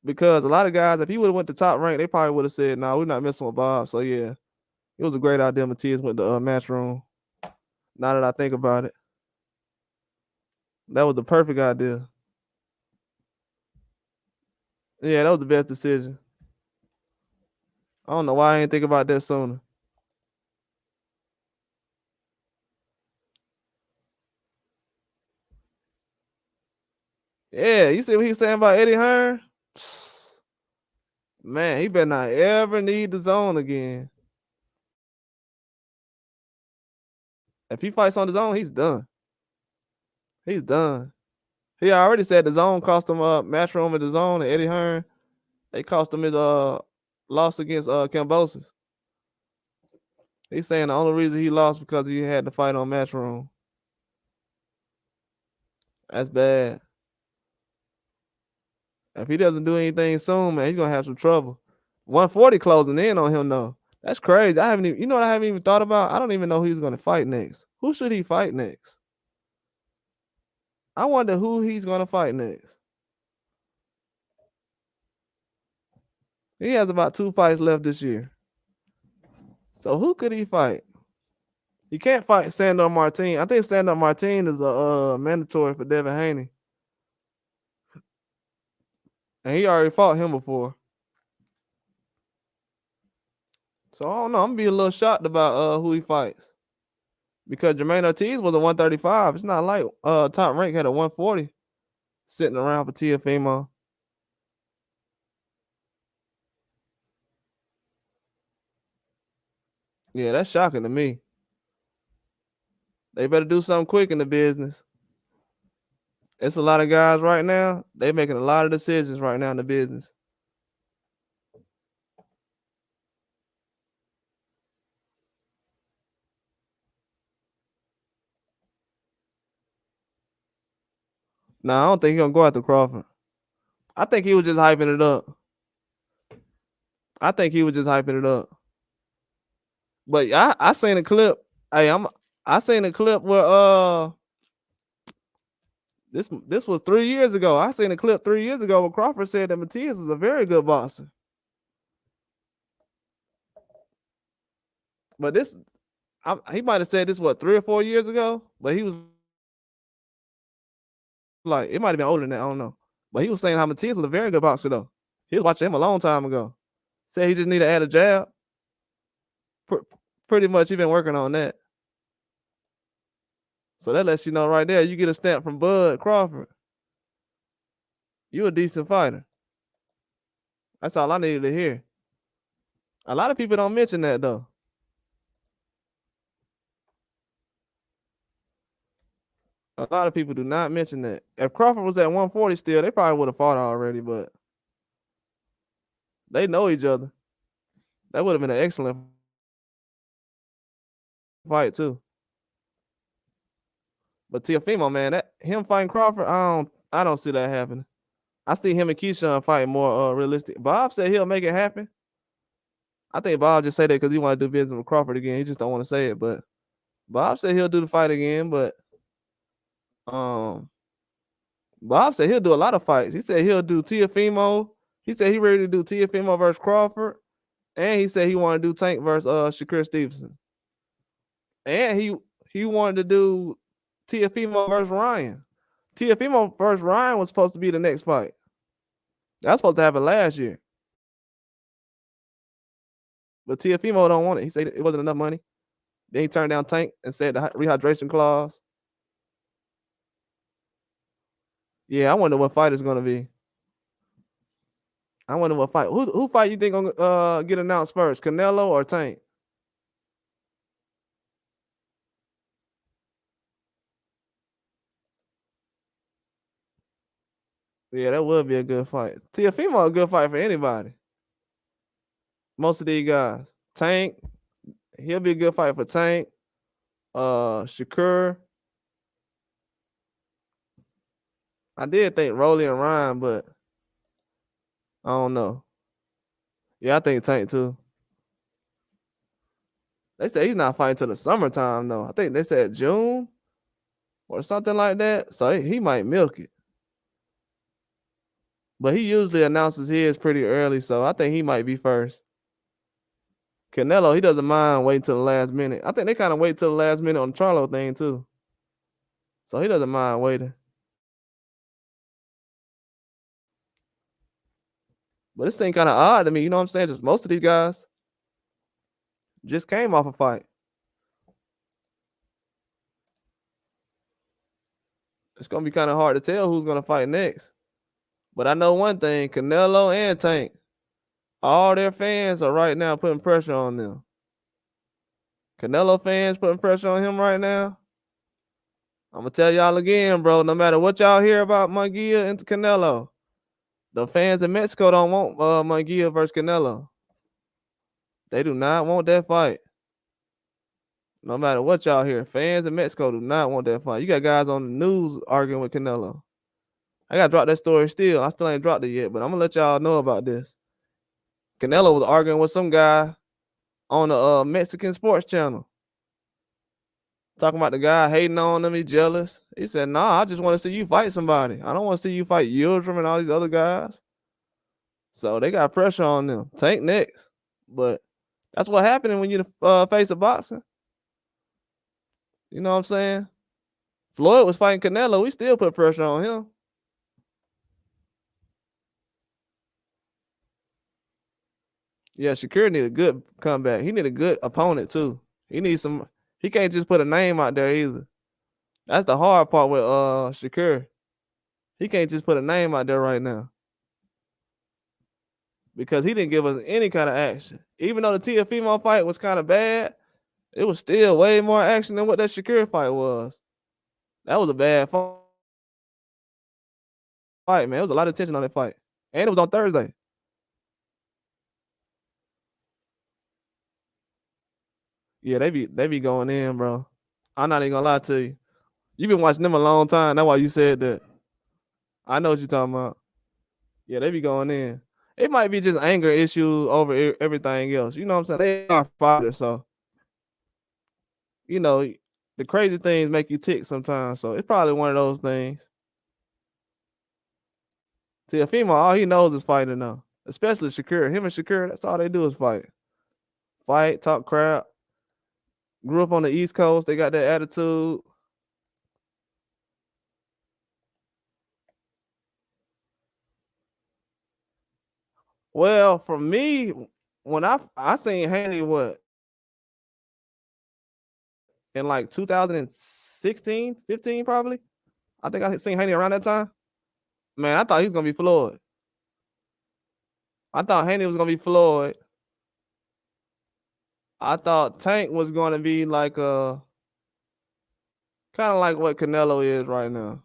A: because a lot of guys, if he would have went to Top Rank, they probably would have said, "No, we're not messing with Bob." So yeah, it was a great idea. Matias went to Matchroom. Now that I think about it, that was the perfect idea. Yeah, that was the best decision. I don't know why I didn't think about that sooner. Yeah, you see what he's saying about Eddie Hearn? Man, he better not ever need the zone again. If he fights on the zone, he's done. He's done. He already said the zone cost him Matchroom in the zone and Eddie Hearn. They cost him his loss against Cambosis. He's saying the only reason he lost because he had to fight on Matchroom. That's bad. If he doesn't do anything soon, man, he's gonna have some trouble. 140 closing in on him though. That's crazy. I haven't even, you know what I haven't even thought about? I don't even know who he's gonna fight next. Who should he fight next? I wonder who he's gonna fight next. He has about 2 fights left this year. So who could he fight? He can't fight Sandor Martin. I think Sandor Martin is a mandatory for Devin Haney. And he already fought him before. So I don't know. I'm gonna be a little shocked about who he fights. Because Jermaine Ortiz was a 135. It's not like Top Rank had a 140 sitting around for Teofimo. Yeah, that's shocking to me. They better do something quick in the business. It's a lot of guys right now. They making a lot of decisions right now in the business. Nah, I don't think he's gonna go after Crawford. I think he was just hyping it up. I think he was just hyping it up. But I seen a clip. Hey, I seen a clip where this was 3 years ago. I seen a clip 3 years ago where Crawford said that Matias is a very good boxer. But he might have said this 3 or 4 years ago, but he was like, it might have been older than that. I don't know. But he was saying how Matias was a very good boxer though. He was watching him a long time ago. Said he just need to add a jab. Pretty much he been working on that. So that lets you know right there, you get a stamp from Bud Crawford. You a decent fighter. That's all I needed to hear. A lot of people don't mention that though. A lot of people do not mention that. If Crawford was at 140 still, they probably would have fought already, but they know each other. That would have been an excellent fight too. But Teofimo, man, that him fighting Crawford, I don't see that happening. I see him and Keyshawn fighting more realistic. Bob said he'll make it happen. I think Bob just say that because he want to do business with Crawford again. He just don't want to say it, but Bob said he'll do the fight again. But Bob said he'll do a lot of fights. He said he'll do Teofimo. He said he ready to do Teofimo versus Crawford, and he said he want to do Tank versus Shakur Stevenson, and he wanted to do Teofimo versus Ryan. Teofimo versus Ryan was supposed to be the next fight. That's supposed to happen last year. But Teofimo don't want it. He said it wasn't enough money. Then he turned down Tank and said the rehydration clause. Yeah, I wonder what fight it's gonna be. I wonder what fight. Who fight you think gonna get announced first, Canelo or Tank? Yeah, that would be a good fight. Teofimo a good fight for anybody. Most of these guys. Tank, he'll be a good fight for Tank. Shakur. I did think Rolly and Ryan, but I don't know. Yeah, I think Tank too. They said he's not fighting till the summertime though. I think they said June or something like that. So he might milk it. But he usually announces his pretty early, so I think he might be first. Canelo, he doesn't mind waiting till the last minute. I think they kind of wait till the last minute on the Charlo thing too. So he doesn't mind waiting. But this thing kind of odd to me, you know what I'm saying? Just most of these guys just came off a fight. It's gonna be kind of hard to tell who's gonna fight next. But I know one thing: Canelo and Tank, all their fans are right now putting pressure on them. Canelo fans putting pressure on him right now. I'm gonna tell y'all again, bro. No matter what y'all hear about Munguia and Canelo, the fans in Mexico don't want Munguia versus Canelo. They do not want that fight. No matter what y'all hear, fans in Mexico do not want that fight. You got guys on the news arguing with Canelo. I gotta drop that story still. I still ain't dropped it yet, but I'm gonna let y'all know about this. Canelo was arguing with some guy on the Mexican sports channel. Talking about the guy hating on him, he jealous. He said, nah, I just want to see you fight somebody. I don't want to see you fight Yildirim and all these other guys. So they got pressure on them. Tank next. But that's what happened when you face a boxer. You know what I'm saying? Floyd was fighting Canelo. We still put pressure on him. Yeah, Shakur need a good comeback. He need a good opponent too. He needs some. He can't just put a name out there either. That's the hard part with Shakur. He can't just put a name out there right now because he didn't give us any kind of action. Even though the Teofimo fight was kind of bad, it was still way more action than what that Shakur fight was. That was a bad fight, man. There was a lot of tension on that fight, and it was on Thursday. Yeah, they be going in, bro. I'm not even gonna lie to you. You've been watching them a long time. That's why you said that. I know what you're talking about. Yeah, they be going in. It might be just anger issues over everything else. You know what I'm saying? They are fighters, so you know the crazy things make you tick sometimes. So it's probably one of those things. Teofimo, all he knows is fighting now. Especially Shakur. Him and Shakur, that's all they do is fight. Fight, talk crap. Grew up on the East Coast. They got that attitude. Well, for me, when I seen Haney in like 2016, 15 probably. I think I seen Haney around that time. Man, I thought he was gonna be Floyd. I thought Haney was gonna be Floyd. I thought Tank was gonna be like kind of like what Canelo is right now.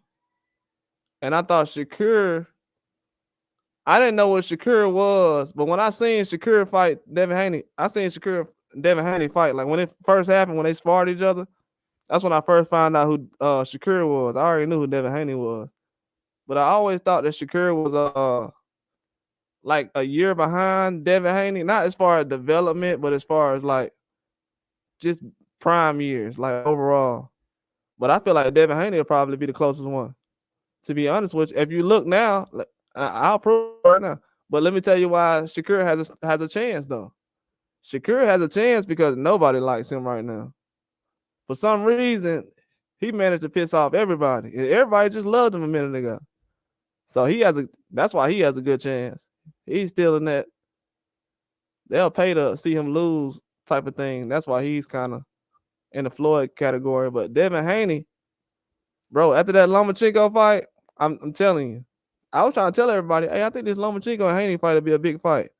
A: And I thought Shakur, I didn't know what Shakur was, but when I seen Shakur fight Devin Haney, I seen Devin Haney fight. Like when it first happened, when they sparred each other, that's when I first found out who Shakur was. I already knew who Devin Haney was. But I always thought that Shakur was like a year behind Devin Haney, not as far as development, but as far as like just prime years, like overall. But I feel like Devin Haney will probably be the closest one. To be honest with you, if you look now, I'll prove it right now. But let me tell you why Shakur has a chance though. Shakur has a chance because nobody likes him right now. For some reason, he managed to piss off everybody. And everybody just loved him a minute ago. So that's why he has a good chance. He's still in that they'll pay to see him lose type of thing. That's why he's kind of in the Floyd category. But Devin Haney, bro, after that Lomachenko fight, I'm telling you, I was trying to tell everybody, hey, I think this Lomachenko and Haney fight will be a big fight.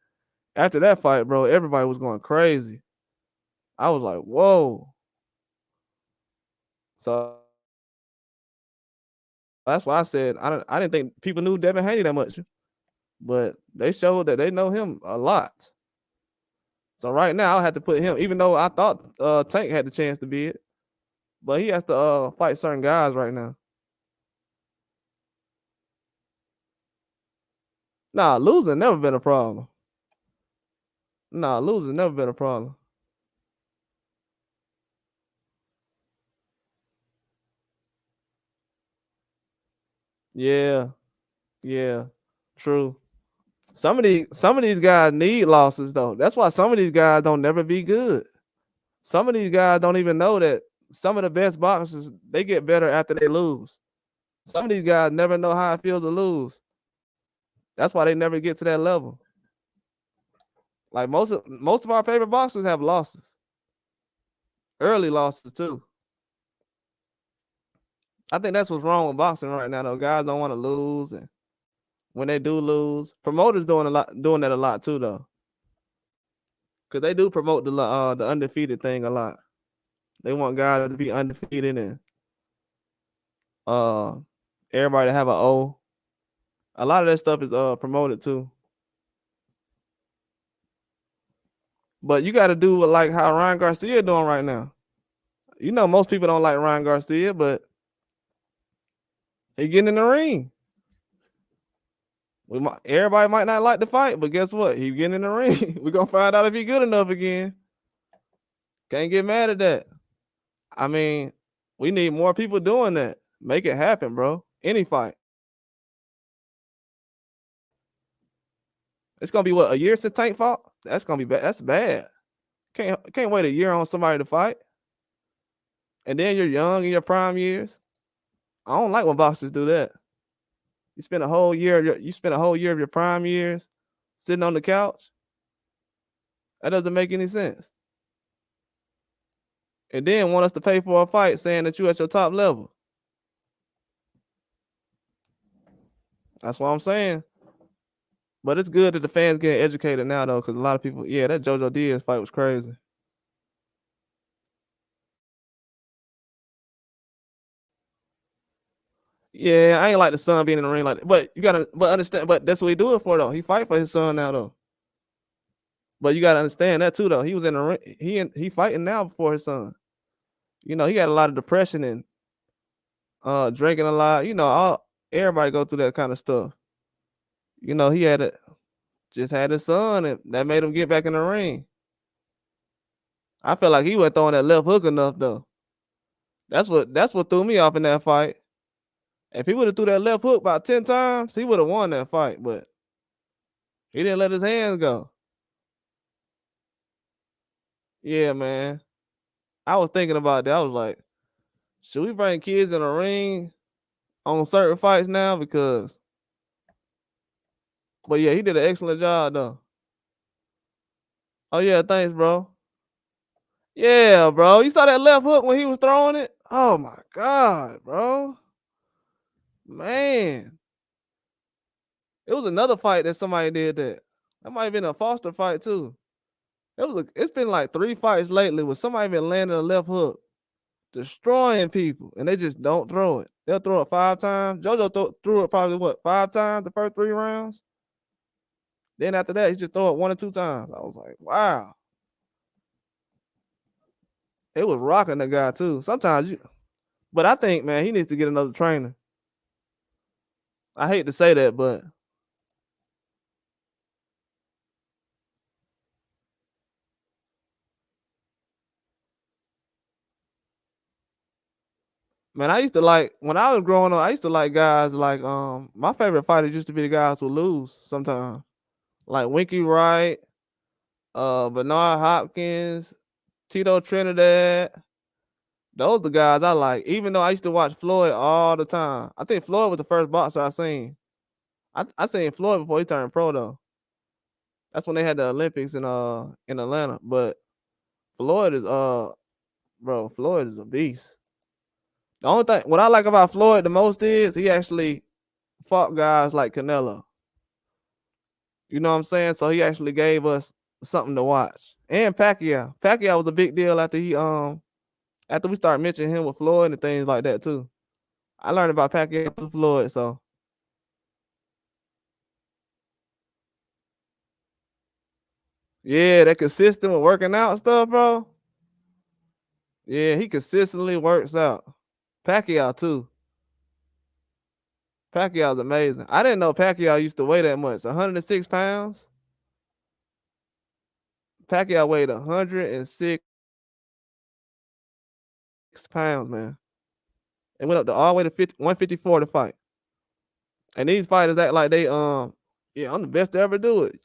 A: After that fight, bro, everybody was going crazy. I was like, whoa. So that's why I said I didn't think people knew Devin Haney that much, but they showed that they know him a lot. So right now I have to put him, even though I thought Tank had the chance to be it, but he has to fight certain guys right now. Nah, losing never been a problem. Nah, losing never been a problem. Yeah, yeah, true. Some of these guys need losses though. That's why some of these guys don't never be good. Some of these guys don't even know that some of the best boxers they get better after they lose. Some of these guys never know how it feels to lose. That's why they never get to that level. Like most of our favorite boxers have losses, early losses too. I think that's what's wrong with boxing right now though. Guys don't want to lose, and when they do lose, promoters doing that a lot too though, because they do promote the undefeated thing a lot. They want guys to be undefeated and uh everybody to have an O. A lot of that stuff is promoted too. But you got to do like how Ryan Garcia doing right now. You know, most people don't like Ryan Garcia, but he getting in the ring. Everybody might not like the fight, but guess what? He getting in the ring. We're gonna find out if he good enough again. Can't get mad at that. I mean, we need more people doing that. Make it happen, bro. Any fight. It's gonna be what, a year since Tank fought? That's gonna be bad. That's bad. Can't wait a year on somebody to fight. And then you're young in your prime years. I don't like when boxers do that. You spend a whole year of your prime years sitting on the couch. That doesn't make any sense. And then want us to pay for a fight saying that you at your top level. That's what I'm saying. But it's good that the fans getting educated now though, because a lot of people, that JoJo Diaz fight was crazy. Yeah, I ain't like the son being in the ring like that. But you gotta understand, but that's what he do it for though. He fight for his son now though. But you gotta understand that too though. He was in the ring. He fighting now for his son. You know, he got a lot of depression and drinking a lot. You know, everybody go through that kind of stuff. You know, he just had his son, and that made him get back in the ring. I feel like he wasn't throwing that left hook enough though. That's what threw me off in that fight. If he would have threw that left hook about 10 times, he would have won that fight. But he didn't let his hands go. Yeah, man. I was thinking about that. I was like, should we bring kids in the ring on certain fights now? But yeah, he did an excellent job though. Oh yeah, thanks, bro. Yeah, bro. You saw that left hook when he was throwing it? Oh my God, bro. Man. It was another fight that somebody did that. That might have been a Foster fight too. It's been like 3 fights lately where somebody been landing a left hook, destroying people, and they just don't throw it. They'll throw it 5 times. JoJo threw it probably 5 times the first 3 rounds. Then after that, he just throw it 1 or 2 times. I was like, wow. It was rocking the guy too. But I think, man, he needs to get another trainer. I hate to say that, but man, I used to like when I was growing up. I used to like guys like my favorite fighters used to be the guys who lose sometimes, like Winky Wright, Bernard Hopkins, Tito Trinidad. Those the guys I like. Even though I used to watch Floyd all the time. I think Floyd was the first boxer I seen. I seen Floyd before he turned pro though. That's when they had the Olympics in Atlanta. But Floyd is Floyd is a beast. The only thing what I like about Floyd the most is he actually fought guys like Canelo. You know what I'm saying? So he actually gave us something to watch. And Pacquiao. Pacquiao was a big deal after we started mentioning him with Floyd and things like that too. I learned about Pacquiao through Floyd, so yeah, that consistent with working out stuff, bro. Yeah, he consistently works out. Pacquiao too. Pacquiao's amazing. I didn't know Pacquiao used to weigh that much. 106 pounds. Pacquiao weighed 106 pounds, man. It went up to all the way to 154 to fight. And these fighters act like they yeah, I'm the best to ever do it.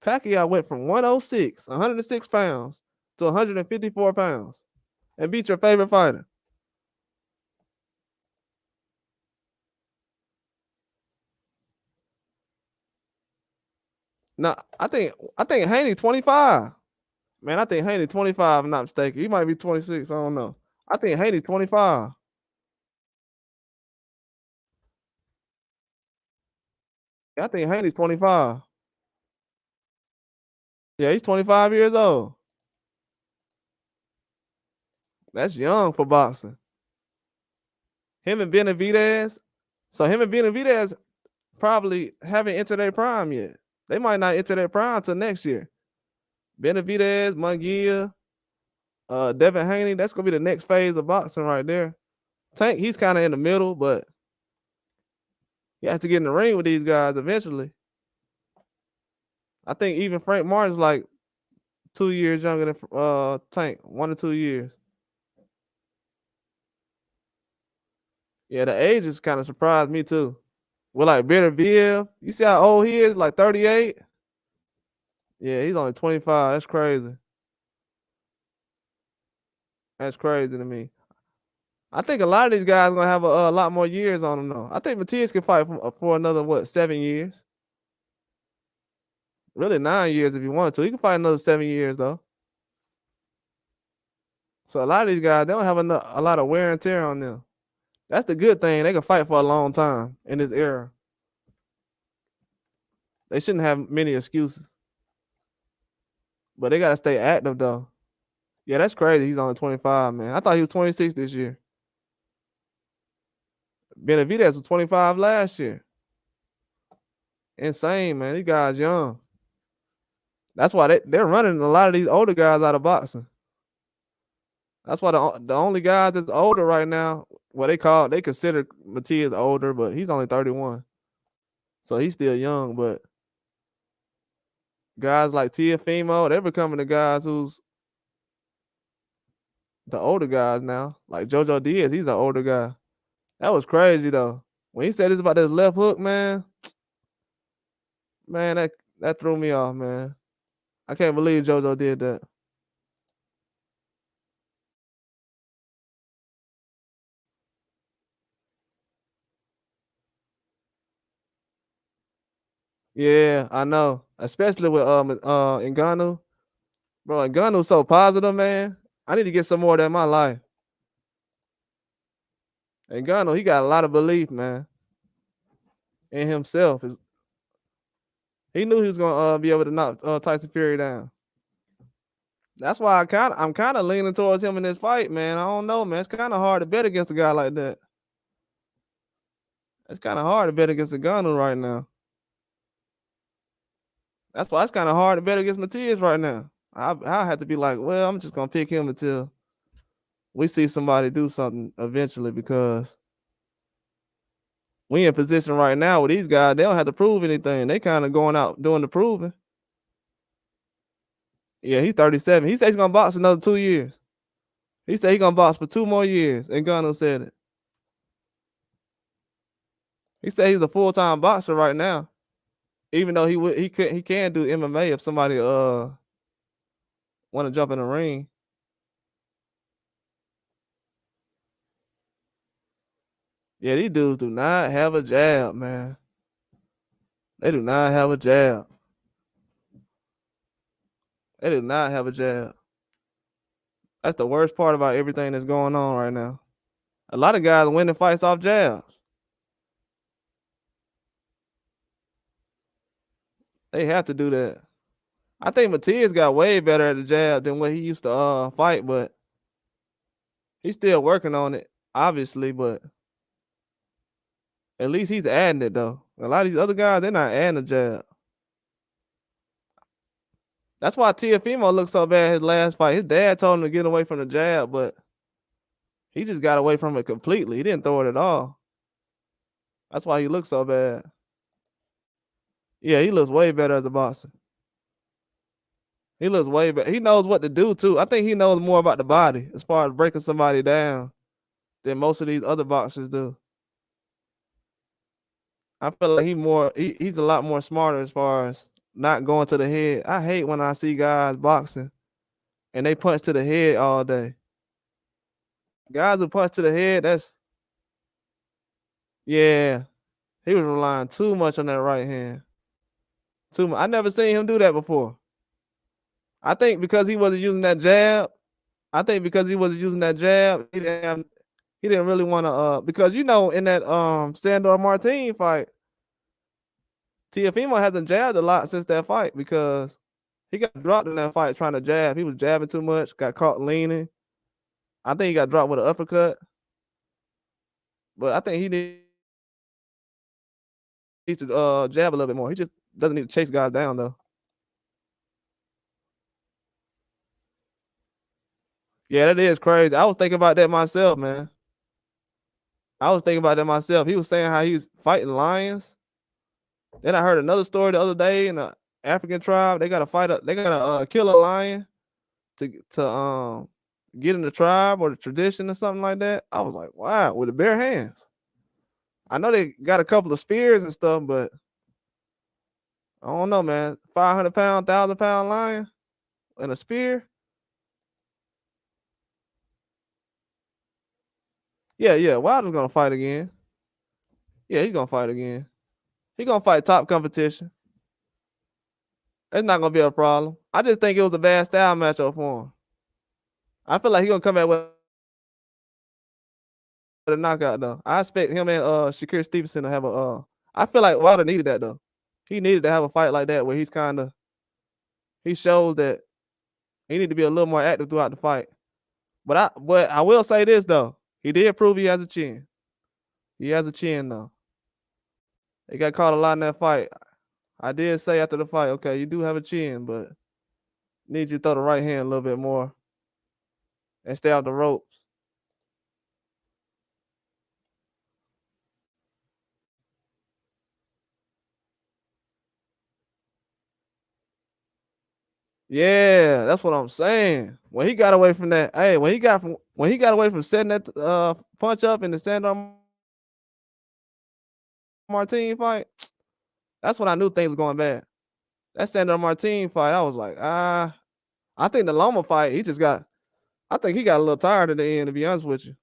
A: Pacquiao went from 106 pounds to 154 pounds and beat your favorite fighter. Now I think Haney 25. Man, I think Haney 25, if I'm not mistaken. He might be 26. I don't know. I think Haney 25. I think Haney's 25. Yeah, he's 25 years old. That's young for boxing. Him and Benavidez. So him and Benavidez probably haven't entered their prime yet. They might not enter their prime till next year. Benavidez, Munguia, Devin Haney, that's gonna be the next phase of boxing right there. Tank, he's kind of in the middle, but he has to get in the ring with these guys eventually. I think even Frank Martin's like 2 years younger than Tank, 1 or 2 years. Yeah, the age has kind of surprised me too. With like Benavidez, you see how old he is? Like 38. Yeah, he's only 25. That's crazy. That's crazy to me. I think a lot of these guys gonna have a lot more years on them though. I think Matias can fight for another 7 years. Really 9 years if he wanted to. He can fight another 7 years though. So a lot of these guys, they don't have a lot of wear and tear on them. That's the good thing. They can fight for a long time in this era. They shouldn't have many excuses. But they gotta stay active though. Yeah, that's crazy. He's only 25, man. I thought he was 26 this year. Benavidez was 25 last year. Insane, man. These guys young. That's why they're running a lot of these older guys out of boxing. That's why the only guys that's older right now, they consider Matias older, but he's only 31. So he's still young, but guys like Teofimo, they're becoming the guys who's the older guys now. Like Jojo Diaz, he's an older guy. That was crazy though. When he said this about this left hook, man, that threw me off, man. I can't believe Jojo did that. Yeah, I know. Especially with Ngannou. Bro, Ngannou's so positive, man. I need to get some more of that in my life. Ngannou, he got a lot of belief, man, in himself. He knew he was gonna be able to knock Tyson Fury down. That's why I'm kind of leaning towards him in this fight, man. I don't know, man. It's kind of hard to bet against a guy like that. It's kind of hard to bet against Ngannou right now. That's why it's kind of hard to bet against Matias right now. I have to be like, well, I'm just gonna pick him until we see somebody do something eventually, because we in position right now with these guys. They don't have to prove anything. They kind of going out doing the proving. Yeah, he's 37. He said he's gonna box another 2 years. He said he's gonna box for 2 more years. And Ngannou said it. He said he's a full-time boxer right now. Even though he can do MMA if somebody want to jump in the ring. Yeah, these dudes do not have a jab, man. They do not have a jab. They do not have a jab. That's the worst part about everything that's going on right now. A lot of guys winning fights off jabs. They have to do that. I think Matias got way better at the jab than what he used to fight, but he's still working on it, obviously, but at least he's adding it though. A lot of these other guys, they're not adding the jab. That's why Teofimo looked so bad his last fight. His dad told him to get away from the jab, but he just got away from it completely. He didn't throw it at all. That's why he looked so bad. Yeah, he looks way better as a boxer. He looks way better. He knows what to do too. I think he knows more about the body as far as breaking somebody down than most of these other boxers do. I feel like he's a lot more smarter as far as not going to the head. I hate when I see guys boxing and they punch to the head all day. Guys who punch to the head, that's yeah. He was relying too much on that right hand. Too much. I never seen him do that before. I think because he wasn't using that jab. I think because he wasn't using that jab, he didn't really want to because you know in that Sandor Martin fight, Teofimo hasn't jabbed a lot since that fight because he got dropped in that fight trying to jab. He was jabbing too much, got caught leaning. I think he got dropped with an uppercut. But I think he needs to jab a little bit more. He just doesn't need to chase guys down though. Yeah, that is crazy. I was thinking about that myself, man. I was thinking about that myself. He was saying how he's fighting lions. Then I heard another story the other day in the African tribe. They gotta kill a lion to get in the tribe or the tradition or something like that. I was like, wow, with the bare hands. I know they got a couple of spears and stuff, but I don't know, man. 500-pound, 1,000-pound lion and a spear. Yeah. Wilder's gonna fight again. Yeah, he's gonna fight again. He's gonna fight top competition. It's not gonna be a problem. I just think it was a bad style matchup for him. I feel like he's gonna come back with a knockout though. I expect him and Shakur Stevenson to have a I feel like Wilder needed that though. He needed to have a fight like that where he shows that he need to be a little more active throughout the fight. But I will say this though. He did prove he has a chin. He has a chin though. He got caught a lot in that fight. I did say after the fight, okay, you do have a chin, but need you to throw the right hand a little bit more and stay off the ropes. Yeah, that's what I'm saying. When he got away from that, when he got away from setting that punch up in the Sandor Martin fight, that's when I knew things was going bad. That Sandor Martin fight, I was like, I think the Loma fight, I think he got a little tired at the end, to be honest with you.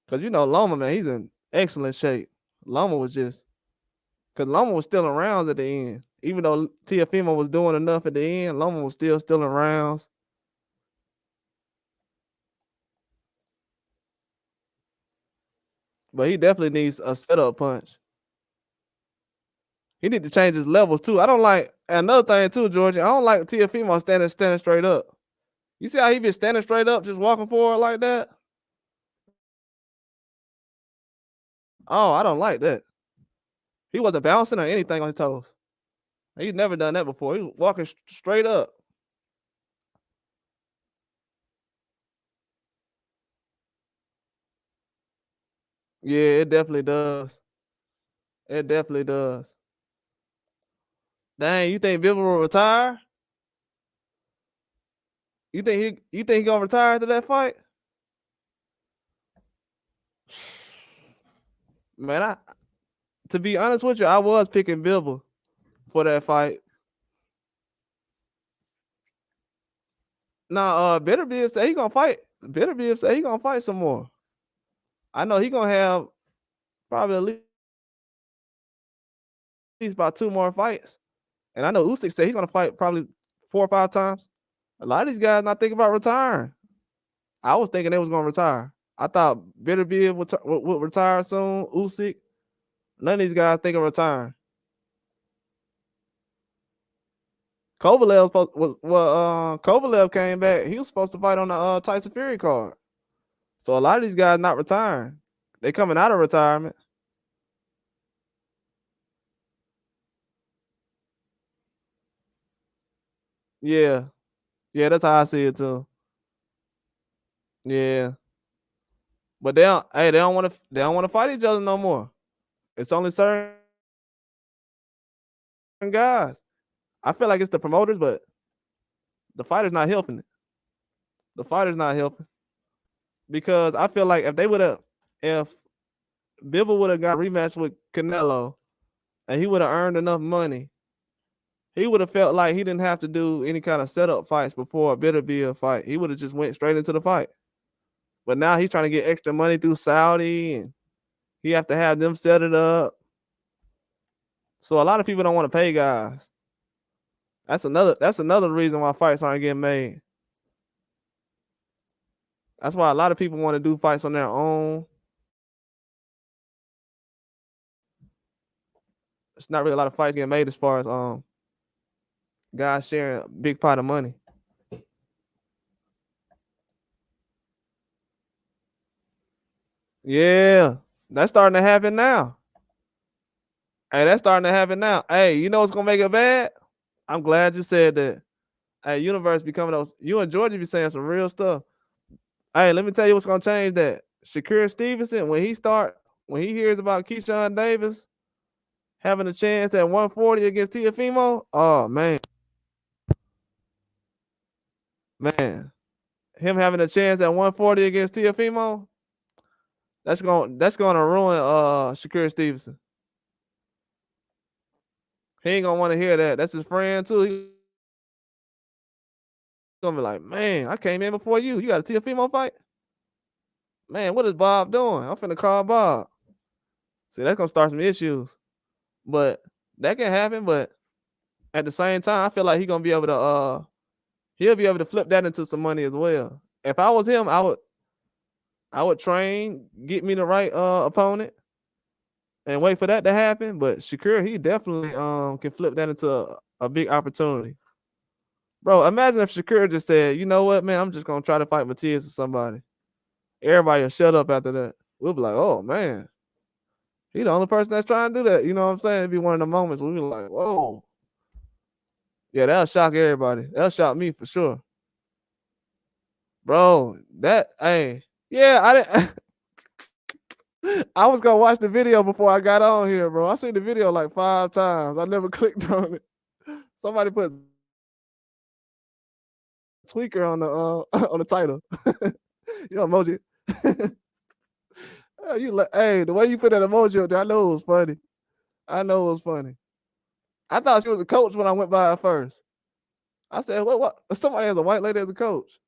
A: Because you know, Loma, man, he's in excellent shape. Loma was still in rounds at the end. Even though Teofimo was doing enough at the end, Loma was still in rounds. But he definitely needs a setup punch. He need to change his levels too. I don't like another thing too, Georgia. I don't like Teofimo standing straight up. You see how he been standing straight up, just walking forward like that? Oh, I don't like that. He wasn't bouncing or anything on his toes. He's never done that before. He was walking straight up. Yeah, it definitely does. It definitely does. Dang, you think Bivol will retire? You think he gonna retire after that fight? Man, to be honest with you, I was picking Bivol for that fight. Nah, Bitterbeard said he gonna fight. Bitterbeard said he gonna fight some more. I know he gonna have probably at least about 2 more fights. And I know Usyk said he's gonna fight probably 4 or 5 times. A lot of these guys not thinking about retiring. I was thinking they was gonna retire. I thought Bitterbeard would retire soon. Usyk. None of these guys think of retiring. Kovalev came back. He was supposed to fight on the Tyson Fury card. So a lot of these guys not retiring. They coming out of retirement. Yeah. Yeah, that's how I see it too. Yeah. But they don't want to fight each other no more. It's only certain guys. I feel like it's the promoters, but the fighters not helping it. The fighters not helping. Because I feel like if Bivol would have got a rematch with Canelo, and he would have earned enough money. He would have felt like he didn't have to do any kind of setup fights before a Beterbiev fight. He would have just went straight into the fight. But now he's trying to get extra money through Saudi, and he have to have them set it up. So a lot of people don't want to pay guys. That's another reason why fights aren't getting made. That's why a lot of people want to do fights on their own. It's not really a lot of fights getting made as far as guys sharing a big pot of money. Yeah, that's starting to happen now. Hey, that's starting to happen now. Hey, you know what's gonna make it bad? I'm glad you said that. Hey, Universe becoming those. You and Georgia be saying some real stuff. Hey, let me tell you what's gonna change that. Shakur Stevenson, when he hears about Keyshawn Davis having a chance at 140 against Teofimo, oh man, him having a chance at 140 against Teofimo, that's gonna ruin Shakur Stevenson. He ain't gonna want to hear that. That's his friend too. He gonna be like, man, I came in before you. You got a Teofimo fight? Man, what is Bob doing? I'm finna call Bob. See, that's gonna start some issues. But that can happen. But at the same time, I feel like he'll be able to flip that into some money as well. If I was him, I would train, get me the right opponent, and wait for that to happen. But Shakur, he definitely can flip that into a big opportunity. Bro, imagine if Shakur just said, you know what, man, I'm just gonna try to fight Matias or somebody. Everybody will shut up after that. We'll be like, oh man, he the only person that's trying to do that. You know what I'm saying? It'd be one of the moments where we be like, whoa. Yeah, that'll shock everybody. That'll shock me for sure. Bro, yeah, I didn't I was gonna watch the video before I got on here, bro. I seen the video like 5 times. I never clicked on it. Somebody put tweaker on the on the title. You know, emoji. Hey, the way you put that emoji up there, I know it was funny. I thought she was a coach when I went by her first. I said, what? Somebody has a white lady as a coach.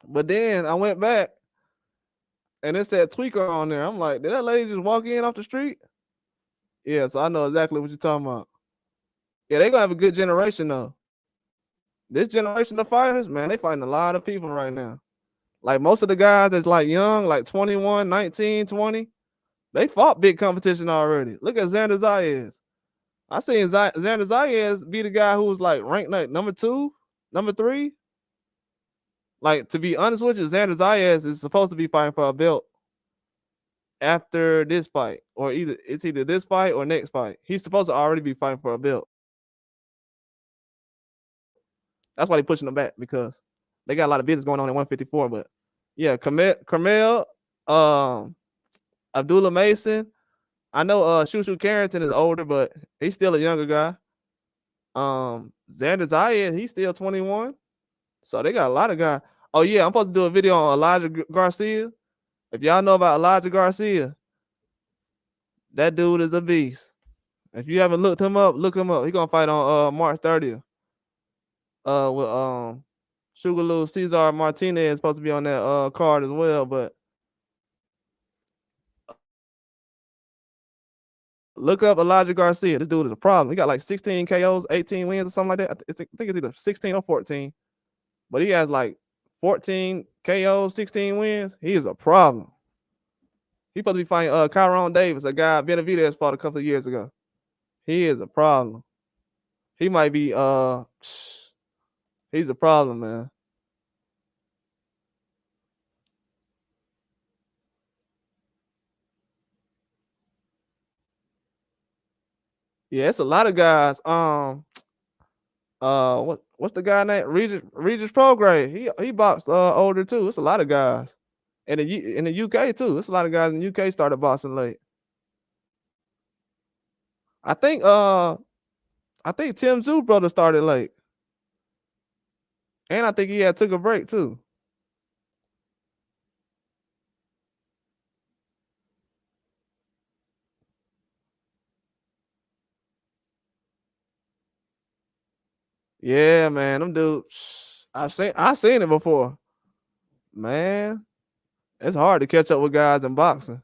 A: But then I went back and it said tweaker on there. I'm like, did that lady just walk in off the street? Yeah, so I know exactly what you're talking about. Yeah, they're gonna have a good generation though. This generation of fighters, man, they fighting a lot of people right now. Like most of the guys that's like young, like 21, 19, 20, they fought big competition already. Look at Xander Zayas. I seen Xander Zayas be the guy who was like ranked like number 2, number 3. Like, to be honest with you, Xander Zayas is supposed to be fighting for a belt after this fight, or it's either this fight or next fight. He's supposed to already be fighting for a belt. That's why they're pushing him back, because they got a lot of business going on at 154. But yeah, Carmel, Abdullah Mason. I know Shushu Carrington is older, but he's still a younger guy. Xander Zayas, he's still 21. So they got a lot of guys. Oh yeah, I'm supposed to do a video on Elijah Garcia. If y'all know about Elijah Garcia, that dude is a beast. If you haven't looked him up, look him up. He's gonna fight on March 30th. With Sugarloo Cesar Martinez is supposed to be on that card as well. But look up Elijah Garcia. This dude is a problem. He got like 16 KOs, 18 wins, or something like that. I think it's either 16 or 14. But he has like 14 KOs, 16 wins. He is a problem. He's supposed to be fighting Kyron Davis, a guy Benavidez fought a couple of years ago. He is a problem. He might be he's a problem, man. Yeah, it's a lot of guys. What's the guy name? Regis Prograde. He boxed older too. It's a lot of guys. And in the UK too. It's a lot of guys in the UK started boxing late. I think Tim Tszyu brother started late. And I think he had took a break too. Yeah, man, them dudes. I seen it before, man. It's hard to catch up with guys in boxing.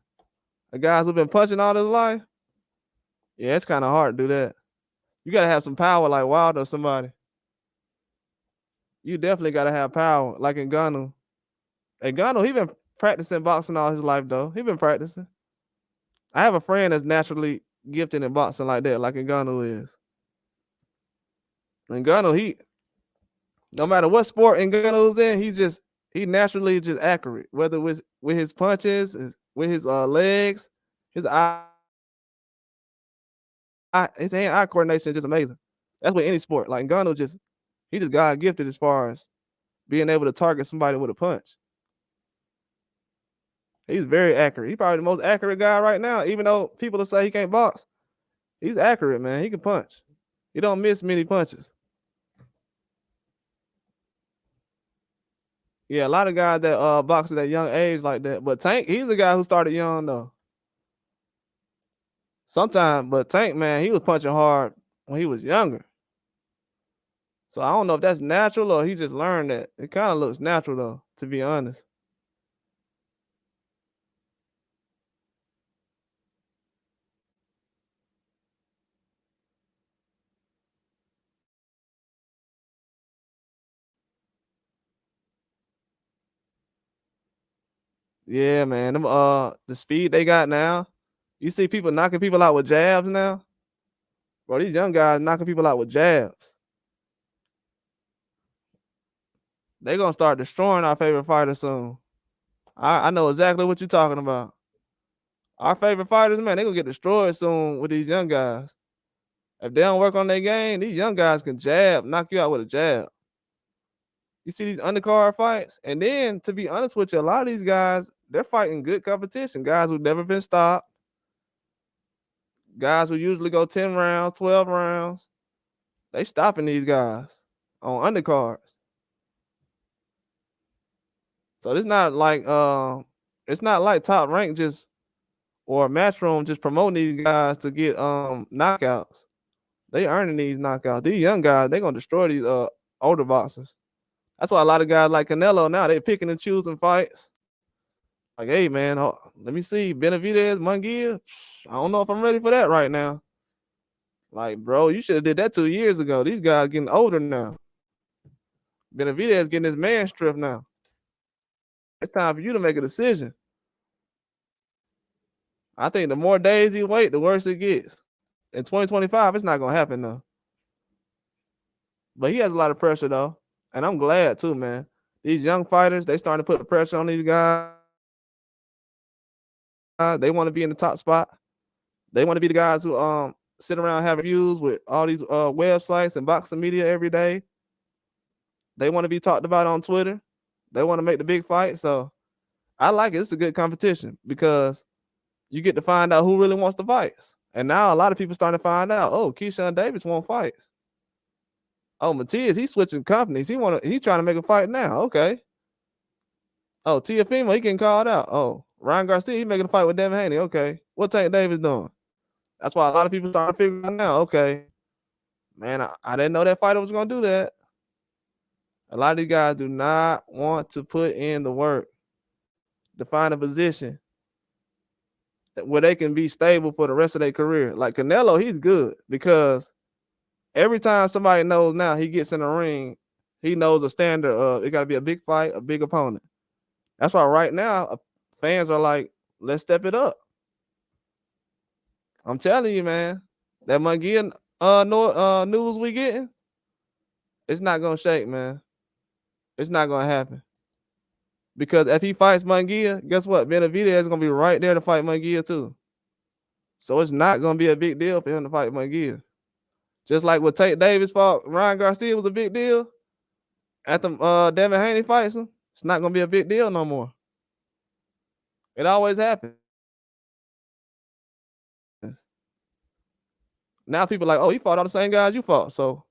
A: The guys who've been punching all their life. Yeah, it's kind of hard to do that. You gotta have some power, like Wilder or somebody. You definitely gotta have power, like Ngannou. Ngannou, he been practicing boxing all his life though. He been practicing. I have a friend that's naturally gifted in boxing like that, like Ngannou is. Ngannou, he no matter what sport Ngannou's in, he naturally just accurate. Whether with his punches, with his legs, his his hand-eye coordination is just amazing. That's with any sport. Like Ngannou he just God gifted as far as being able to target somebody with a punch. He's very accurate. He's probably the most accurate guy right now, even though people will say he can't box. He's accurate, man. He can punch. He don't miss many punches. Yeah, a lot of guys that box at a young age like that. But Tank, he's the guy who started young though. But Tank, man, he was punching hard when he was younger. So I don't know if that's natural or he just learned that. It kind of looks natural though, to be honest. Yeah, man. Them the speed they got now. You see people knocking people out with jabs now. Bro, these young guys knocking people out with jabs. They gonna start destroying our favorite fighter soon. I know exactly what you're talking about. Our favorite fighters, man, they gonna get destroyed soon with these young guys. If they don't work on their game, these young guys can jab, knock you out with a jab. You see these undercard fights, and then to be honest with you, a lot of these guys, they're fighting good competition. Guys who've never been stopped, guys who usually go 10 rounds, 12 rounds. They stopping these guys on undercards. So it's not like Top Rank just or Matchroom just promoting these guys to get knockouts. They earning these knockouts. These young guys, they gonna destroy these older boxers. That's why a lot of guys like Canelo now, they picking and choosing fights. Like, hey man, let me see. Benavidez, Munguia. I don't know if I'm ready for that right now. Like, bro, you should have did that 2 years ago. These guys getting older now. Benavidez getting his man stripped now. It's time for you to make a decision. I think the more days you wait, the worse it gets. In 2025, it's not gonna happen though. But he has a lot of pressure though, and I'm glad too, man. These young fighters, they starting to put the pressure on these guys. They want to be in the top spot. They want to be the guys who sit around have reviews with all these websites and boxing media every day. They want to be talked about on Twitter. They want to make the big fight. So I like it. It's a good competition because you get to find out who really wants the fights. And now a lot of people starting to find out, oh, Keyshawn Davis wants fights. Oh, Matias, he's switching companies. He's trying to make a fight now. Okay. Oh, Tiafimo, he getting called out. Oh, Ryan Garcia, he making a fight with Devin Haney. Okay. What Tank Davis doing? That's why a lot of people starting to figure out now. Okay. Man, I didn't know that fighter was gonna do that. A lot of these guys do not want to put in the work to find a position where they can be stable for the rest of their career. Like Canelo, he's good because every time somebody knows now he gets in the ring, he knows the standard of it got to be a big fight, a big opponent. That's why right now fans are like, let's step it up. I'm telling you, man, that Munguia news we getting, it's not gonna shake, man. It's not gonna happen. Because if he fights Munguia, guess what? Benavidez is gonna be right there to fight Munguia too. So it's not gonna be a big deal for him to fight Munguia. Just like with Tate Davis fought Ryan Garcia was a big deal. After Devin Haney fights him, it's not gonna be a big deal no more. It always happens. Now people are like, oh, he fought all the same guys you fought. So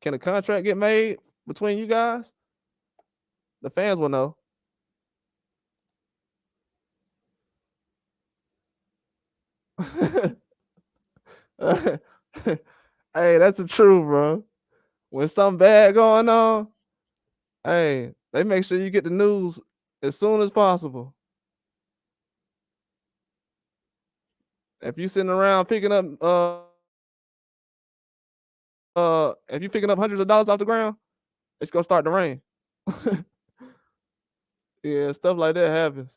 A: can a contract get made between you guys? The fans will know. Hey, that's the truth, bro. When something bad going on, hey, they make sure you get the news as soon as possible. If you sitting around picking up, if you picking up hundreds of dollars off the ground, it's gonna start to rain. Yeah, stuff like that happens.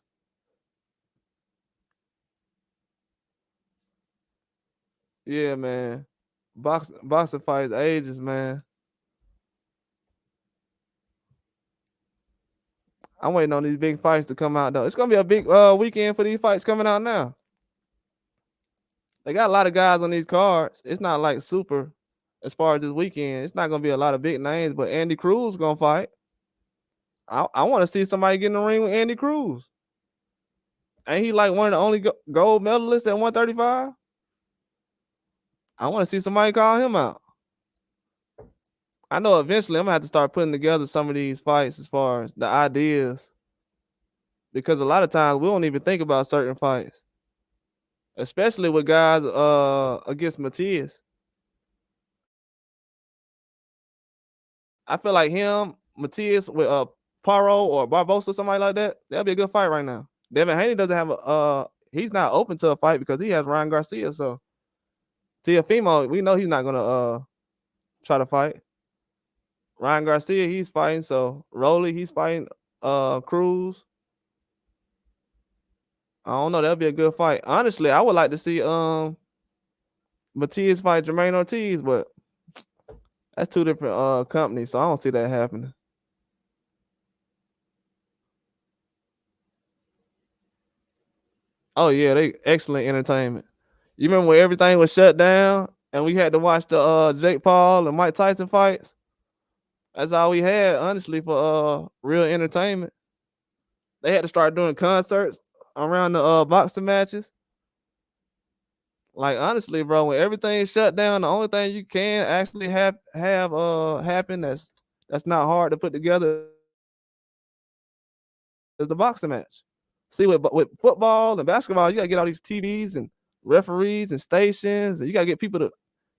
A: Yeah, man. Boxing fights ages, man. I'm waiting on these big fights to come out though. It's gonna be a big weekend for these fights coming out now. They got a lot of guys on these cards. It's not like super as far as this weekend. It's not gonna be a lot of big names, but Andy Cruz gonna fight. I want to see somebody get in the ring with Andy Cruz. Ain't he like one of the only gold medalists at 135? I want to see somebody call him out. I know eventually I'm gonna have to start putting together some of these fights as far as the ideas, because a lot of times we don't even think about certain fights, especially with guys against Matias. I feel like him, Matias with Paro or Barbosa, somebody like that, that'll be a good fight right now. Devin Haney doesn't have a he's not open to a fight because he has Ryan Garcia. So Teofimo, we know he's not gonna try to fight. Ryan Garcia, he's fighting. So Rolly, he's fighting Cruz. I don't know, that'll be a good fight. Honestly, I would like to see Matias fight Jermaine Ortiz, but that's two different companies, so I don't see that happening. Oh yeah, they excellent entertainment. You remember when everything was shut down and we had to watch the Jake Paul and Mike Tyson fights? That's all we had, honestly, for real entertainment. They had to start doing concerts around the boxing matches. Like honestly, bro, when everything shut down, the only thing you can actually have happen that's not hard to put together is a boxing match. See, with football and basketball, you gotta get all these TVs and referees and stations, and you gotta get people to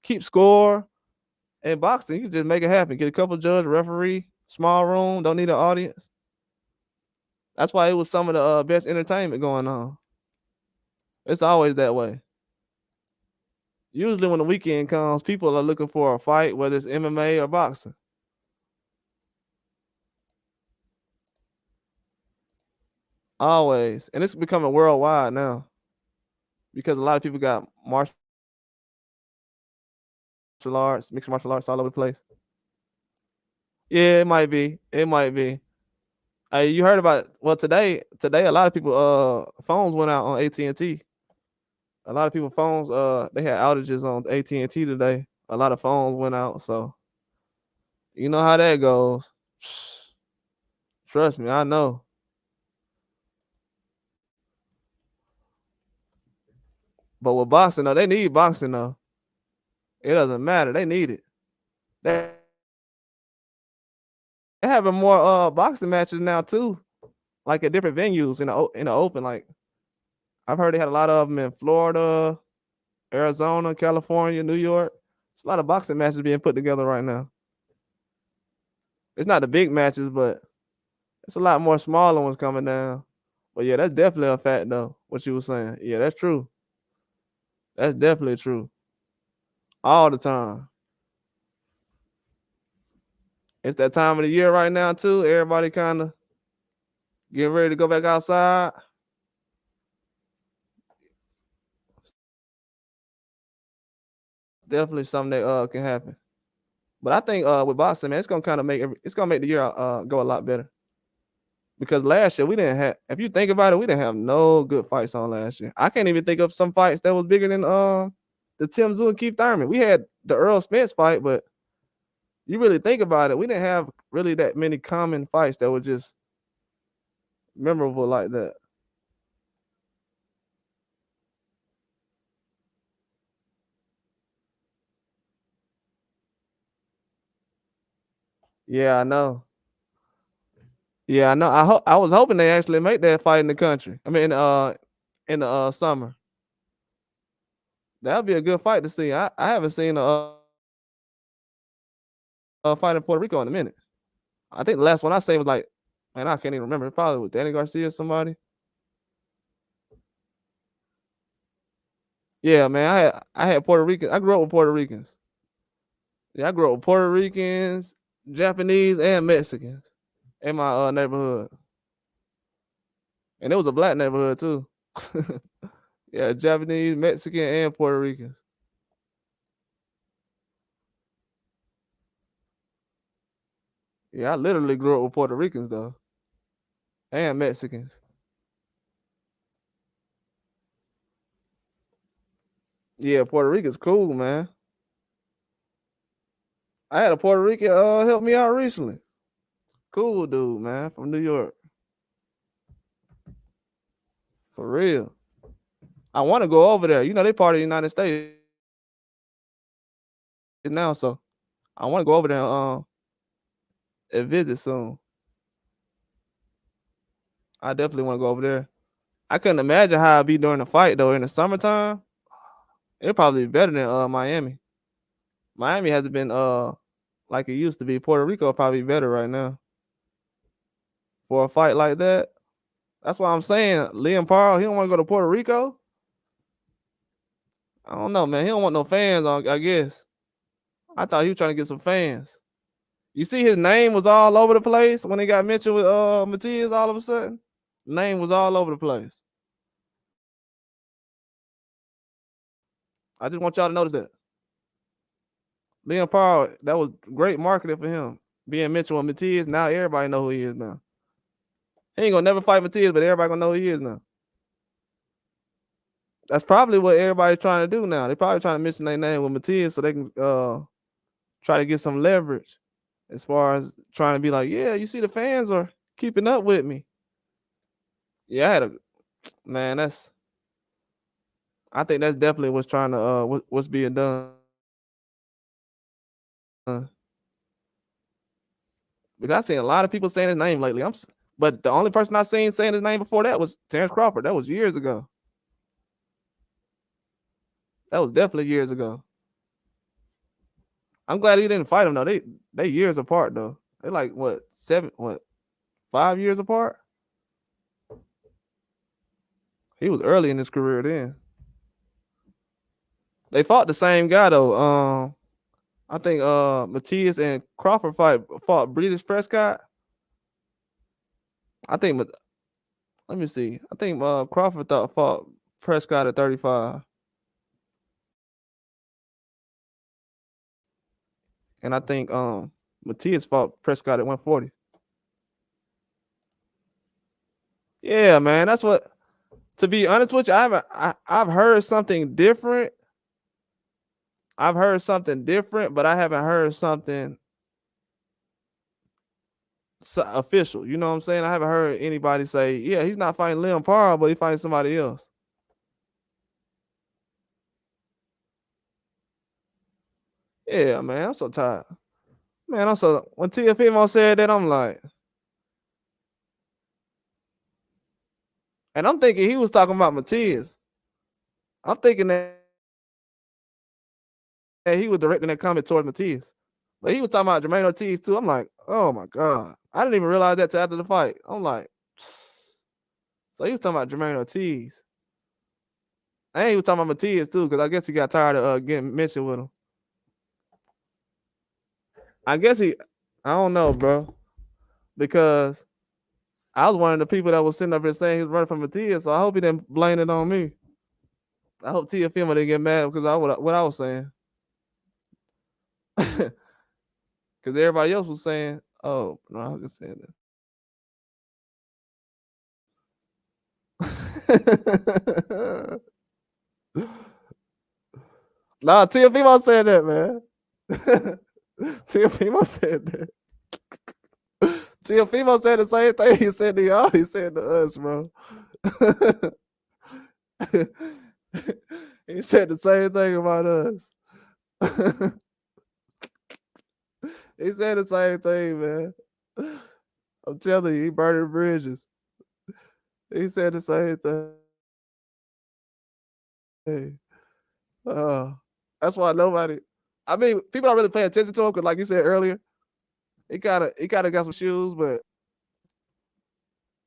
A: keep score. In boxing, you can just make it happen. Get a couple judge, referee, small room, don't need an audience. That's why it was some of the best entertainment going on. It's always that way. Usually, when the weekend comes, people are looking for a fight, whether it's MMA or boxing. Always, and it's becoming worldwide now because a lot of people got martial arts, mixed martial arts all over the place. Yeah, it might be. It might be. Hey, you heard about today a lot of people phones went out on AT&T. A lot of people phones they had outages on AT&T today. A lot of phones went out, so you know how that goes. Trust me, I know. But with boxing though, they need boxing though. It doesn't matter. They need it. They're having more boxing matches now too, like at different venues in the open. Like I've heard they had a lot of them in Florida, Arizona, California, New York. It's a lot of boxing matches being put together right now. It's not the big matches, but it's a lot more smaller ones coming down. But yeah, that's definitely a fact though. What you were saying. Yeah, that's true. That's definitely true. All the time. It's that time of the year right now too. Everybody kind of getting ready to go back outside. Definitely something that can happen. But I think with boxing, man, it's gonna kind of it's gonna make the year go a lot better. Because last year we didn't have, if you think about it, we didn't have no good fights on last year. I can't even think of some fights that was bigger than the Tim Tszyu and Keith Thurman. We had the Earl Spence fight, but you really think about it, we didn't have really that many common fights that were just memorable like that. Yeah, I know. Yeah, I know. I was hoping they actually make that fight in the country. I mean, in the summer. That'd be a good fight to see. I haven't seen a fighting Puerto Rico in a minute. I think the last one I say was like, man, I can't even remember. It probably was Danny Garcia or somebody. Yeah, man, I had Puerto Rican. I grew up with Puerto Ricans. Yeah, I grew up with Puerto Ricans, Japanese, and Mexicans in my neighborhood, and it was a black neighborhood too. Yeah, Japanese, Mexican, and Puerto Ricans. Yeah, I literally grew up with Puerto Ricans though, and Mexicans. Yeah, Puerto Rican's cool, man. I had a Puerto Rican help me out recently. Cool dude, man, from New York. For real. I want to go over there. You know, they part of the United States now, so I want to go over there and visit soon. I definitely want to go over there. I couldn't imagine how it'd be during the fight though. In the summertime, it'd probably be better than Miami. Miami hasn't been like it used to be. Puerto Rico probably better right now for a fight like that. That's why I'm saying Liam Parle, he don't want to go to Puerto Rico. I don't know, man. He don't want no fans, I guess. I thought he was trying to get some fans. You see his name was all over the place when he got mentioned with Matias all of a sudden. Name was all over the place. I just want y'all to notice that. Liam Parle, that was great marketing for him. Being mentioned with Matias, now everybody know who he is now. He ain't gonna never fight Matias, but everybody gonna know who he is now. That's probably what everybody's trying to do now. They probably trying to mention their name with Matias so they can try to get some leverage as far as trying to be like, yeah, you see the fans are keeping up with me. Yeah, I had a man, I think that's definitely what's trying to what's being done. Because I seen a lot of people saying his name lately. But the only person I seen saying his name before that was Terrence Crawford. That was years ago. That was definitely years ago. I'm glad he didn't fight him though. They years apart though. They like what 5 years apart? He was early in his career then. They fought the same guy though. I think Matias and Crawford fought British Prescott. I think let me see. I think Crawford fought Prescott at 35. And I think Matias fought Prescott at 140. Yeah, man. That's what, to be honest with you, I've heard something different. I've heard something different, but I haven't heard something official. You know what I'm saying? I haven't heard anybody say, yeah, he's not fighting Liam Parle, but he's fighting somebody else. Yeah, man. I'm so tired. Man, when Teofimo said that, I'm like, and I'm thinking he was talking about Matias. I'm thinking that he was directing that comment towards Matias. But he was talking about Jermaine Ortiz too. I'm like, oh my God. I didn't even realize that till after the fight. I'm like, so he was talking about Jermaine Ortiz. And he was talking about Matias too, because I guess he got tired of getting mentioned with him. I don't know, bro. Because I was one of the people that was sitting up here saying he was running from Matias, so I hope he didn't blame it on me. I hope Teofimo didn't get mad because what I was saying. Because everybody else was saying, oh, no, I can say that. Nah, Teofimo said that, man. Teofimo said that. Teofimo said the same thing he said to y'all. He said to us, bro. He said the same thing about us. He said the same thing, man. I'm telling you, he burning bridges. He said the same thing. That's why nobody. I mean, people don't really pay attention to him because, like you said earlier, He gotta got some shoes, but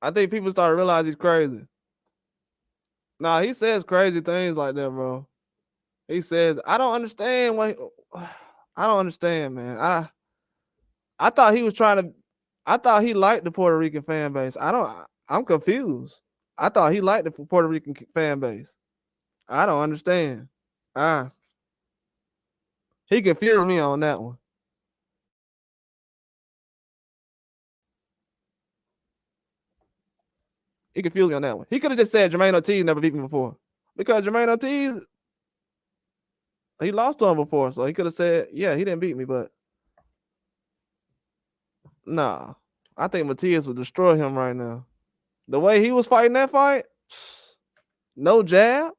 A: I think people started to realize he's crazy. Nah, he says crazy things like that, bro. He says, I don't understand why I don't understand, man. I thought he was trying to I thought he liked the Puerto Rican fan base. I'm confused. I thought he liked the Puerto Rican fan base. I don't understand. Ah, he confused me on that one. He confused me on that one. He could have just said Jermaine Ortiz never beat me before. Because Jermaine Ortiz, he lost to him before. So he could have said, yeah, he didn't beat me, but nah. I think Matias would destroy him right now. The way he was fighting that fight, no jab.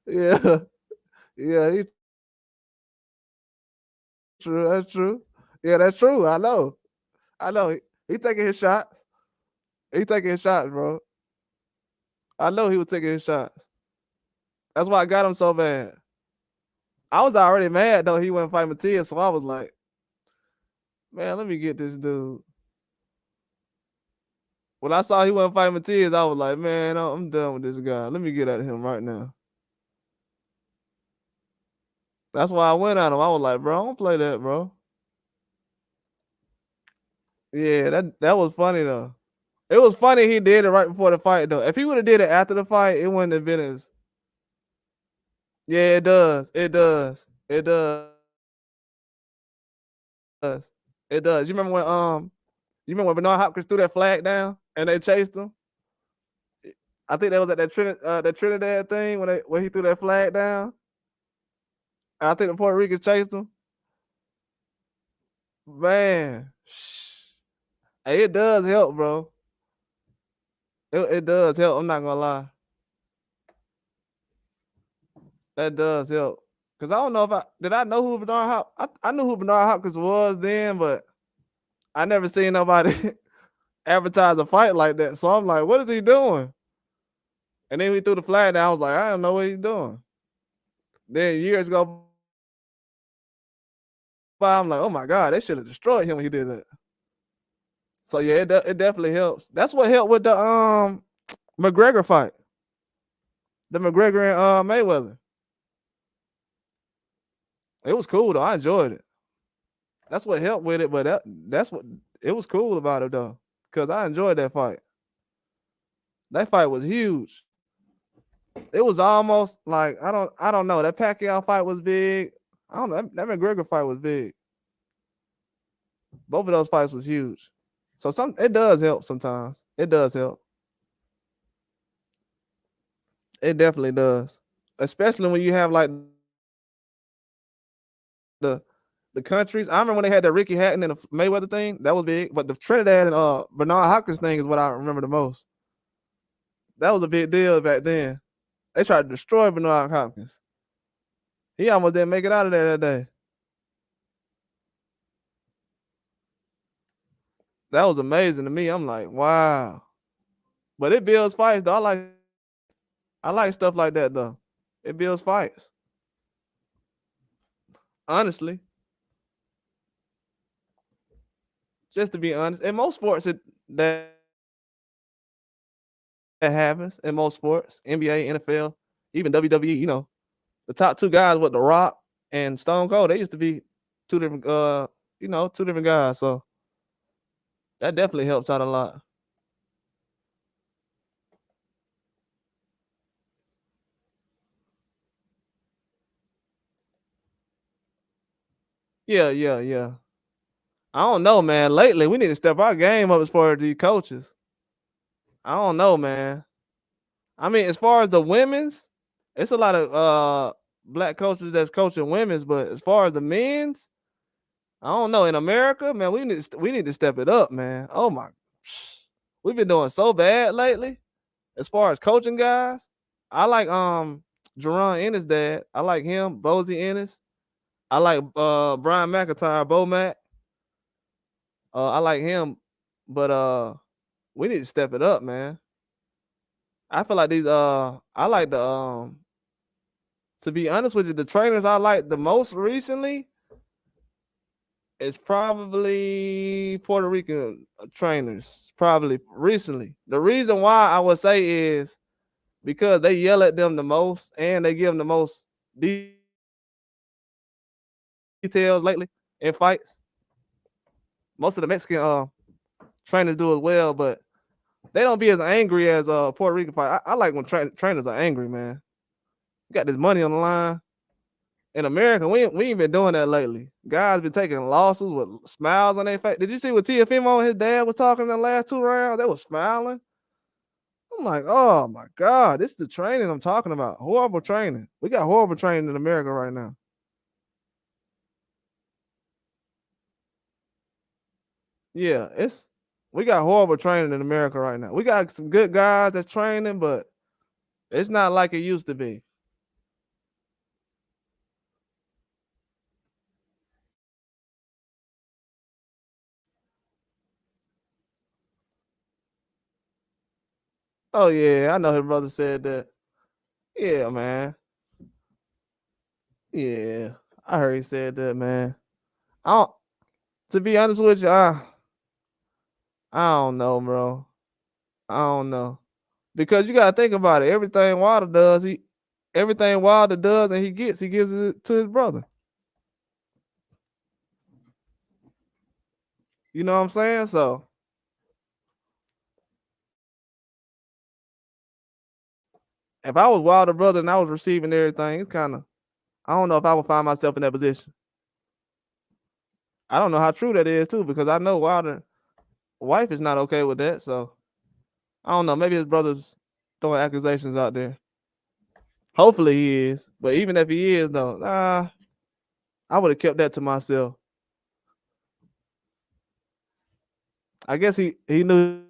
A: Yeah, yeah, true. That's true. Yeah, that's true. I know. He taking his shots. He taking his shots, bro. I know he was taking his shots. That's why I got him so bad. I was already mad though he wouldn't fight Matias, so I was like, man, let me get this dude. When I saw he wasn't fighting Matias, I was like, man, I'm done with this guy. Let me get at him right now. That's why I went at him. I was like, bro, don't play that, bro. Yeah, that was funny though. It was funny he did it right before the fight though. If he would have did it after the fight, it wouldn't have been as. Yeah, it does. It does. It does. It does. You remember when Bernard Hopkins threw that flag down and they chased him? I think that was at that Trinidad thing when he threw that flag down. I think the Puerto Ricans chased him. Man, hey, it does help, bro. It does help. I'm not gonna lie. That does help. Cause I don't know if I know who Bernard Hopkins. I knew who Bernard Hopkins was then, but I never seen nobody advertise a fight like that. So I'm like, what is he doing? And then we threw the flag down. I was like, I don't know what he's doing. Then years go by, I'm like, oh my God, they should have destroyed him when he did that. So yeah, it definitely helps. That's what helped with the McGregor fight. The McGregor and Mayweather. It was cool though. I enjoyed it. That's what helped with it, but that's what it was cool about it though. Cause I enjoyed that fight. That fight was huge. It was almost like I don't know. That Pacquiao fight was big. I don't know. That McGregor fight was big. Both of those fights was huge. So it does help sometimes. It does help. It definitely does. Especially when you have like the countries. I remember when they had the Ricky Hatton and the Mayweather thing. That was big. But the Trinidad and Bernard Hopkins thing is what I remember the most. That was a big deal back then. They tried to destroy Bernard Hopkins. He almost didn't make it out of there that day. That was amazing to me. I'm like, wow. But it builds fights though. I like stuff like that though. It builds fights. Honestly. Just to be honest. In most sports that happens in most sports. NBA, NFL, even WWE, the top two guys with The Rock and Stone Cold, they used to be two different two different guys. So that definitely helps out a lot. Yeah, yeah, yeah. I don't know, man. Lately, we need to step our game up as far as the coaches. I don't know, man. I mean, as far as the women's, it's a lot of black coaches that's coaching women's, but as far as the men's, I don't know. In America, man, we need to step it up, man. Oh my, we've been doing so bad lately. As far as coaching guys, I like Jerron Ennis' dad. I like him, Bozy Ennis. I like Brian McIntyre, Bo Mac. I like him, but we need to step it up, man. I feel like these I like the to be honest with you, the trainers I like the most recently is probably Puerto Rican trainers. Probably recently. The reason why I would say is because they yell at them the most and they give them the most details lately in fights. Most of the Mexican trainers do as well, but they don't be as angry as Puerto Rican fight. I like when trainers are angry, man. You got this money on the line. In America, we ain't been doing that lately. Guys been taking losses with smiles on their face. Did you see what Tiafimo and his dad was talking in the last 2 rounds? They were smiling. I'm like, oh my God, this is the training I'm talking about. Horrible training. We got horrible training in America right now. Yeah, we got horrible training in America right now. We got some good guys that's training, but it's not like it used to be. Oh yeah, I know his brother said that. Yeah, man. Yeah, I heard he said that, man. I don't. To be honest with you, I don't know, bro. I don't know because you gotta think about it. Everything Wilder does, and he gives it to his brother. You know what I'm saying? So if I was Wilder brother and I was receiving everything, it's kind of I don't know if I would find myself in that position. I don't know how true that is too because I know Wilder wife is not okay with that. So I don't know. Maybe his brother's throwing accusations out there. Hopefully he is, but even if he is, though, I would have kept that to myself. I guess he knew.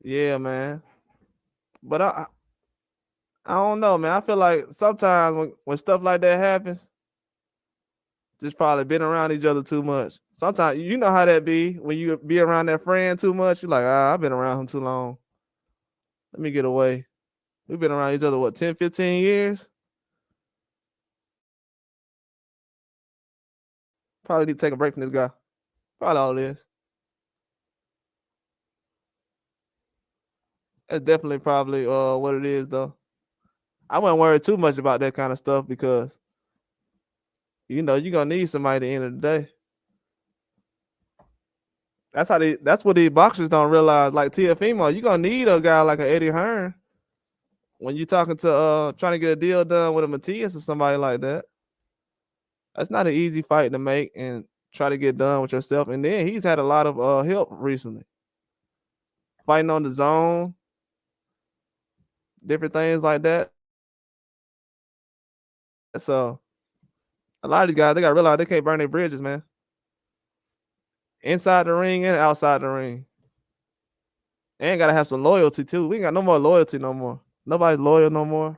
A: Yeah, man. But I don't know, man. I feel like sometimes when stuff like that happens, just probably been around each other too much. Sometimes you know how that be when you be around that friend too much. You're like, I've been around him too long. Let me get away. We've been around each other what 10, 15 years. Probably need to take a break from this guy. Probably all it is. That's definitely probably what it is though. I wouldn't worry too much about that kind of stuff because you know you're gonna need somebody at the end of the day. That's what these boxers don't realize. Like Tiafimo, you're gonna need a guy like an Eddie Hearn when you're talking to trying to get a deal done with a Matias or somebody like that. That's not an easy fight to make and try to get done with yourself. And then he's had a lot of help recently. Fighting on the zone, different things like that. So a lot of these guys they gotta realize they can't burn their bridges, man. Inside the ring and outside the ring. And gotta have some loyalty too. We ain't got no more loyalty no more. Nobody's loyal no more.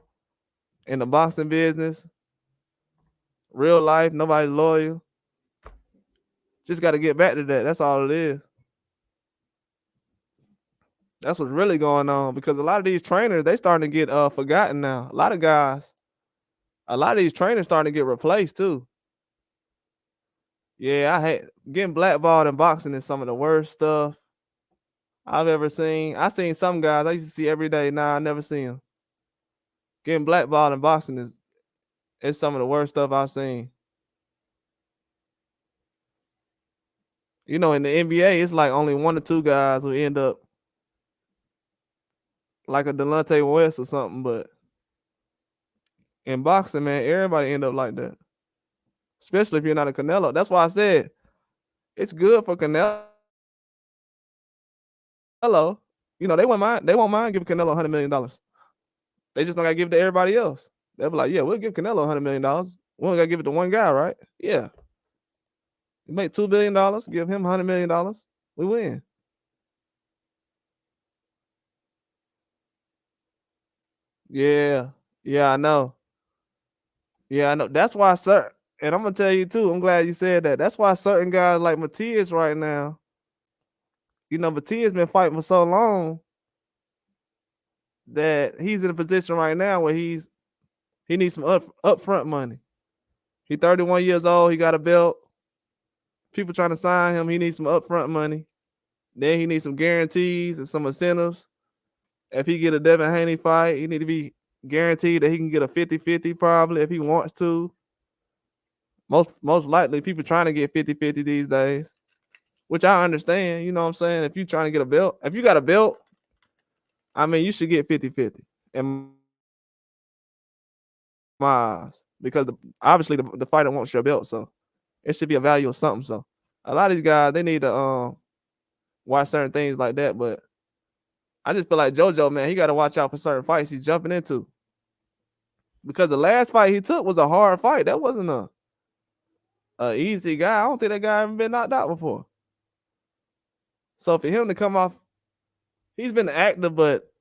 A: In the boxing business, real life, nobody's loyal. Just gotta get back to that. That's all it is. That's what's really going on because a lot of these trainers they starting to get forgotten now. A lot of these trainers starting to get replaced too. Yeah, I hate getting blackballed in boxing is some of the worst stuff I've ever seen. I seen some guys I used to see every day. Now I never see them. Getting blackballed in boxing is some of the worst stuff I've seen. You know, in the NBA, it's like only 1 or 2 guys who end up like a Delonte West or something. But in boxing, man, everybody end up like that. Especially if you're not a Canelo. That's why I said it's good for Canelo Canelo, they won't mind giving Canelo $100 million. They just not gotta give it to everybody else. They'll be like, yeah, we'll give Canelo $100 million. We only gotta give it to one guy, right? Yeah. You make $2 billion, give him $100 million. We win. Yeah. Yeah, I know. Yeah, I know. That's why and I'm gonna tell you too, I'm glad you said that. That's why certain guys like Matias right now, Matias been fighting for so long that he's in a position right now where he needs some upfront money. He 31 years old, he got a belt. People trying to sign him, he needs some upfront money. Then he needs some guarantees and some incentives. If he get a Devin Haney fight, he need to be guaranteed that he can get a 50-50 probably if he wants to. Most likely people trying to get 50-50 these days, which I understand. You know what I'm saying? If you trying to get a belt, if you got a belt, I mean, you should get 50-50 in my eyes, because obviously the fighter wants your belt, so it should be a value of something. So a lot of these guys, they need to watch certain things like that. But I just feel like JoJo, man, he got to watch out for certain fights he's jumping into, because the last fight he took was a hard fight. That wasn't a easy guy. I don't think that guy ever been knocked out before. So for him to come off, he's been active, but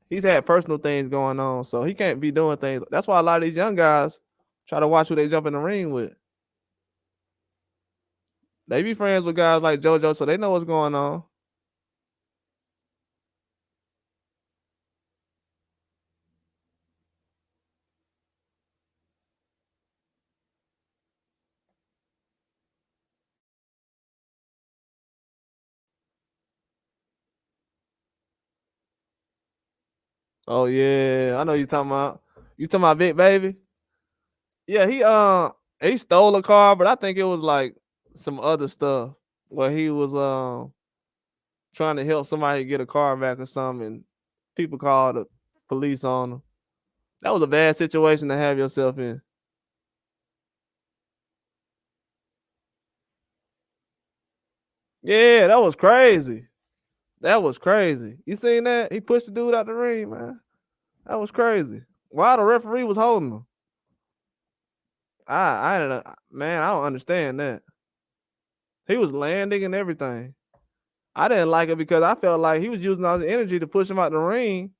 A: he's had personal things going on, so he can't be doing things. That's why a lot of these young guys try to watch who they jump in the ring with. They be friends with guys like JoJo, so they know what's going on. Oh yeah, I know you talking about. You talking about Big Baby? Yeah, he stole a car, but I think it was like some other stuff where he was trying to help somebody get a car back or something, and people called the police on him. That was a bad situation to have yourself in. Yeah, that was crazy. That was crazy. You seen that? He pushed the dude out the ring, man. That was crazy. Why the referee was holding him? I don't, man, I don't understand that. He was landing and everything. I didn't like it because I felt like he was using all the energy to push him out the ring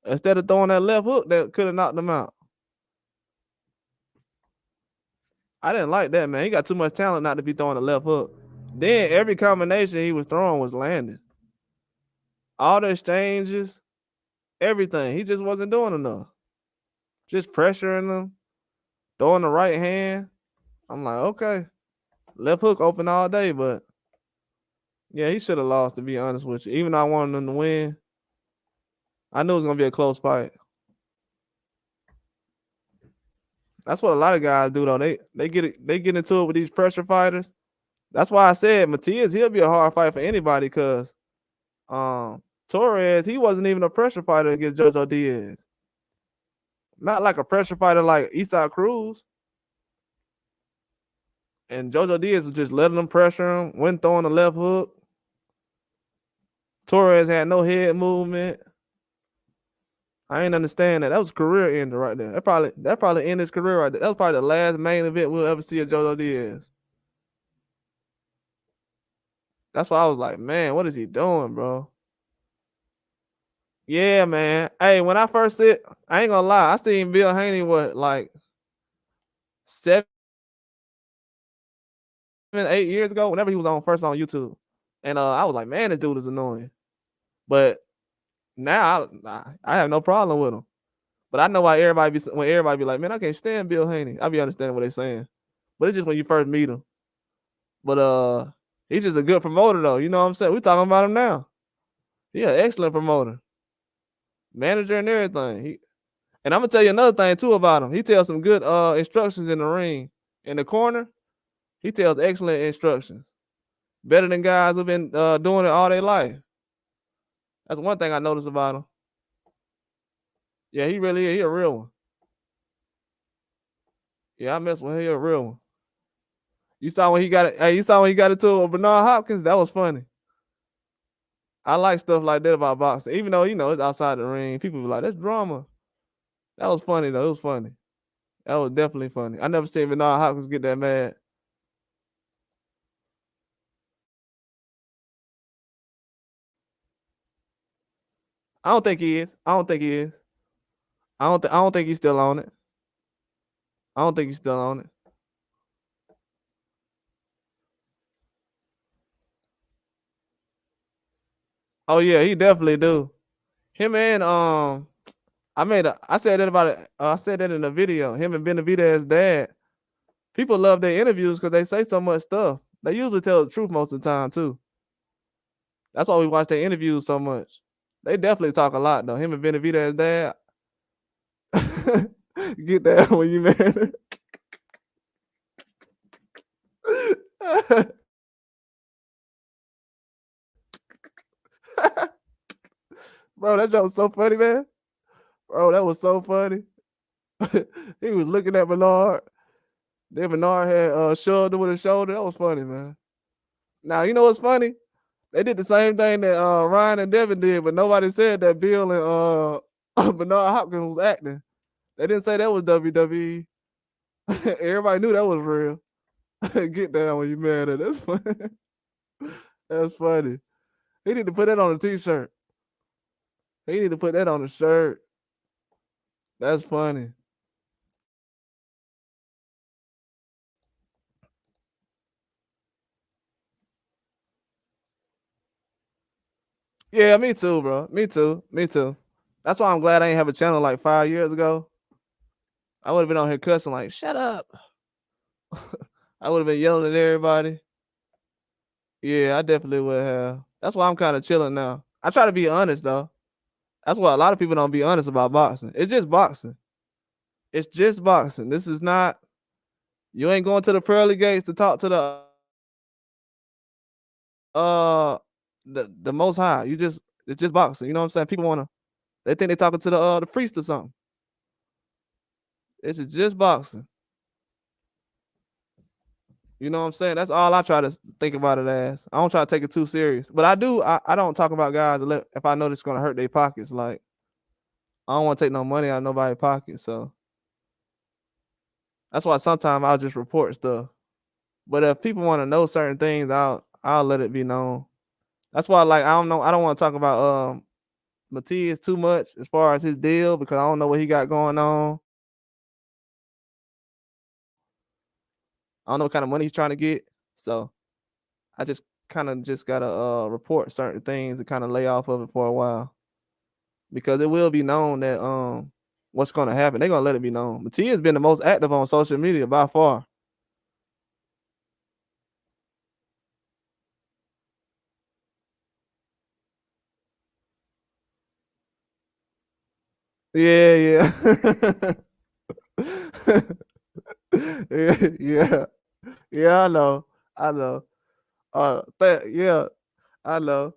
A: instead of throwing that left hook that could have knocked him out. I didn't like that, man. He got too much talent not to be throwing a left hook. Then every combination he was throwing was landing. All the exchanges, everything. He just wasn't doing enough. Just pressuring them, throwing the right hand. I'm like, okay, left hook open all day, but yeah, he should have lost, to be honest with you. Even though I wanted him to win, I knew it was gonna be a close fight. That's what a lot of guys do, though. They get into it with these pressure fighters. That's why I said Matias, he'll be a hard fight for anybody, because Torres, he wasn't even a pressure fighter against Jojo Diaz. Not like a pressure fighter like Isaac Cruz. And Jojo Diaz was just letting them pressure him, went throwing the left hook. Torres had no head movement. I ain't understand that. That was career ender right there. That probably ended his career right there. That was probably the last main event we'll ever see of Jojo Diaz. That's why I was like, man, what is he doing, bro? Yeah, man. Hey, when I first said, I ain't gonna lie, I seen Bill Haney like 7-8 years ago, whenever he was first on YouTube. And I was like, man, this dude is annoying. But now I have no problem with him. But I know why everybody be like, man, I can't stand Bill Haney. I be understanding what they're saying. But it's just when you first meet him. But he's just a good promoter, though. You know what I'm saying? We talking about him now. He an excellent promoter, manager, and everything. And I'm gonna tell you another thing too about him. He tells some good instructions in the ring. In the corner, he tells excellent instructions. Better than guys who've been doing it all their life. That's one thing I noticed about him. Yeah, he really is. He a real one. Yeah, I mess with him. He a real one. You saw when he got it. Hey, you saw when he got it to Bernard Hopkins? That was funny. I like stuff like that about boxing, even though it's outside the ring. People be like, "That's drama." That was funny though. It was funny. That was definitely funny. I never seen Bernard Hopkins get that mad. I don't think he is. I don't think he is. I don't think he's still on it. I don't think he's still on it. Oh yeah, he definitely do. Him and I said that about it. I said that in a video. Him and Benavidez's dad. People love their interviews because they say so much stuff. They usually tell the truth most of the time too. That's why we watch their interviews so much. They definitely talk a lot though. Him and Benavidez's dad. Get that when you man. Bro, that joke was so funny, man. Bro, that was so funny. He was looking at Bernard. Then Bernard had shoved him with his shoulder. That was funny, man. Now you know what's funny? They did the same thing that Ryan and Devin did, but nobody said that Bill and Bernard Hopkins was acting. They didn't say that was WWE. Everybody knew that was real. Get down when you mad at it. That's funny. That's funny. He need to put that on a t-shirt. He need to put that on a shirt. That's funny. Yeah, me too, bro. Me too. Me too. That's why I'm glad I ain't have a channel like 5 years ago. I would have been on here cussing like, shut up. I would have been yelling at everybody. Yeah, I definitely would have. That's why I'm kind of chilling now. I try to be honest though. That's why a lot of people don't be honest about boxing. It's just boxing. It's just boxing. This is not. You ain't going to the pearly gates to talk to uh the most high. It's just boxing. You know what I'm saying? People wanna they think they talking to the priest or something. This is just boxing. You know what I'm saying? That's all I try to think about it as. I don't try to take it too serious. But I don't talk about guys if I know it's gonna hurt their pockets. Like I don't want to take no money out of nobody's pocket. So that's why sometimes I'll just report stuff. But if people want to know certain things, I'll let it be known. That's why like I don't want to talk about Matias too much as far as his deal because I don't know what he got going on. I don't know what kind of money he's trying to get. So I just kind of just gotta report certain things and kind of lay off of it for a while. Because it will be known that what's gonna happen. They're gonna let it be known. Matias been the most active on social media by far. Yeah, yeah. Yeah, yeah. Yeah, I know. I know. Yeah, I know.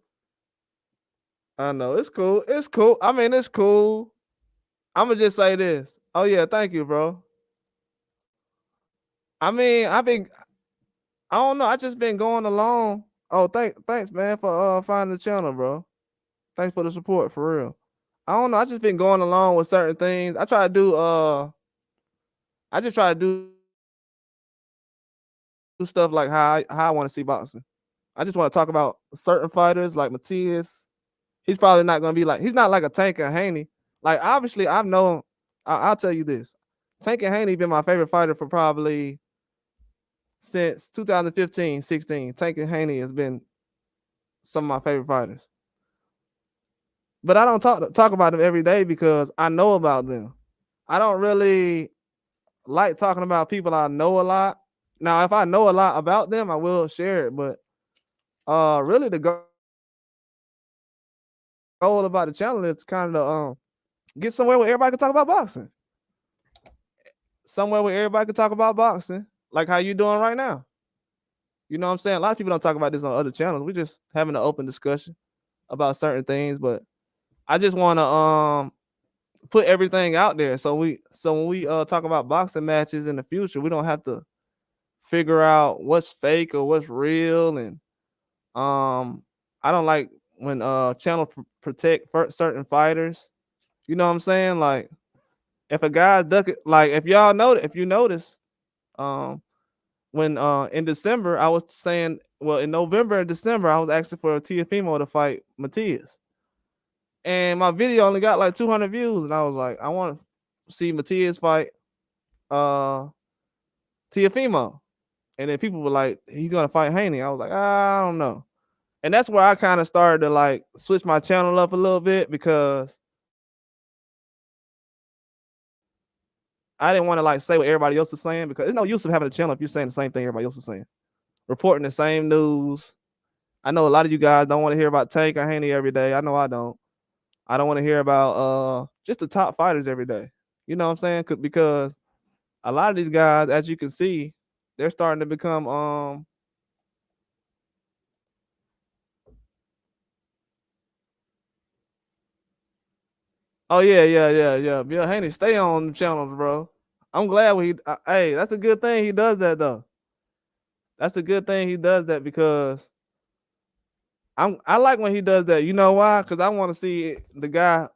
A: I know. It's cool. It's cool. I mean, it's cool. I'ma just say this. Oh yeah, thank you, bro. I mean, I don't know. I just been going along. Oh, thanks, man, for finding the channel, bro. Thanks for the support, for real. I don't know. I just been going along with certain things. I just try to do stuff like how I want to see boxing. I just want to talk about certain fighters like Matias. He's probably not gonna be like he's not like a Tank or Haney. Like obviously I've known I'll tell you this. Tank and Haney been my favorite fighter for probably since 2015, 16. Tank and Haney has been some of my favorite fighters. But I don't talk about them every day because I know about them. I don't really like talking about people I know a lot. Now, if I know a lot about them, I will share it. But really, the goal about the channel is kind of get somewhere where everybody can talk about boxing. Somewhere where everybody can talk about boxing, like how you doing right now. You know what I'm saying? A lot of people don't talk about this on other channels. We just having an open discussion about certain things, but I just want to put everything out there so when we talk about boxing matches in the future, we don't have to figure out what's fake or what's real. And I don't like when channels protect certain fighters. You know what I'm saying? Like if a guy's ducking, like if y'all know, if you notice, um, when in December I was saying, well, in November and December I was asking for Teofimo to fight Matias, and my video only got like 200 views, and I was like, I want to see Matias fight Teofimo, and then people were like, he's gonna fight Haney. I was like, I don't know, and that's where I kind of started to like switch my channel up a little bit because I didn't want to like say what everybody else is saying, because there's no use of having a channel if you're saying the same thing everybody else is saying, reporting the same news. I know a lot of you guys don't want to hear about Tank or Haney every day. I know I don't. I don't want to hear about just the top fighters every day. You know what I'm saying? Because a lot of these guys, as you can see, they're starting to become oh yeah. Bill Haney, stay on the channels, bro. I'm glad when he hey, that's a good thing he does that though. That's a good thing he does that, because I like when he does that. You know why? Because I want to see the guy,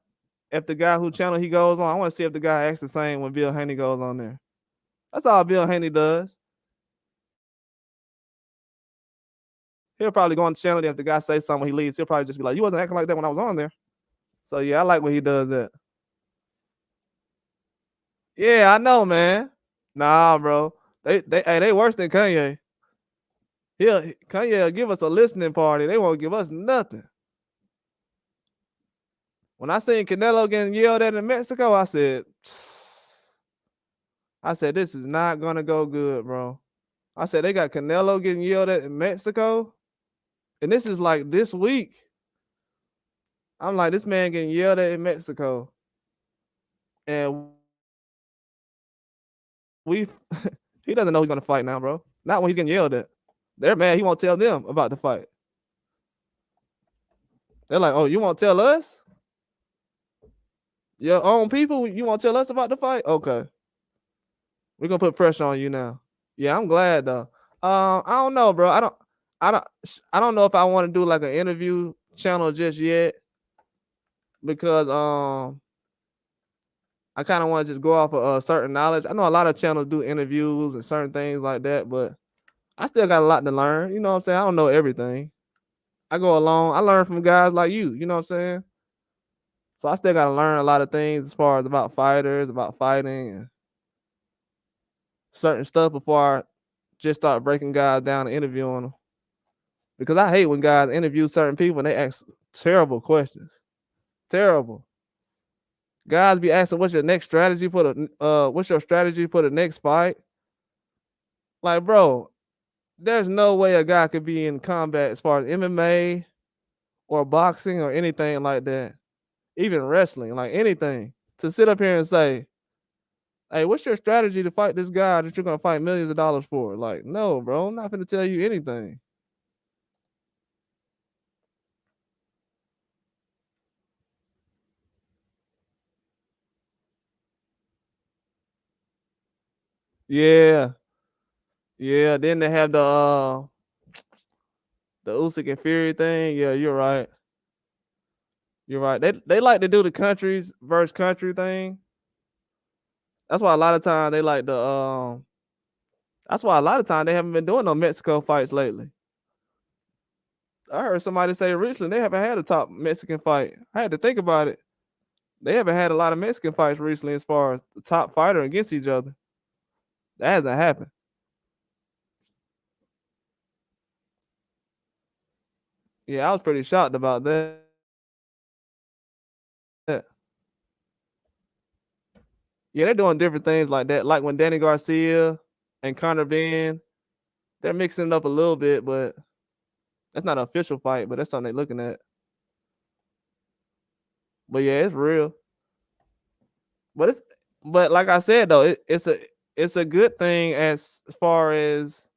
A: if the guy who channel he goes on, I want to see if the guy acts the same when Bill Haney goes on there. That's all Bill Haney does. He'll probably go on the channel, and if the guy says something when he leaves, he'll probably just be like, you wasn't acting like that when I was on there. So yeah, I like when he does that. Yeah, I know, man. Nah, bro. They worse than Kanye. Kanye will give us a listening party. They won't give us nothing. When I seen Canelo getting yelled at in Mexico, I said, this is not gonna go good, bro. I said they got Canelo getting yelled at in Mexico, and this is like this week. I'm like, this man getting yelled at in Mexico, and we he doesn't know he's gonna fight now, bro. Not when he's getting yelled at. They're mad. He won't tell them about the fight. They're like, oh, you won't tell us? Your own people, you won't tell us about the fight? Okay. We're gonna put pressure on you now. Yeah, I'm glad though. I don't know, bro. I don't know if I want to do like an interview channel just yet, because I kind of want to just go off of certain knowledge. I know a lot of channels do interviews and certain things like that, but I still got a lot to learn. You know what I'm saying? I don't know everything. I go along. I learn from guys like you. You know what I'm saying? So I still got to learn a lot of things as far as about fighters, about fighting, and certain stuff before I just start breaking guys down and interviewing them. Because I hate when guys interview certain people and they ask terrible questions. Terrible. Guys be asking, what's your next strategy for the what's your strategy for the next fight? Like, bro, there's no way a guy could be in combat as far as MMA or boxing or anything like that. Even wrestling, like anything. To sit up here and say, hey, what's your strategy to fight this guy that you're gonna fight millions of dollars for? Like, no, bro, I'm not gonna tell you anything. Yeah. Yeah. Then they have the Usyk and Fury thing. Yeah, you're right. You're right. They like to do the countries versus country thing. That's why a lot of times they like the that's why a lot of times they haven't been doing no Mexico fights lately. I heard somebody say recently they haven't had a top Mexican fight. I had to think about it. They haven't had a lot of Mexican fights recently as far as the top fighter against each other. That hasn't happened. Yeah, I was pretty shocked about that. Yeah, they're doing different things like that. Like when Danny Garcia and Conor Ben, they're mixing it up a little bit, but that's not an official fight, but that's something they're looking at. But yeah, it's real. But like I said though, it's a good thing as far as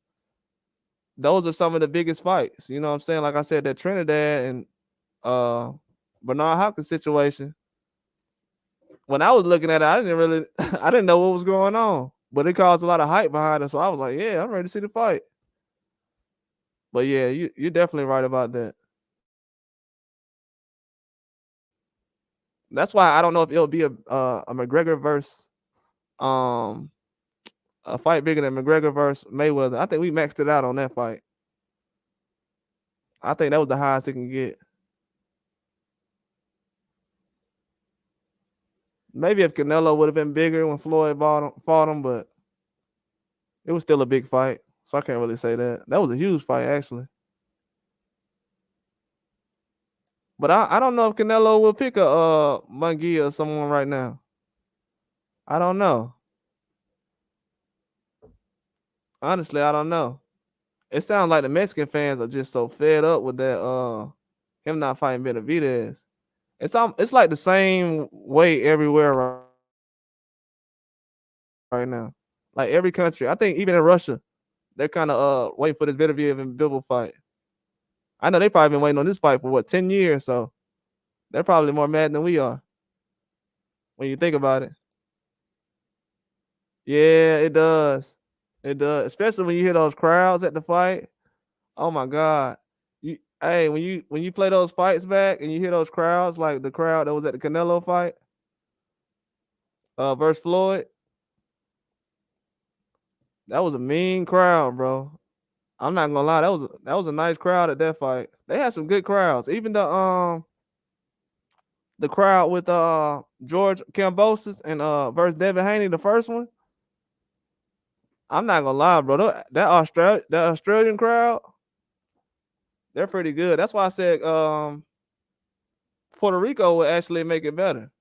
A: those are some of the biggest fights. You know what I'm saying? Like I said, that Trinidad and uh Bernard Hopkins situation. When I was looking at it, I didn't really I didn't know what was going on. But it caused a lot of hype behind it. So I was like, yeah, I'm ready to see the fight. But yeah, you're definitely right about that. That's why I don't know if it'll be a McGregor versus um a fight bigger than McGregor versus Mayweather. I think we maxed it out on that fight. I think that was the highest it can get. Maybe if Canelo would have been bigger when Floyd fought him, but it was still a big fight. So I can't really say that. That was a huge fight, actually. But I don't know if Canelo will pick a Munguia or someone right now. I don't know. Honestly, I don't know. It sounds like the Mexican fans are just so fed up with that him not fighting Benavidez. It's like the same way everywhere right now. Like every country. I think even in Russia, they're kind of waiting for this Benavidez and Bivol fight. I know they probably been waiting on this fight for what 10 years, so they're probably more mad than we are when you think about it. Yeah, it does. It does, especially when you hear those crowds at the fight. Oh my god. Hey, when you play those fights back and you hear those crowds, like the crowd that was at the Canelo fight, versus Floyd, that was a mean crowd, bro. I'm not gonna lie, that was a nice crowd at that fight. They had some good crowds. Even the crowd with George Kambosos and versus Devin Haney, the first one. I'm not gonna lie, bro. That Australian crowd, they're pretty good. That's why I said Puerto Rico would actually make it better.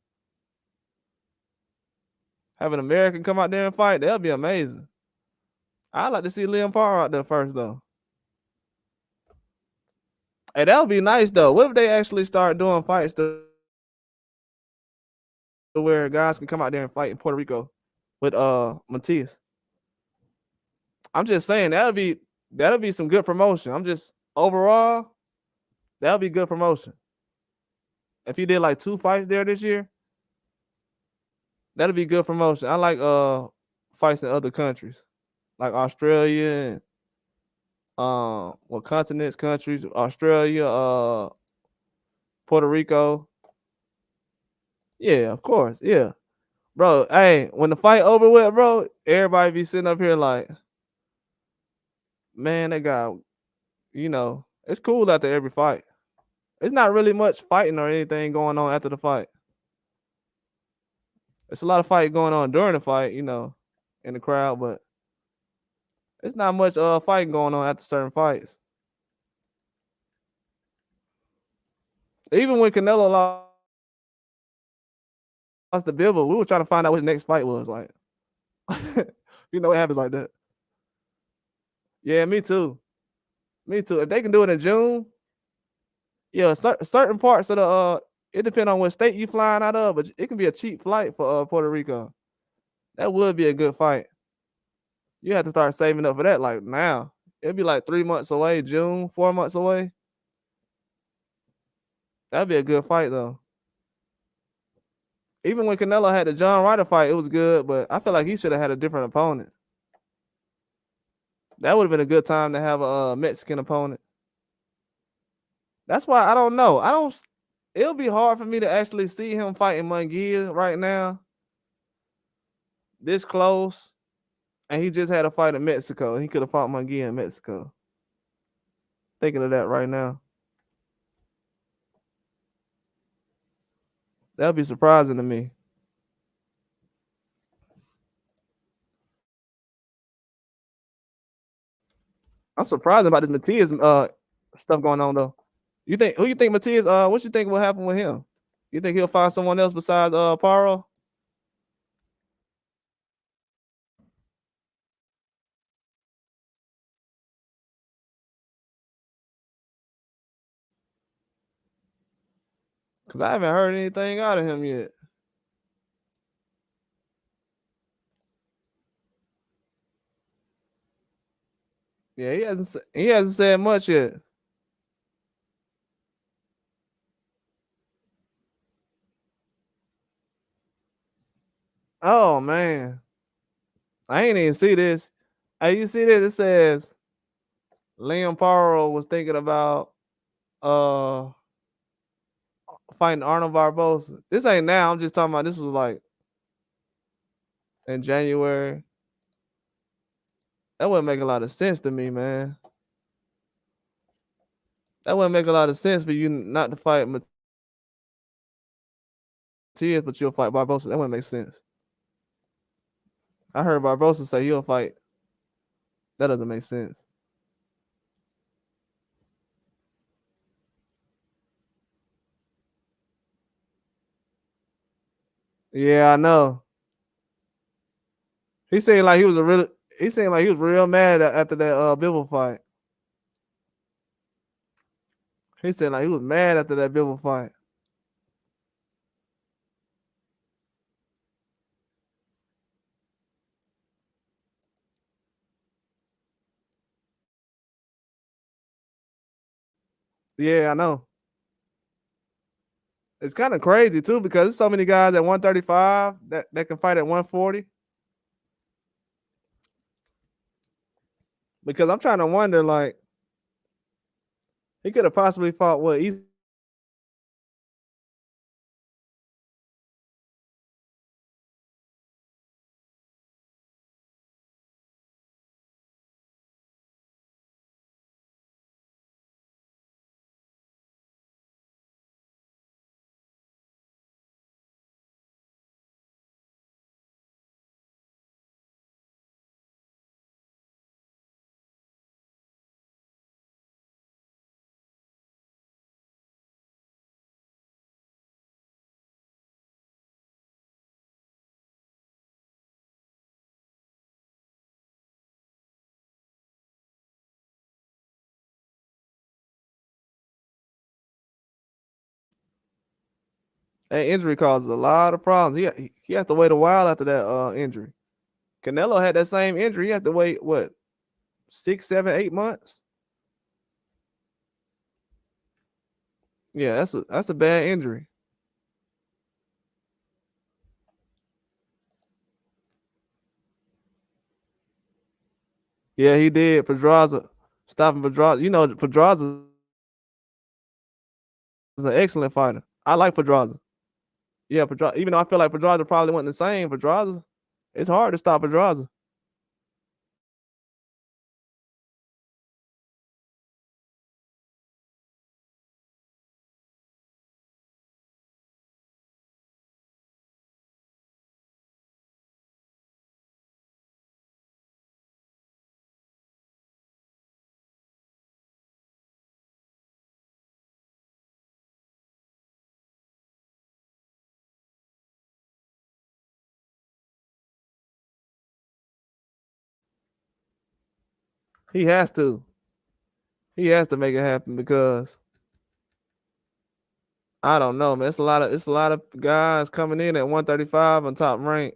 A: Have an American come out there and fight, that'll be amazing. I'd like to see Liam Parr out there first, though. Hey, that would be nice, though. What if they actually start doing fights to where guys can come out there and fight in Puerto Rico with Matias? I'm just saying that'll be some good promotion. I'm just overall, that'll be good promotion. If he did like 2 fights there this year, that'll be good promotion. I like fights in other countries, like Australia and what continents, countries, Australia, Puerto Rico. Yeah, of course. Yeah. Bro, hey, when the fight over with, bro, everybody be sitting up here like, man, that guy, it's cool after every fight. It's not really much fighting or anything going on after the fight. It's a lot of fight going on during the fight, in the crowd, but it's not much fighting going on after certain fights. Even when Canelo lost the Bivol, we were trying to find out what his next fight was. Like, it happens like that. Yeah, me too. Me too. If they can do it in June, yeah, certain parts of the it depends on what state you flying out of, but it can be a cheap flight for Puerto Rico. That would be a good fight. You have to start saving up for that like now. It'd be like 3 months away, June, 4 months away. That'd be a good fight though. Even when Canelo had the John Ryder fight, it was good, but I feel like he should have had a different opponent. That would have been a good time to have a Mexican opponent. That's why I don't know. It'll be hard for me to actually see him fighting Munguia right now. This close. And he just had a fight in Mexico. He could have fought Munguia in Mexico. Thinking of that right now. That would be surprising to me. I'm surprised about this Matias stuff going on though. Who you think Matias? What you think will happen with him? You think he'll find someone else besides Paro? Because I haven't heard anything out of him yet. Yeah, he hasn't said much yet. Oh man, I ain't even see this. Hey, you see this? It says Liam Paro was thinking about uh fighting Arnold Barbosa. This ain't now. I'm just talking about this was like in January. That wouldn't make a lot of sense to me, man. That wouldn't make a lot of sense for you not to fight Matias, but you'll fight Barbosa. That wouldn't make sense. I heard Barbosa say he'll fight. That doesn't make sense. Yeah, I know. He seemed like he was real mad after that Bivol fight. He said like he was mad after that Bivol fight. Yeah, I know. It's kind of crazy too because there's so many guys at 135 that can fight at 140. Because I'm trying to wonder, like, he could have possibly fought what easy. That injury causes a lot of problems. He has to wait a while after that injury. Canelo had that same injury. He had to wait what 6, 7, 8 months. Yeah, that's a bad injury. Yeah, he did. Pedraza stopping Pedraza. You know, Pedraza is an excellent fighter. I like Pedraza. Yeah, Pedraza. Even though I feel like Pedraza probably wasn't the same, Pedraza, it's hard to stop Pedraza. He has to. He has to make it happen because I don't know, man. It's a lot of guys coming in at 135 on top rank.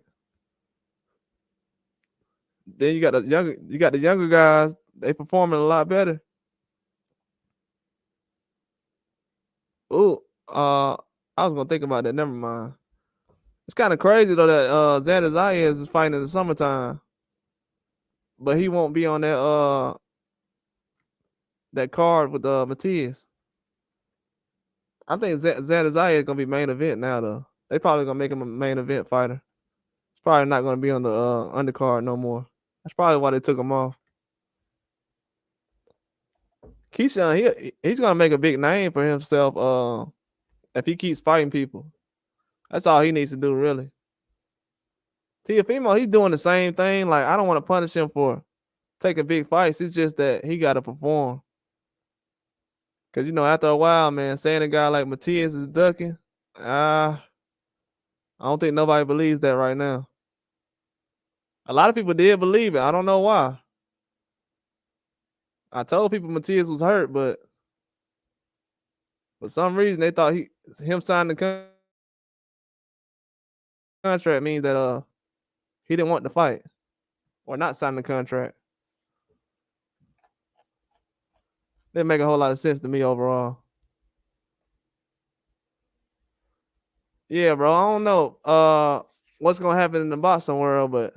A: Then you got the younger guys. They performing a lot better. Ooh, I was gonna think about that. Never mind. It's kind of crazy though that Xander Zayas is fighting in the summertime, but he won't be on that card with Matias. I think Xander Zayas is gonna be main event now though. They probably gonna make him a main event fighter. He's probably not gonna be on the undercard no more. That's probably why they took him off. Keyshawn, he's gonna make a big name for himself. If he keeps fighting people, that's all he needs to do, really. Teofimo, he's doing the same thing. Like I don't want to punish him for taking big fights. It's just that he got to perform. Cause you know, after a while, man, saying a guy like Matias is ducking, I don't think nobody believes that right now. A lot of people did believe it. I don't know why. I told people Matias was hurt, but for some reason they thought him signing the contract means that he didn't want to fight or not signing the contract. Didn't make a whole lot of sense to me overall. Yeah, bro. I don't know what's gonna happen in the boxing world, but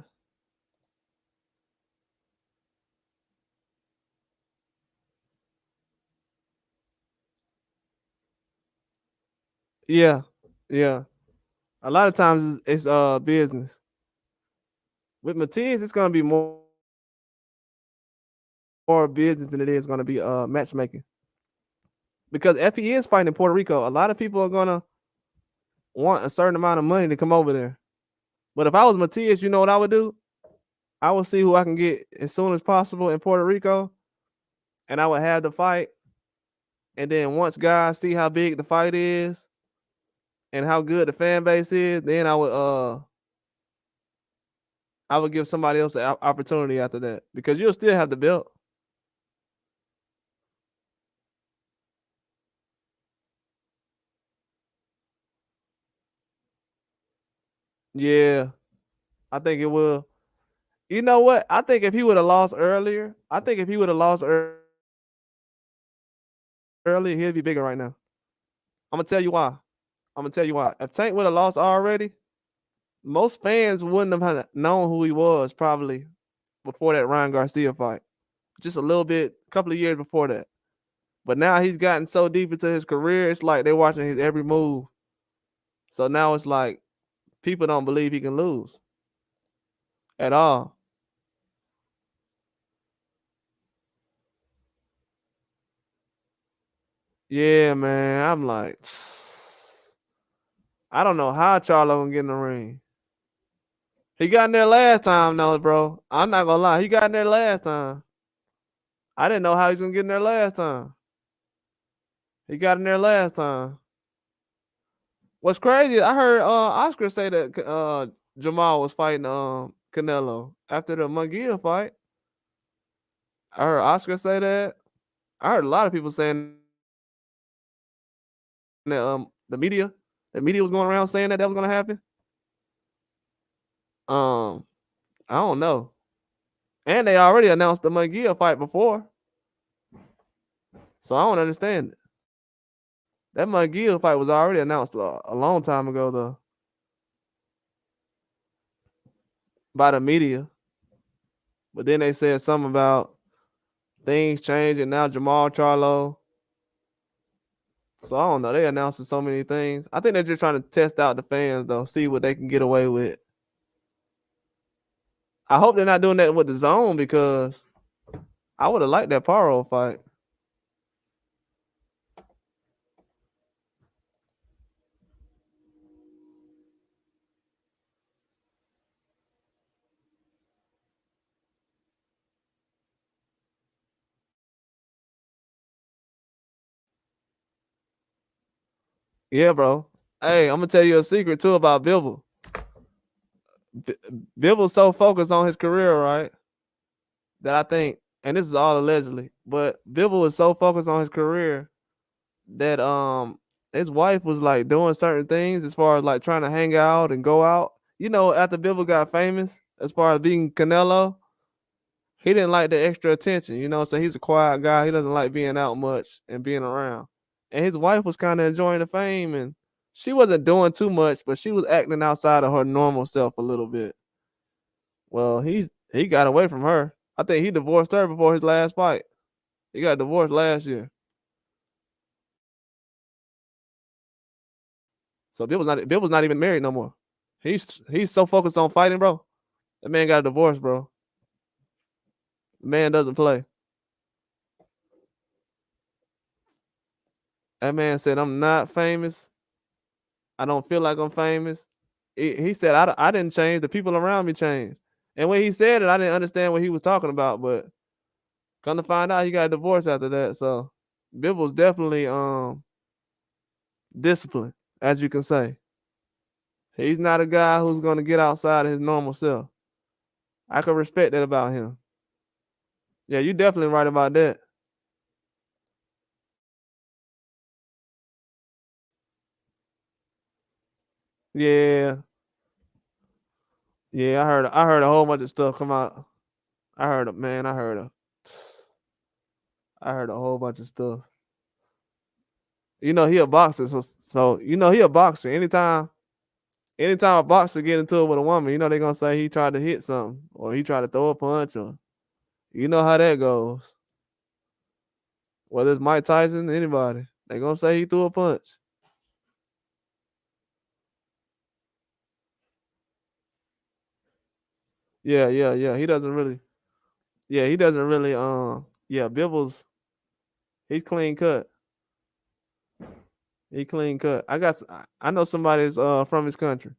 A: Yeah, yeah. A lot of times it's business. With Matias, it's gonna be more business than it is gonna be matchmaking. Because if he is fighting in Puerto Rico, a lot of people are gonna want a certain amount of money to come over there. But if I was Matias, you know what I would do? I would see who I can get as soon as possible in Puerto Rico, and I would have the fight. And then once guys see how big the fight is and how good the fan base is, then I would give somebody else an opportunity after that because you'll still have the belt. Yeah, I think it will. You know what? I think if he would have lost earlier, I think if he would have lost earlier, he'd be bigger right now. I'm gonna tell you why. I'm gonna tell you why. If Tank would have lost already, most fans wouldn't have known who he was probably before that Ryan Garcia fight. Just a little bit, a couple of years before that. But now he's gotten so deep into his career, it's like they're watching his every move. So now it's like people don't believe he can lose at all. Yeah, man. I'm like, I don't know how Charlo gonna get in the ring. He got in there last time, though, bro. I'm not gonna lie. He got in there last time. I didn't know how he was gonna get in there last time. He got in there last time. What's crazy? I heard Oscar say that Jamal was fighting Canelo after the Munguia fight. I heard Oscar say that. I heard a lot of people saying that the media was going around saying that was gonna happen. Um, I don't know. And they already announced the Munguia fight before, so I don't understand it. That Munguia fight was already announced a long time ago, though, by the media. But then they said something about things changing now. Jamal Charlo. So I don't know. They announcing so many things. I think they're just trying to test out the fans, though, see what they can get away with. I hope they're not doing that with the zone because I would have liked that Paro fight. Yeah, bro. Hey, I'm gonna tell you a secret too about Bivol. B- Bivol's so focused on his career, right? That I think, and this is all allegedly, but Bivol is so focused on his career that his wife was like doing certain things as far as like trying to hang out and go out. You know, after Bivol got famous, as far as being Canelo, he didn't like the extra attention. You know, so he's a quiet guy. He doesn't like being out much and being around. And his wife was kind of enjoying the fame, and she wasn't doing too much, but she was acting outside of her normal self a little bit. Well, he got away from her. I think he divorced her before his last fight. He got divorced last year. So Bill was not even married no more. He's so focused on fighting, bro. That man got a divorce, bro. The man doesn't play. That man said, "I'm not famous. I don't feel like I'm famous." He said, "I didn't change. The people around me changed." And when he said it, I didn't understand what he was talking about. But come to find out, he got a divorce after that. So Bill was definitely disciplined, as you can say. He's not a guy who's gonna get outside of his normal self. I can respect that about him. Yeah, you definitely right about that. Yeah, yeah. I heard a whole bunch of stuff come out. I heard a man. I heard a whole bunch of stuff. You know he a boxer, so you know he a boxer. Anytime a boxer get into it with a woman, you know they gonna say he tried to hit something or he tried to throw a punch or you know how that goes. Whether it's Mike Tyson, anybody, they gonna say he threw a punch. Yeah, yeah, yeah. He doesn't really. Yeah, he doesn't really. Yeah, Bibbles. He's clean cut. He clean cut. I know somebody's from his country.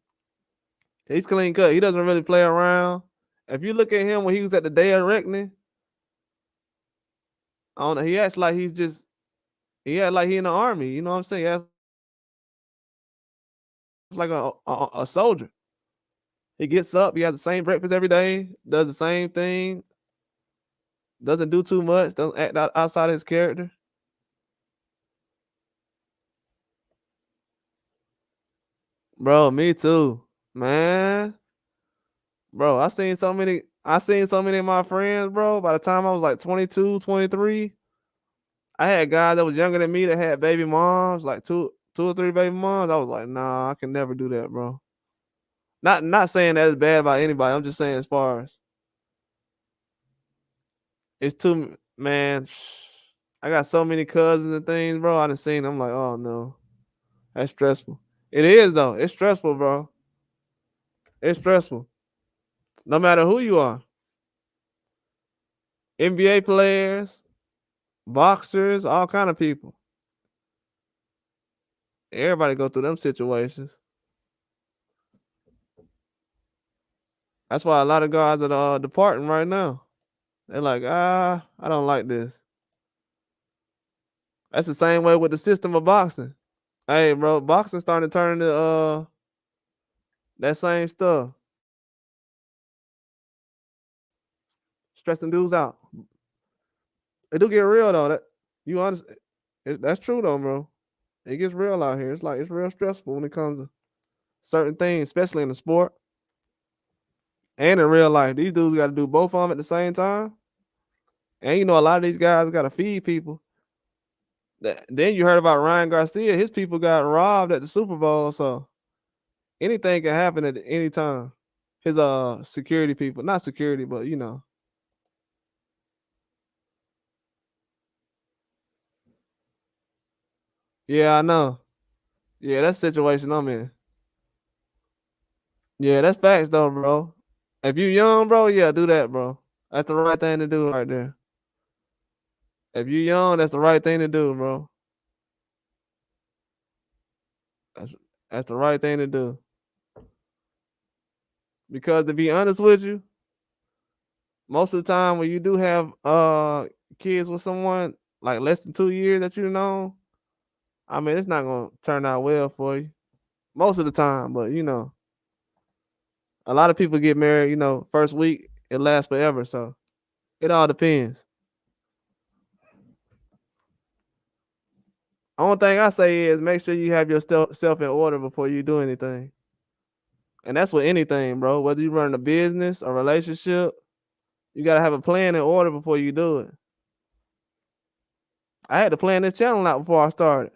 A: He's clean cut. He doesn't really play around. If you look at him when he was at the Day of Reckoning, I don't know. He acts like he's just. He acts like he in the army. You know what I'm saying? He acts like a soldier. He gets up. He has the same breakfast every day. Does the same thing. Doesn't do too much. Doesn't act outside his character. Bro, me too, man. Bro, I seen so many of my friends, bro. By the time I was like 22, 23, I had guys that was younger than me that had baby moms, like two or three baby moms. I was like, nah, I can never do that, bro. Not saying that's bad about anybody. I'm just saying as far as it's too man. I got so many cousins and things, bro. I done seen. I'm like, oh no, that's stressful. It is though. It's stressful, bro. It's stressful. No matter who you are, NBA players, boxers, all kind of people. Everybody go through them situations. That's why a lot of guys are departing right now. They're like, I don't like this. That's the same way with the system of boxing. Hey, bro, boxing starting to turn into that same stuff, stressing dudes out. It do get real though. That you honest, that's true though, bro. It gets real out here. It's like it's real stressful when it comes to certain things, especially in the sport and in real life. These dudes got to do both of them at the same time. And you know, a lot of these guys got to feed people. Then you heard about Ryan Garcia. His people got robbed at the Super Bowl, so anything can happen at any time. His security people, not security, but you know. Yeah, I know. Yeah, that's the situation I'm in. Yeah, that's facts though, bro. If you young, bro, yeah, do that, bro. That's the right thing to do right there. If you young, that's the right thing to do, bro. That's that's the right thing to do. Because to be honest with you, most of the time when you do have kids with someone like less than 2 years that you know, I mean it's not gonna turn out well for you. Most of the time, but you know, a lot of people get married, you know, first week, it lasts forever. So it all depends. Only thing I say is make sure you have your self in order before you do anything. And that's with anything, bro. Whether you run a business, a relationship, you gotta have a plan in order before you do it. I had to plan this channel out before I started.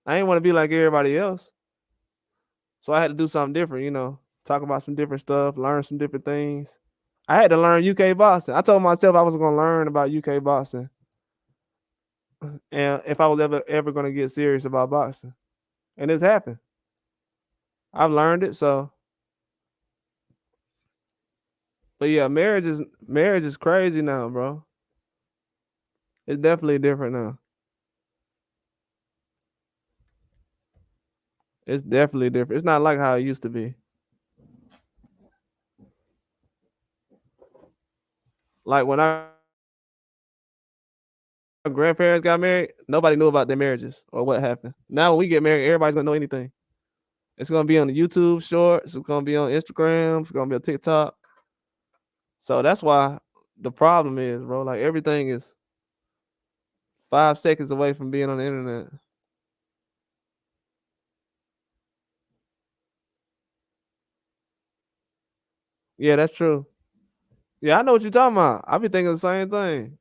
A: I didn't want to be like everybody else. So I had to do something different, you know, talk about some different stuff, learn some different things. I had to learn UK boxing. I told myself I was gonna learn about UK boxing. And if I was ever gonna get serious about boxing. And it's happened. I've learned it, so but yeah, marriage is crazy now, bro. It's definitely different now. It's definitely different. It's not like how it used to be. Like when our grandparents got married, nobody knew about their marriages or what happened. Now when we get married, everybody's gonna know anything. It's gonna be on the YouTube shorts. It's gonna be on Instagram. It's gonna be on TikTok. So that's why the problem is, bro. Like everything is 5 seconds away from being on the internet. Yeah, that's true. Yeah, I know what you're talking about. I be thinking the same thing.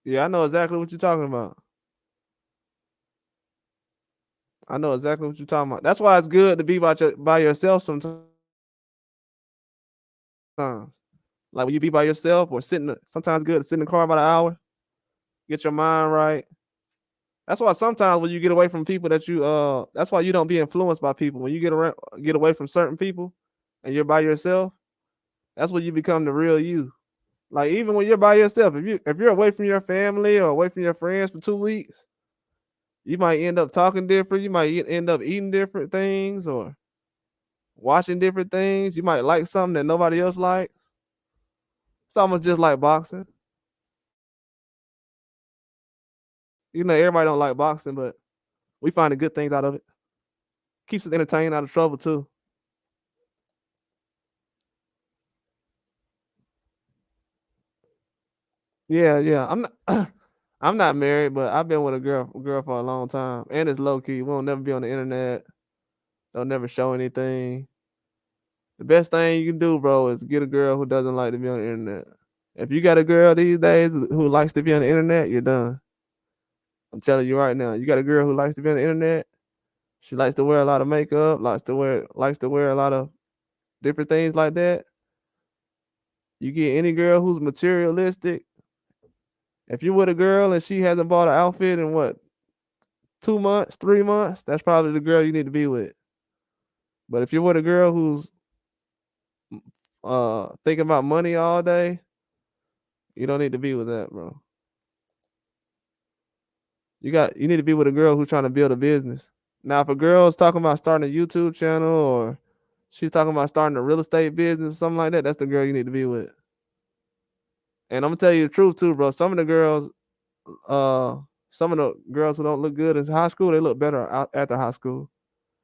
A: Yeah, I know exactly what you're talking about. I know exactly what you're talking about. That's why it's good to be by yourself sometimes. Like when you be by yourself or sometimes good to sit in the car about an hour, get your mind right. That's why sometimes when you get away from people that you that's why you don't be influenced by people. When you get away from certain people, and you're by yourself, that's when you become the real you. Like even when you're by yourself, if you're away from your family or away from your friends for 2 weeks, you might end up talking different. You might end up eating different things or watching different things. You might like something that nobody else likes. It's almost just like boxing. You know, everybody don't like boxing, but we find the good things out of it. Keeps us entertained, out of trouble too. Yeah, yeah. I'm not I'm not married, but I've been with a girl for a long time. And it's low key. We don't never be on the internet. Don't never show anything. The best thing you can do, bro, is get a girl who doesn't like to be on the internet. If you got a girl these days who likes to be on the internet, you're done. I'm telling you right now. You got a girl who likes to be on the internet. She likes to wear a lot of makeup, likes to wear a lot of different things like that. You get any girl who's materialistic. If you're with a girl and she hasn't bought an outfit in what 2 months, 3 months, that's probably the girl you need to be with. But if you're with a girl who's thinking about money all day, you don't need to be with that, bro. You need to be with a girl who's trying to build a business. Now, if a girl is talking about starting a YouTube channel or she's talking about starting a real estate business or something like that, that's the girl you need to be with. And I'm gonna tell you the truth too, bro. Uh, some of the girls who don't look good in high school, they look better after high school.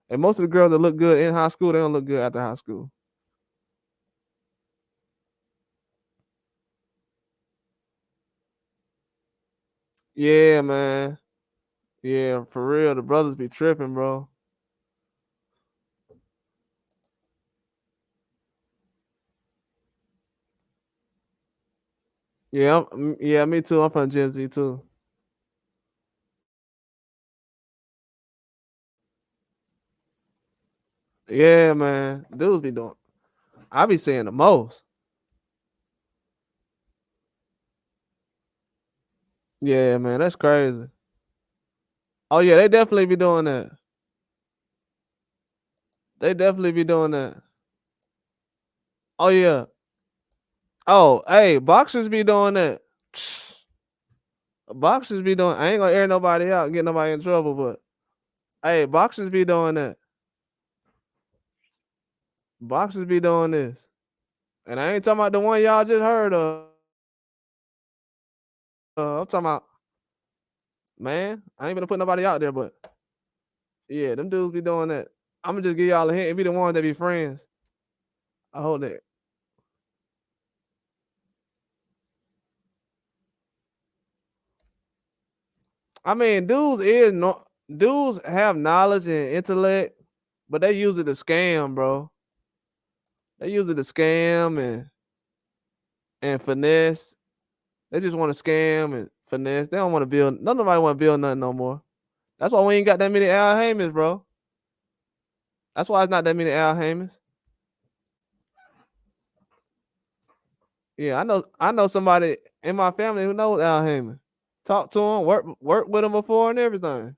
A: And most of the girls that look good in high school, they don't look good after high school. Yeah, man. Yeah, for real. The brothers be tripping, bro. Yeah, yeah, me too. I'm from Gen Z too. Yeah, man. Dudes be doing. I be seeing the most. Yeah, man. That's crazy. Oh yeah, they definitely be doing that. They definitely be doing that. Oh yeah. Oh, hey, boxers be doing that. Boxers be doing. I ain't gonna air nobody out, get nobody in trouble, but hey, boxers be doing that. Boxers be doing this, and I ain't talking about the one y'all just heard of. I'm talking about man. I ain't gonna put nobody out there, but yeah, them dudes be doing that. I'm gonna just give y'all a hint. It be the ones that be friends. I hold that. I mean, dudes have knowledge and intellect, but they use it to scam, bro. They use it to scam and finesse. They just want to scam and finesse. They don't want to build. Nobody want to build nothing no more. That's why we ain't got that many Al Haymans, bro. That's why it's not that many Al Haymans. Yeah, I know somebody in my family who knows Al Heyman. Talk to him, work with him before and everything.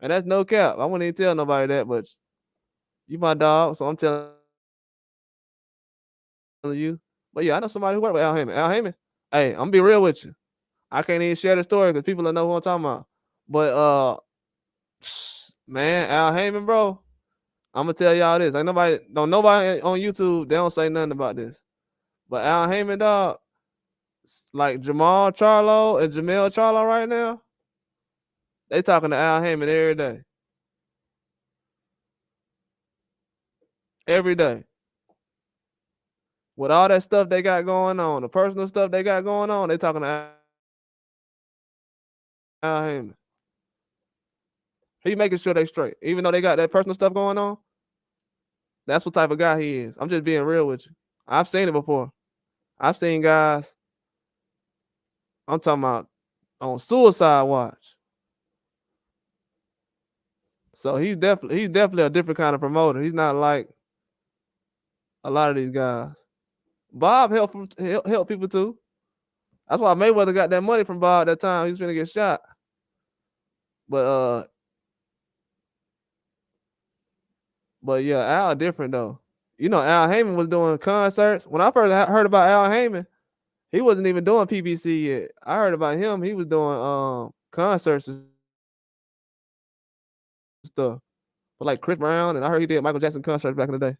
A: And that's no cap. I wouldn't even tell nobody that, but you my dog, so I'm telling you. But yeah, I know somebody who worked with Al Heyman. Al Heyman, hey, I'm gonna be real with you. I can't even share the story because people don't know who I'm talking about. But man, Al Heyman, bro, I'm gonna tell y'all this. Ain't nobody on YouTube, they don't say nothing about this. But Al Heyman, dog, like Jamal Charlo and Jamel Charlo right now, they talking to Al Heyman every day. Every day. With all that stuff they got going on, the personal stuff they got going on, they talking to Al Heyman. He making sure they straight. Even though they got that personal stuff going on, that's what type of guy he is. I'm just being real with you. I've seen it before. I've seen guys, I'm talking about on suicide watch. So he's definitely a different kind of promoter. He's not like a lot of these guys. Bob help people too. That's why Mayweather got that money from Bob that time. He was gonna get shot. But but yeah, Al different though. You know, Al Heyman was doing concerts. When I first heard about Al Heyman, he wasn't even doing PBC yet. I heard about him. He was doing concerts and stuff. But like Chris Brown, and I heard he did Michael Jackson concerts back in the day.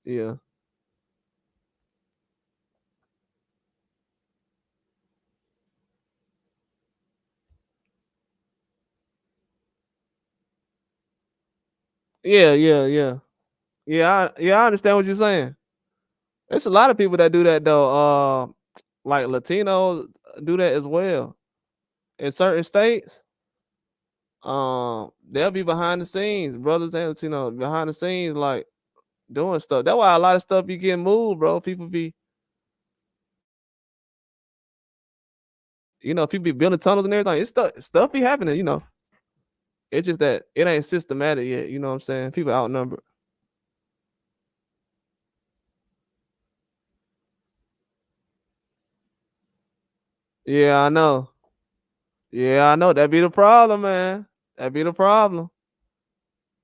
A: Yeah. Yeah, yeah, yeah. I understand what you're saying. There's a lot of people that do that though. Like Latinos do that as well. In certain states, they'll be behind the scenes, brothers and Latinos behind the scenes, like doing stuff. That's why a lot of stuff be getting moved, bro. People be, people be building tunnels and everything. It's stuff be happening, It's just that it ain't systematic yet. You know what I'm saying? People outnumbered. Yeah, I know. Yeah, I know. That be the problem, man. That be the problem.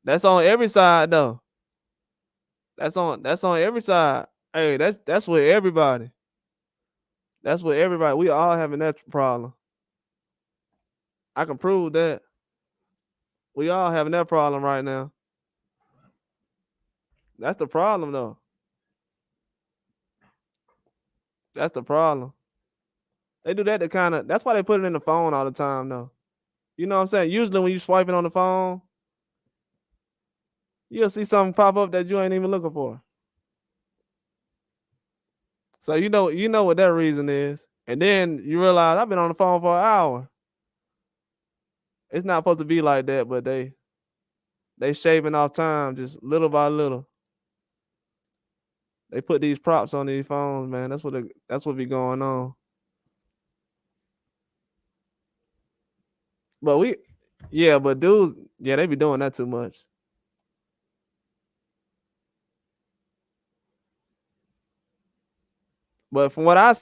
A: That's on every side though. That's on every side. Hey, that's with everybody. That's with everybody. We all having that problem. I can prove that. We all having that problem right now. That's the problem though. That's the problem. They do that to kind of. That's why they put it in the phone all the time though. You know what I'm saying? Usually when you swiping on the phone, you'll see something pop up that you ain't even looking for. So you know what that reason is. And then you realize I've been on the phone for an hour. It's not supposed to be like that, but they shaving off time just little by little. They put these props on these phones, man. That's what be going on. But but dudes, yeah, they be doing that too much. But from what I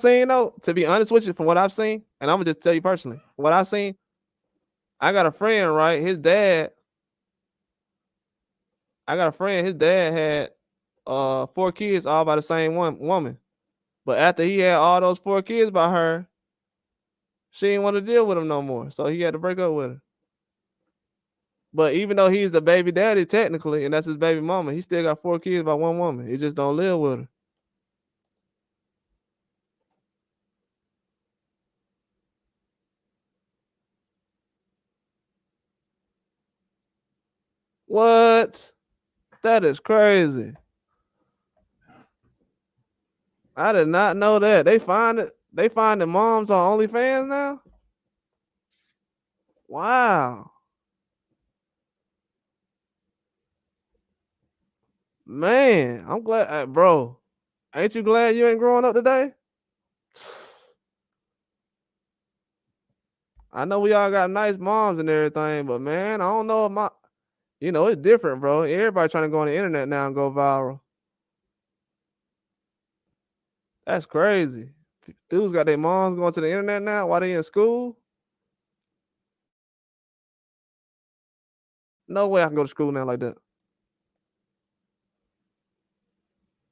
A: seen though, to be honest with you, from what I've seen, and I'm gonna just tell you personally, from what I've seen, I got a friend, right? I got a friend, his dad had 4 kids all by the same one woman. But after he had all those 4 kids by her, she didn't want to deal with him no more. So he had to break up with her. But even though he's a baby daddy technically, and that's his baby mama, he still got 4 kids by one woman. He just don't live with her. What? That is crazy. I did not know that. They find the moms on OnlyFans now? Wow. Man, I'm glad, bro. Ain't you glad you ain't growing up today? I know we all got nice moms and everything, but man, I don't know if it's different, bro. Everybody trying to go on the internet now and go viral. That's crazy. Dudes got their moms going to the internet now while they in school. No way I can go to school now like that.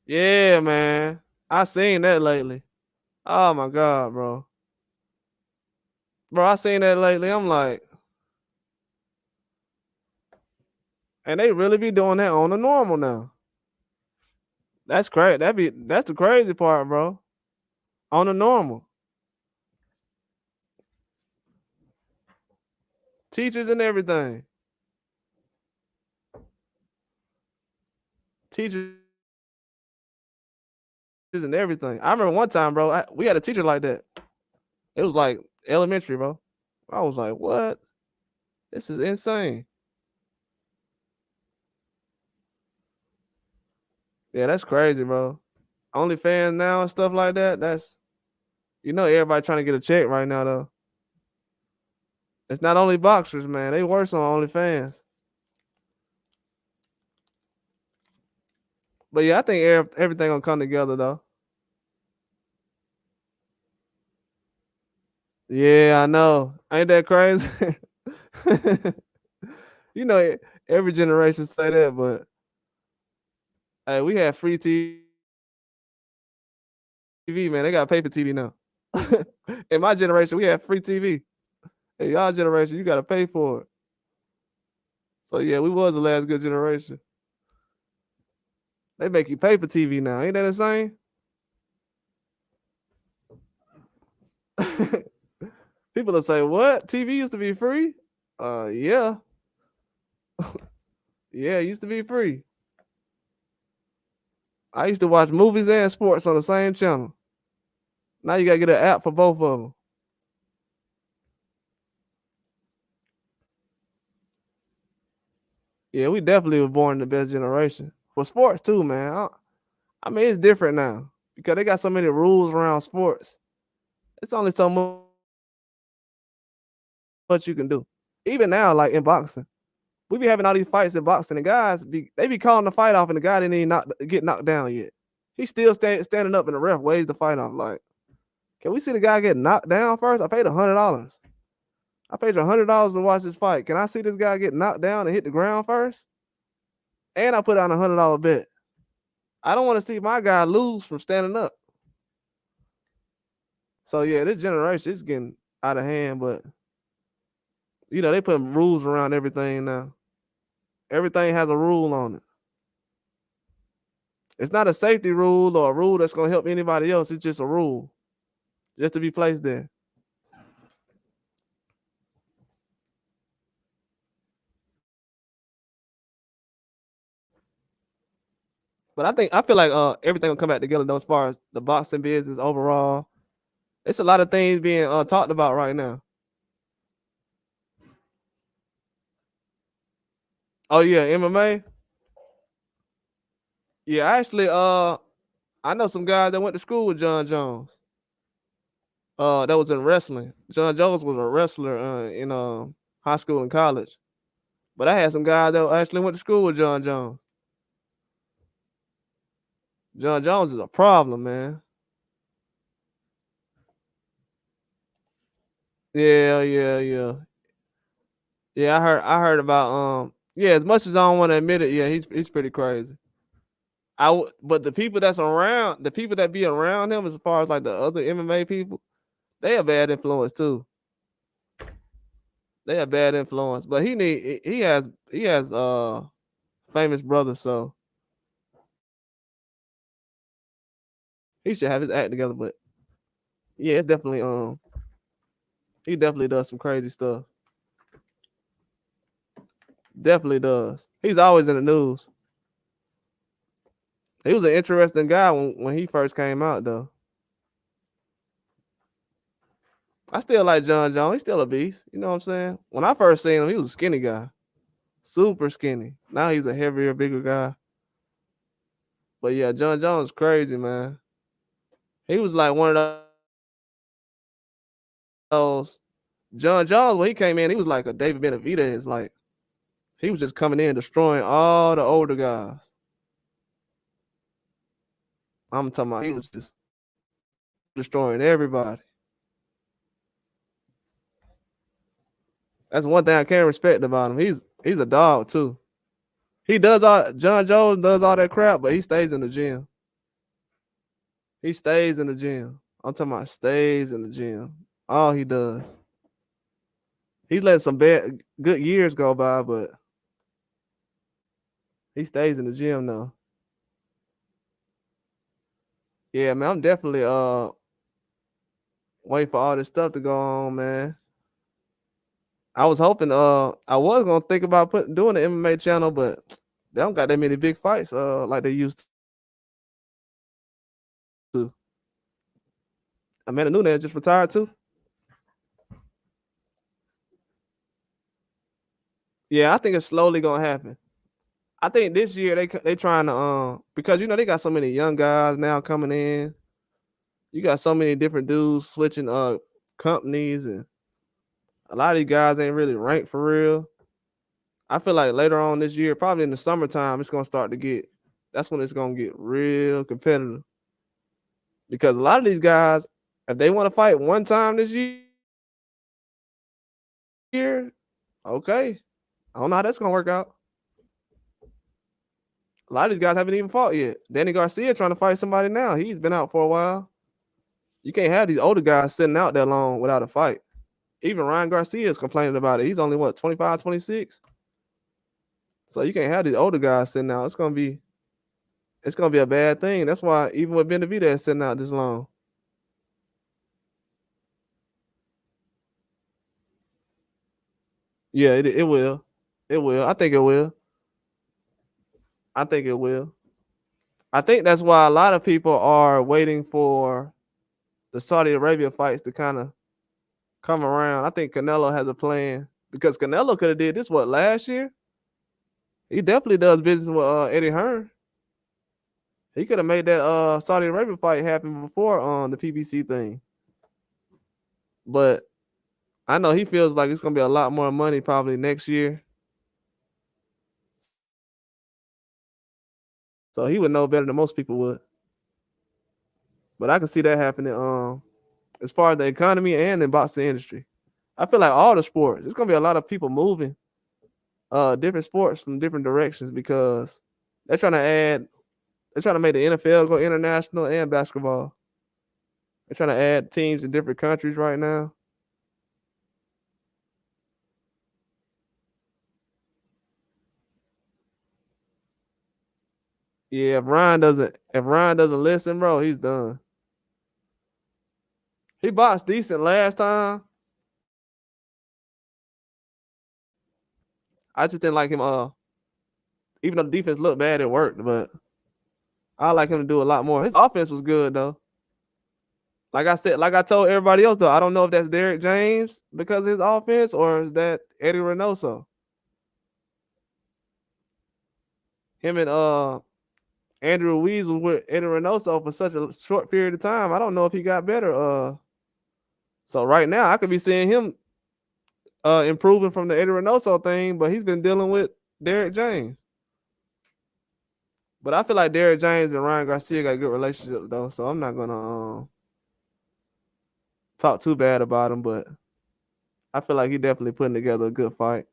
A: Yeah, man. I seen that lately. Oh my god, bro. Bro, I seen that lately. I'm like, and they really be doing that on the normal now. That's crazy. That's the crazy part, bro. On the normal. Teachers and everything. Teachers and everything. I remember one time, bro, we had a teacher like that. It was like elementary, bro. I was like, what? This is insane. Yeah, that's crazy, bro. OnlyFans now and stuff like that. Everybody trying to get a check right now, though. It's not only boxers, man. They worse on OnlyFans. But yeah, I think everything gonna come together though. Yeah, I know. Ain't that crazy? You know, every generation say that, but hey, we had free TV, man. They gotta pay for TV now. In my generation, we had free TV. In y'all generation, you gotta pay for it. So yeah, we was the last good generation. They make you pay for TV now. Ain't that insane? People will say, "What? TV used to be free?" Yeah, yeah, it used to be free. I used to watch movies and sports on the same channel. Now you gotta get an app for both of them. Yeah, we definitely were born in the best generation for sports too, man. I mean, it's different now because they got so many rules around sports. It's only so much you can do. Even now, like in boxing, we be having all these fights in boxing, and guys be calling the fight off, and the guy didn't even get knocked down yet. He's still standing up, and the ref waves the fight off. Like, can we see the guy get knocked down first? I paid $100. I paid you $100 to watch this fight. Can I see this guy get knocked down and hit the ground first? And I put on $100 bet. I don't want to see my guy lose from standing up. So yeah, this generation is getting out of hand, but you know, they put rules around everything now. Everything has a rule on it. It's not a safety rule or a rule that's gonna help anybody else. It's just a rule, just to be placed there. But I feel like everything will come back together though, as far as the boxing business overall. It's a lot of things being talked about right now. Oh yeah, MMA. Yeah, actually, I know some guys that went to school with John Jones. That was in wrestling. John Jones was a wrestler in high school and college. But I had some guys that actually went to school with John Jones. John Jones is a problem, man. Yeah, yeah, yeah. Yeah, I heard about yeah, as much as I don't want to admit it, yeah, he's pretty crazy. But the people that's around, the people that be around him as far as like the other MMA people, they are bad influence too. They have bad influence. But he has famous brothers, so he should have his act together. But yeah, it's definitely he definitely does some crazy stuff. Definitely does. He's always in the news. He was an interesting guy when he first came out though. I still like John Jones. He's still a beast. You know what I'm saying? When I first seen him, he was a skinny guy. Super skinny. Now he's a heavier, bigger guy. But yeah, John Jones is crazy, man. He was like one of those John Jones when he came in, he was like a David Benavidez. Like he was just coming in destroying all the older guys. I'm talking about he was just destroying everybody. That's one thing I can't respect about him. He's a dog too. John Jones does all that crap, but he stays in the gym. He stays in the gym. I'm talking about stays in the gym. All he does. He let some bad good years go by, but he stays in the gym now. Yeah, man, I'm definitely waiting for all this stuff to go on, man. I was hoping I was gonna think about doing the MMA channel, but they don't got that many big fights like they used to. Amanda Nunes just retired too. Yeah, I think it's slowly gonna happen. I think this year they trying to because you know they got so many young guys now coming in. You got so many different dudes switching companies, and a lot of these guys ain't really ranked for real. I feel like later on this year, probably in the summertime, it's gonna start to get. That's when it's gonna get real competitive because a lot of these guys, if they want to fight one time this year, year, okay. I don't know how that's gonna work out. A lot of these guys haven't even fought yet. Danny Garcia trying to fight somebody now. He's been out for a while. You can't have these older guys sitting out that long without a fight. Even Ryan Garcia is complaining about it. He's only what, 25, 26? So you can't have these older guys sitting out. It's gonna be a bad thing. That's why even with Benavidez sitting out this long. Yeah, it will. It will. I think it will. I think it will. I think that's why a lot of people are waiting for the Saudi Arabia fights to kind of come around. I think Canelo has a plan because Canelo could have did this last year. He definitely does business with Eddie Hearn. He could have made that Saudi Arabia fight happen before on the PBC thing. But I know he feels like it's gonna be a lot more money probably next year. So he would know better than most people would. But I can see that happening as far as the economy and the boxing industry. I feel like all the sports, it's gonna be a lot of people moving different sports from different directions because they're trying to add they're trying to make the NFL go international and basketball. They're trying to add teams in different countries right now. Yeah, if Ryan doesn't listen, bro, he's done. He boxed decent last time. I just didn't like him. Even though the defense looked bad, it worked. But I like him to do a lot more. His offense was good though. Like I said, like I told everybody else though, I don't know if that's Derrick James because of his offense or is that Eddie Reynoso. Him and Andrew Ruiz was with Eddie Reynoso for such a short period of time. I don't know if he got better. So right now I could be seeing him improving from the Eddie Reynoso thing, but he's been dealing with Derrick James. But I feel like Derrick James and Ryan Garcia got a good relationship though, so I'm not gonna talk too bad about him. But I feel like he definitely putting together a good fight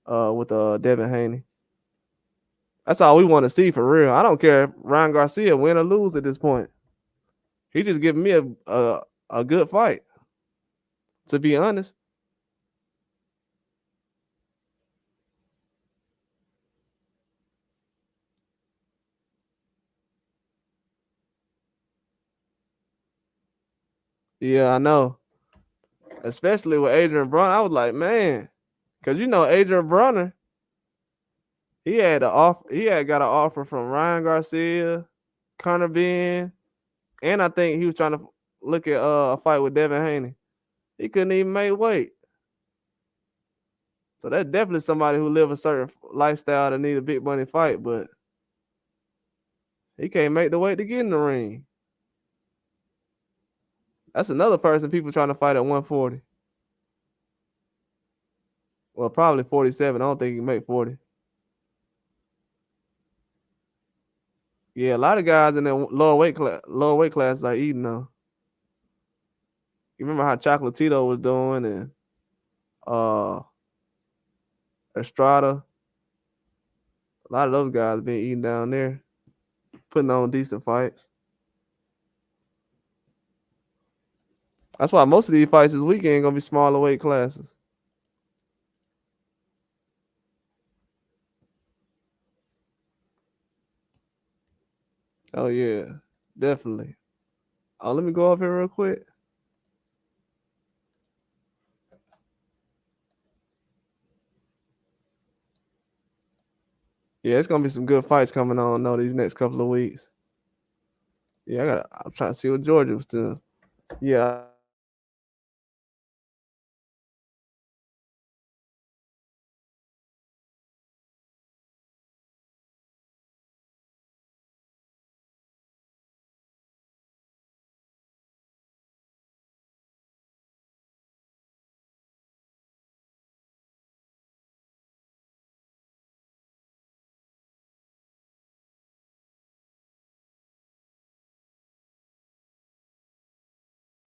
A: with Devin Haney. That's all we want to see for real. I don't care if Ryan Garcia win or lose at this point. He's just giving me a good fight. To be honest. Yeah, I know. Especially with Adrian Bronner. I was like, man, because Adrian Bronner, he had got an offer from Ryan Garcia, Conor Ben, and I think he was trying to look at a fight with Devin Haney. He couldn't even make weight. So that's definitely somebody who live a certain lifestyle that need a big money fight, but he can't make the weight to get in the ring. That's another person people trying to fight at 140. Well, probably 47. I don't think he can make 40. Yeah, a lot of guys in the lower weight classes are eating though. You remember how Chocolatito was doing and uh Estrada? A lot of those guys been eating down there, putting on decent fights. That's why most of these fights this weekend gonna be smaller weight classes. Oh yeah, definitely. Oh, let me go up here real quick. Yeah, it's gonna be some good fights coming on though these next couple of weeks. Yeah, I'm trying to see what Georgia was doing. Yeah.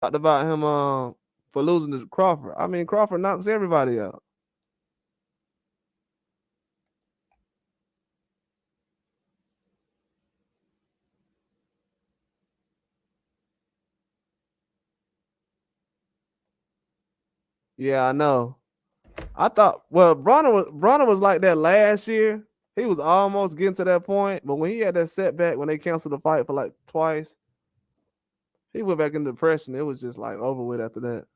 A: Talked about him for losing to Crawford. I mean, Crawford knocks everybody out. Yeah, I know. I thought, well, Bronner was like that last year. He was almost getting to that point, but when he had that setback when they canceled the fight for like twice, he went back into depression. It was just like over with after that.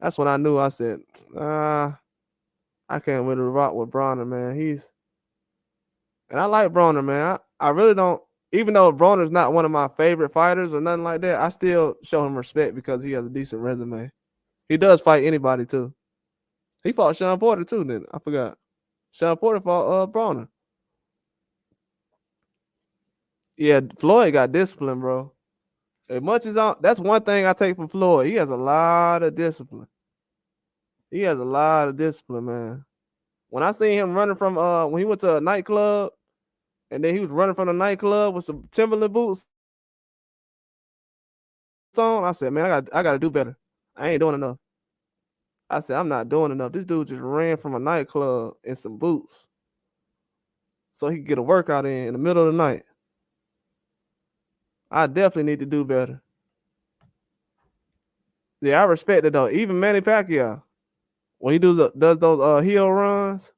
A: That's when I knew. I said, I can't really rock with Bronner, man. And I like Bronner, man. I really don't. Even though Bronner's not one of my favorite fighters or nothing like that, I still show him respect because he has a decent resume. He does fight anybody too. He fought Sean Porter too. Then I forgot. Sean Porter fought Bronner. Yeah, Floyd got discipline, bro. As much as that's one thing I take from Floyd. He has a lot of discipline. He has a lot of discipline, man. When I seen him running from when he went to a nightclub and then he was running from the nightclub with some Timberland boots on, I said, man, I gotta do better. I ain't doing enough. I said, I'm not doing enough. This dude just ran from a nightclub in some boots so he could get a workout in the middle of the night. I definitely need to do better. Yeah, I respect it though. Even Manny Pacquiao, when he does those heel runs,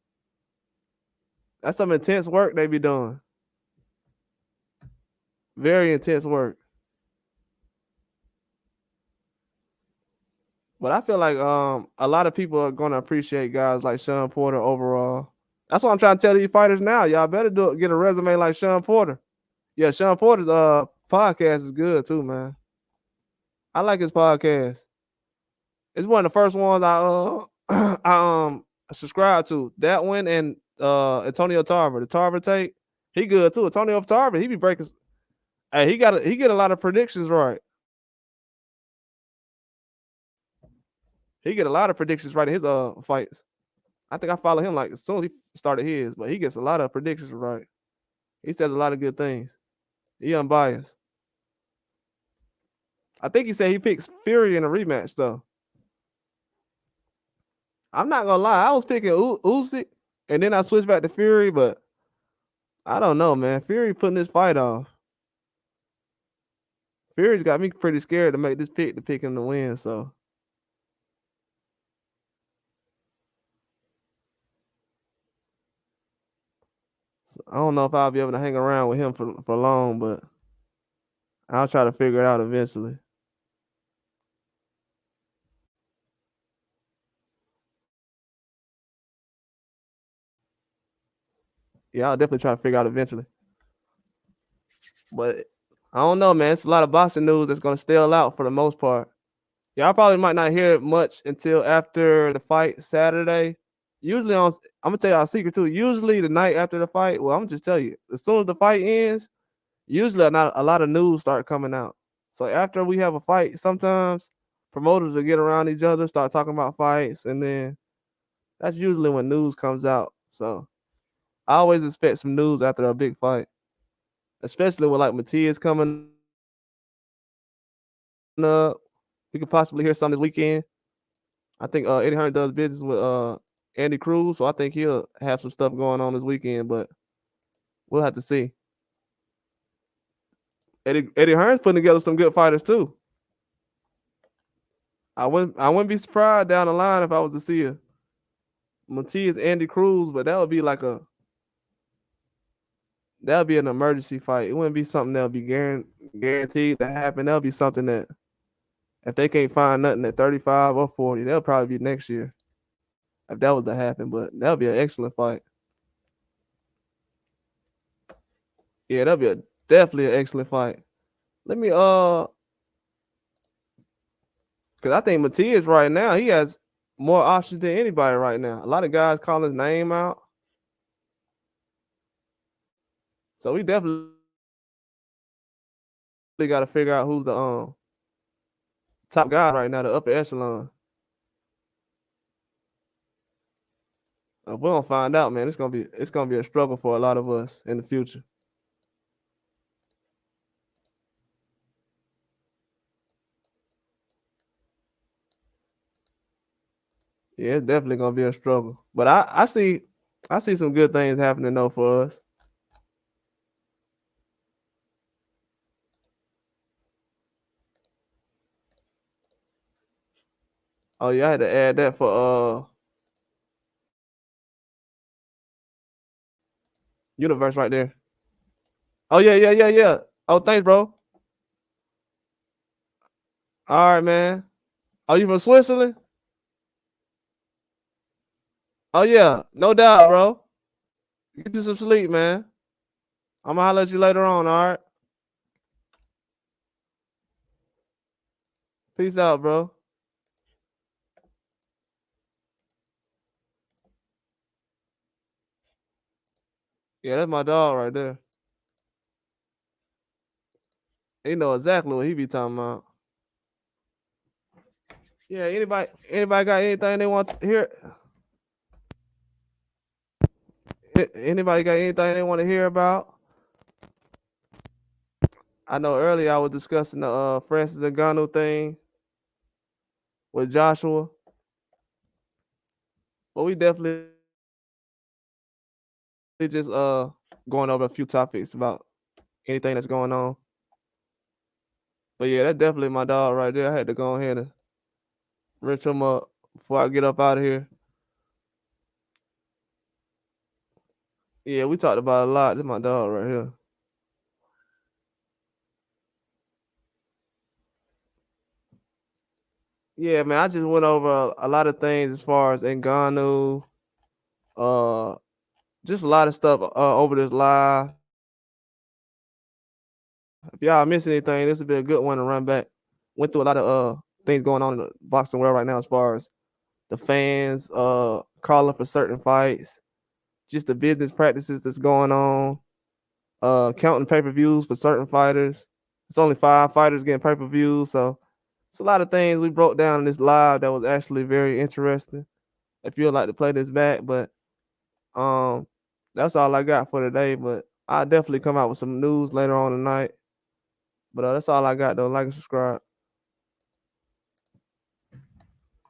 A: that's some intense work they be doing. Very intense work. But I feel like a lot of people are gonna appreciate guys like Sean Porter overall. That's what I'm trying to tell these fighters now. Y'all better get a resume like Sean Porter. Yeah, Sean Porter's podcast is good too, man. I like his podcast. It's one of the first ones I subscribe to. That one and Antonio Tarver, the Tarver take. He good too. Antonio Tarver, he be breaking. Hey, he get a lot of predictions right. He get a lot of predictions right in his fights. I think I follow him like as soon as he started his, but he gets a lot of predictions right. He says a lot of good things. He unbiased. I think he said he picks Fury in a rematch though. I'm not gonna lie, I was picking Usyk, and then I switched back to Fury, but I don't know, man. Fury putting this fight off. Fury's got me pretty scared to make this pick to pick him to win. So I don't know if I'll be able to hang around with him for long, but I'll try to figure it out eventually. Yeah, I'll definitely try to figure out eventually. But I don't know, man. It's a lot of boxing news that's gonna stale out for the most part. Yeah, I probably might not hear it much until after the fight Saturday. Usually I'm gonna tell you a secret too. Usually the night after the fight, well, I'm gonna just tell you, as soon as the fight ends, usually not a lot of news start coming out. So after we have a fight, sometimes promoters will get around each other, start talking about fights, and then that's usually when news comes out. So I always expect some news after a big fight, especially with like Matias coming up. We could possibly hear something this weekend. I think Eddie Hearn does business with Andy Cruz, so I think he'll have some stuff going on this weekend, but we'll have to see. Eddie Hearn's putting together some good fighters too. I wouldn't be surprised down the line if I was to see a Matias Andy Cruz, but that would be an emergency fight. It wouldn't be something that would be guaranteed to happen. That'll be something that if they can't find nothing at 35 or 40, that'll probably be next year. If that was to happen, but that'll be an excellent fight. Yeah, that'll be definitely an excellent fight. Let me because I think Matias right now, he has more options than anybody right now. A lot of guys call his name out. So we definitely got to figure out who's the top guy right now, the upper echelon. If we don't find out, man, it's gonna be a struggle for a lot of us in the future. Yeah, it's definitely gonna be a struggle. But I see some good things happening though for us. Oh yeah, I had to add that for universe right there. Oh yeah. Oh thanks, bro. All right, man. Are you from Switzerland? Oh yeah, no doubt, bro. Get you some sleep, man. I'm gonna holler at you later on. All right. Peace out, bro. Yeah, that's my dog right there. He know exactly what he be talking about. Yeah, anybody got anything they want to hear? Anybody got anything they want to hear about? I know earlier I was discussing the Francis Ngannou thing with Joshua, but we definitely just going over a few topics about anything that's going on. But yeah, that's definitely my dog right there. I had to go ahead and wrench him up before I get up out of here. Yeah, we talked about a lot. This is my dog right here. Yeah, man, I just went over a lot of things as far as Ngannou, uh, just a lot of stuff over this live. If y'all miss anything, this would be a good one to run back. Went through a lot of things going on in the boxing world right now as far as the fans calling for certain fights, just the business practices that's going on, counting pay-per-views for certain fighters. It's only 5 fighters getting pay-per-views, so it's a lot of things we broke down in this live that was actually very interesting. If you'd like to play this back, but um that's all I got for today. But I'll definitely come out with some news later on tonight. But that's all I got though. Like and subscribe.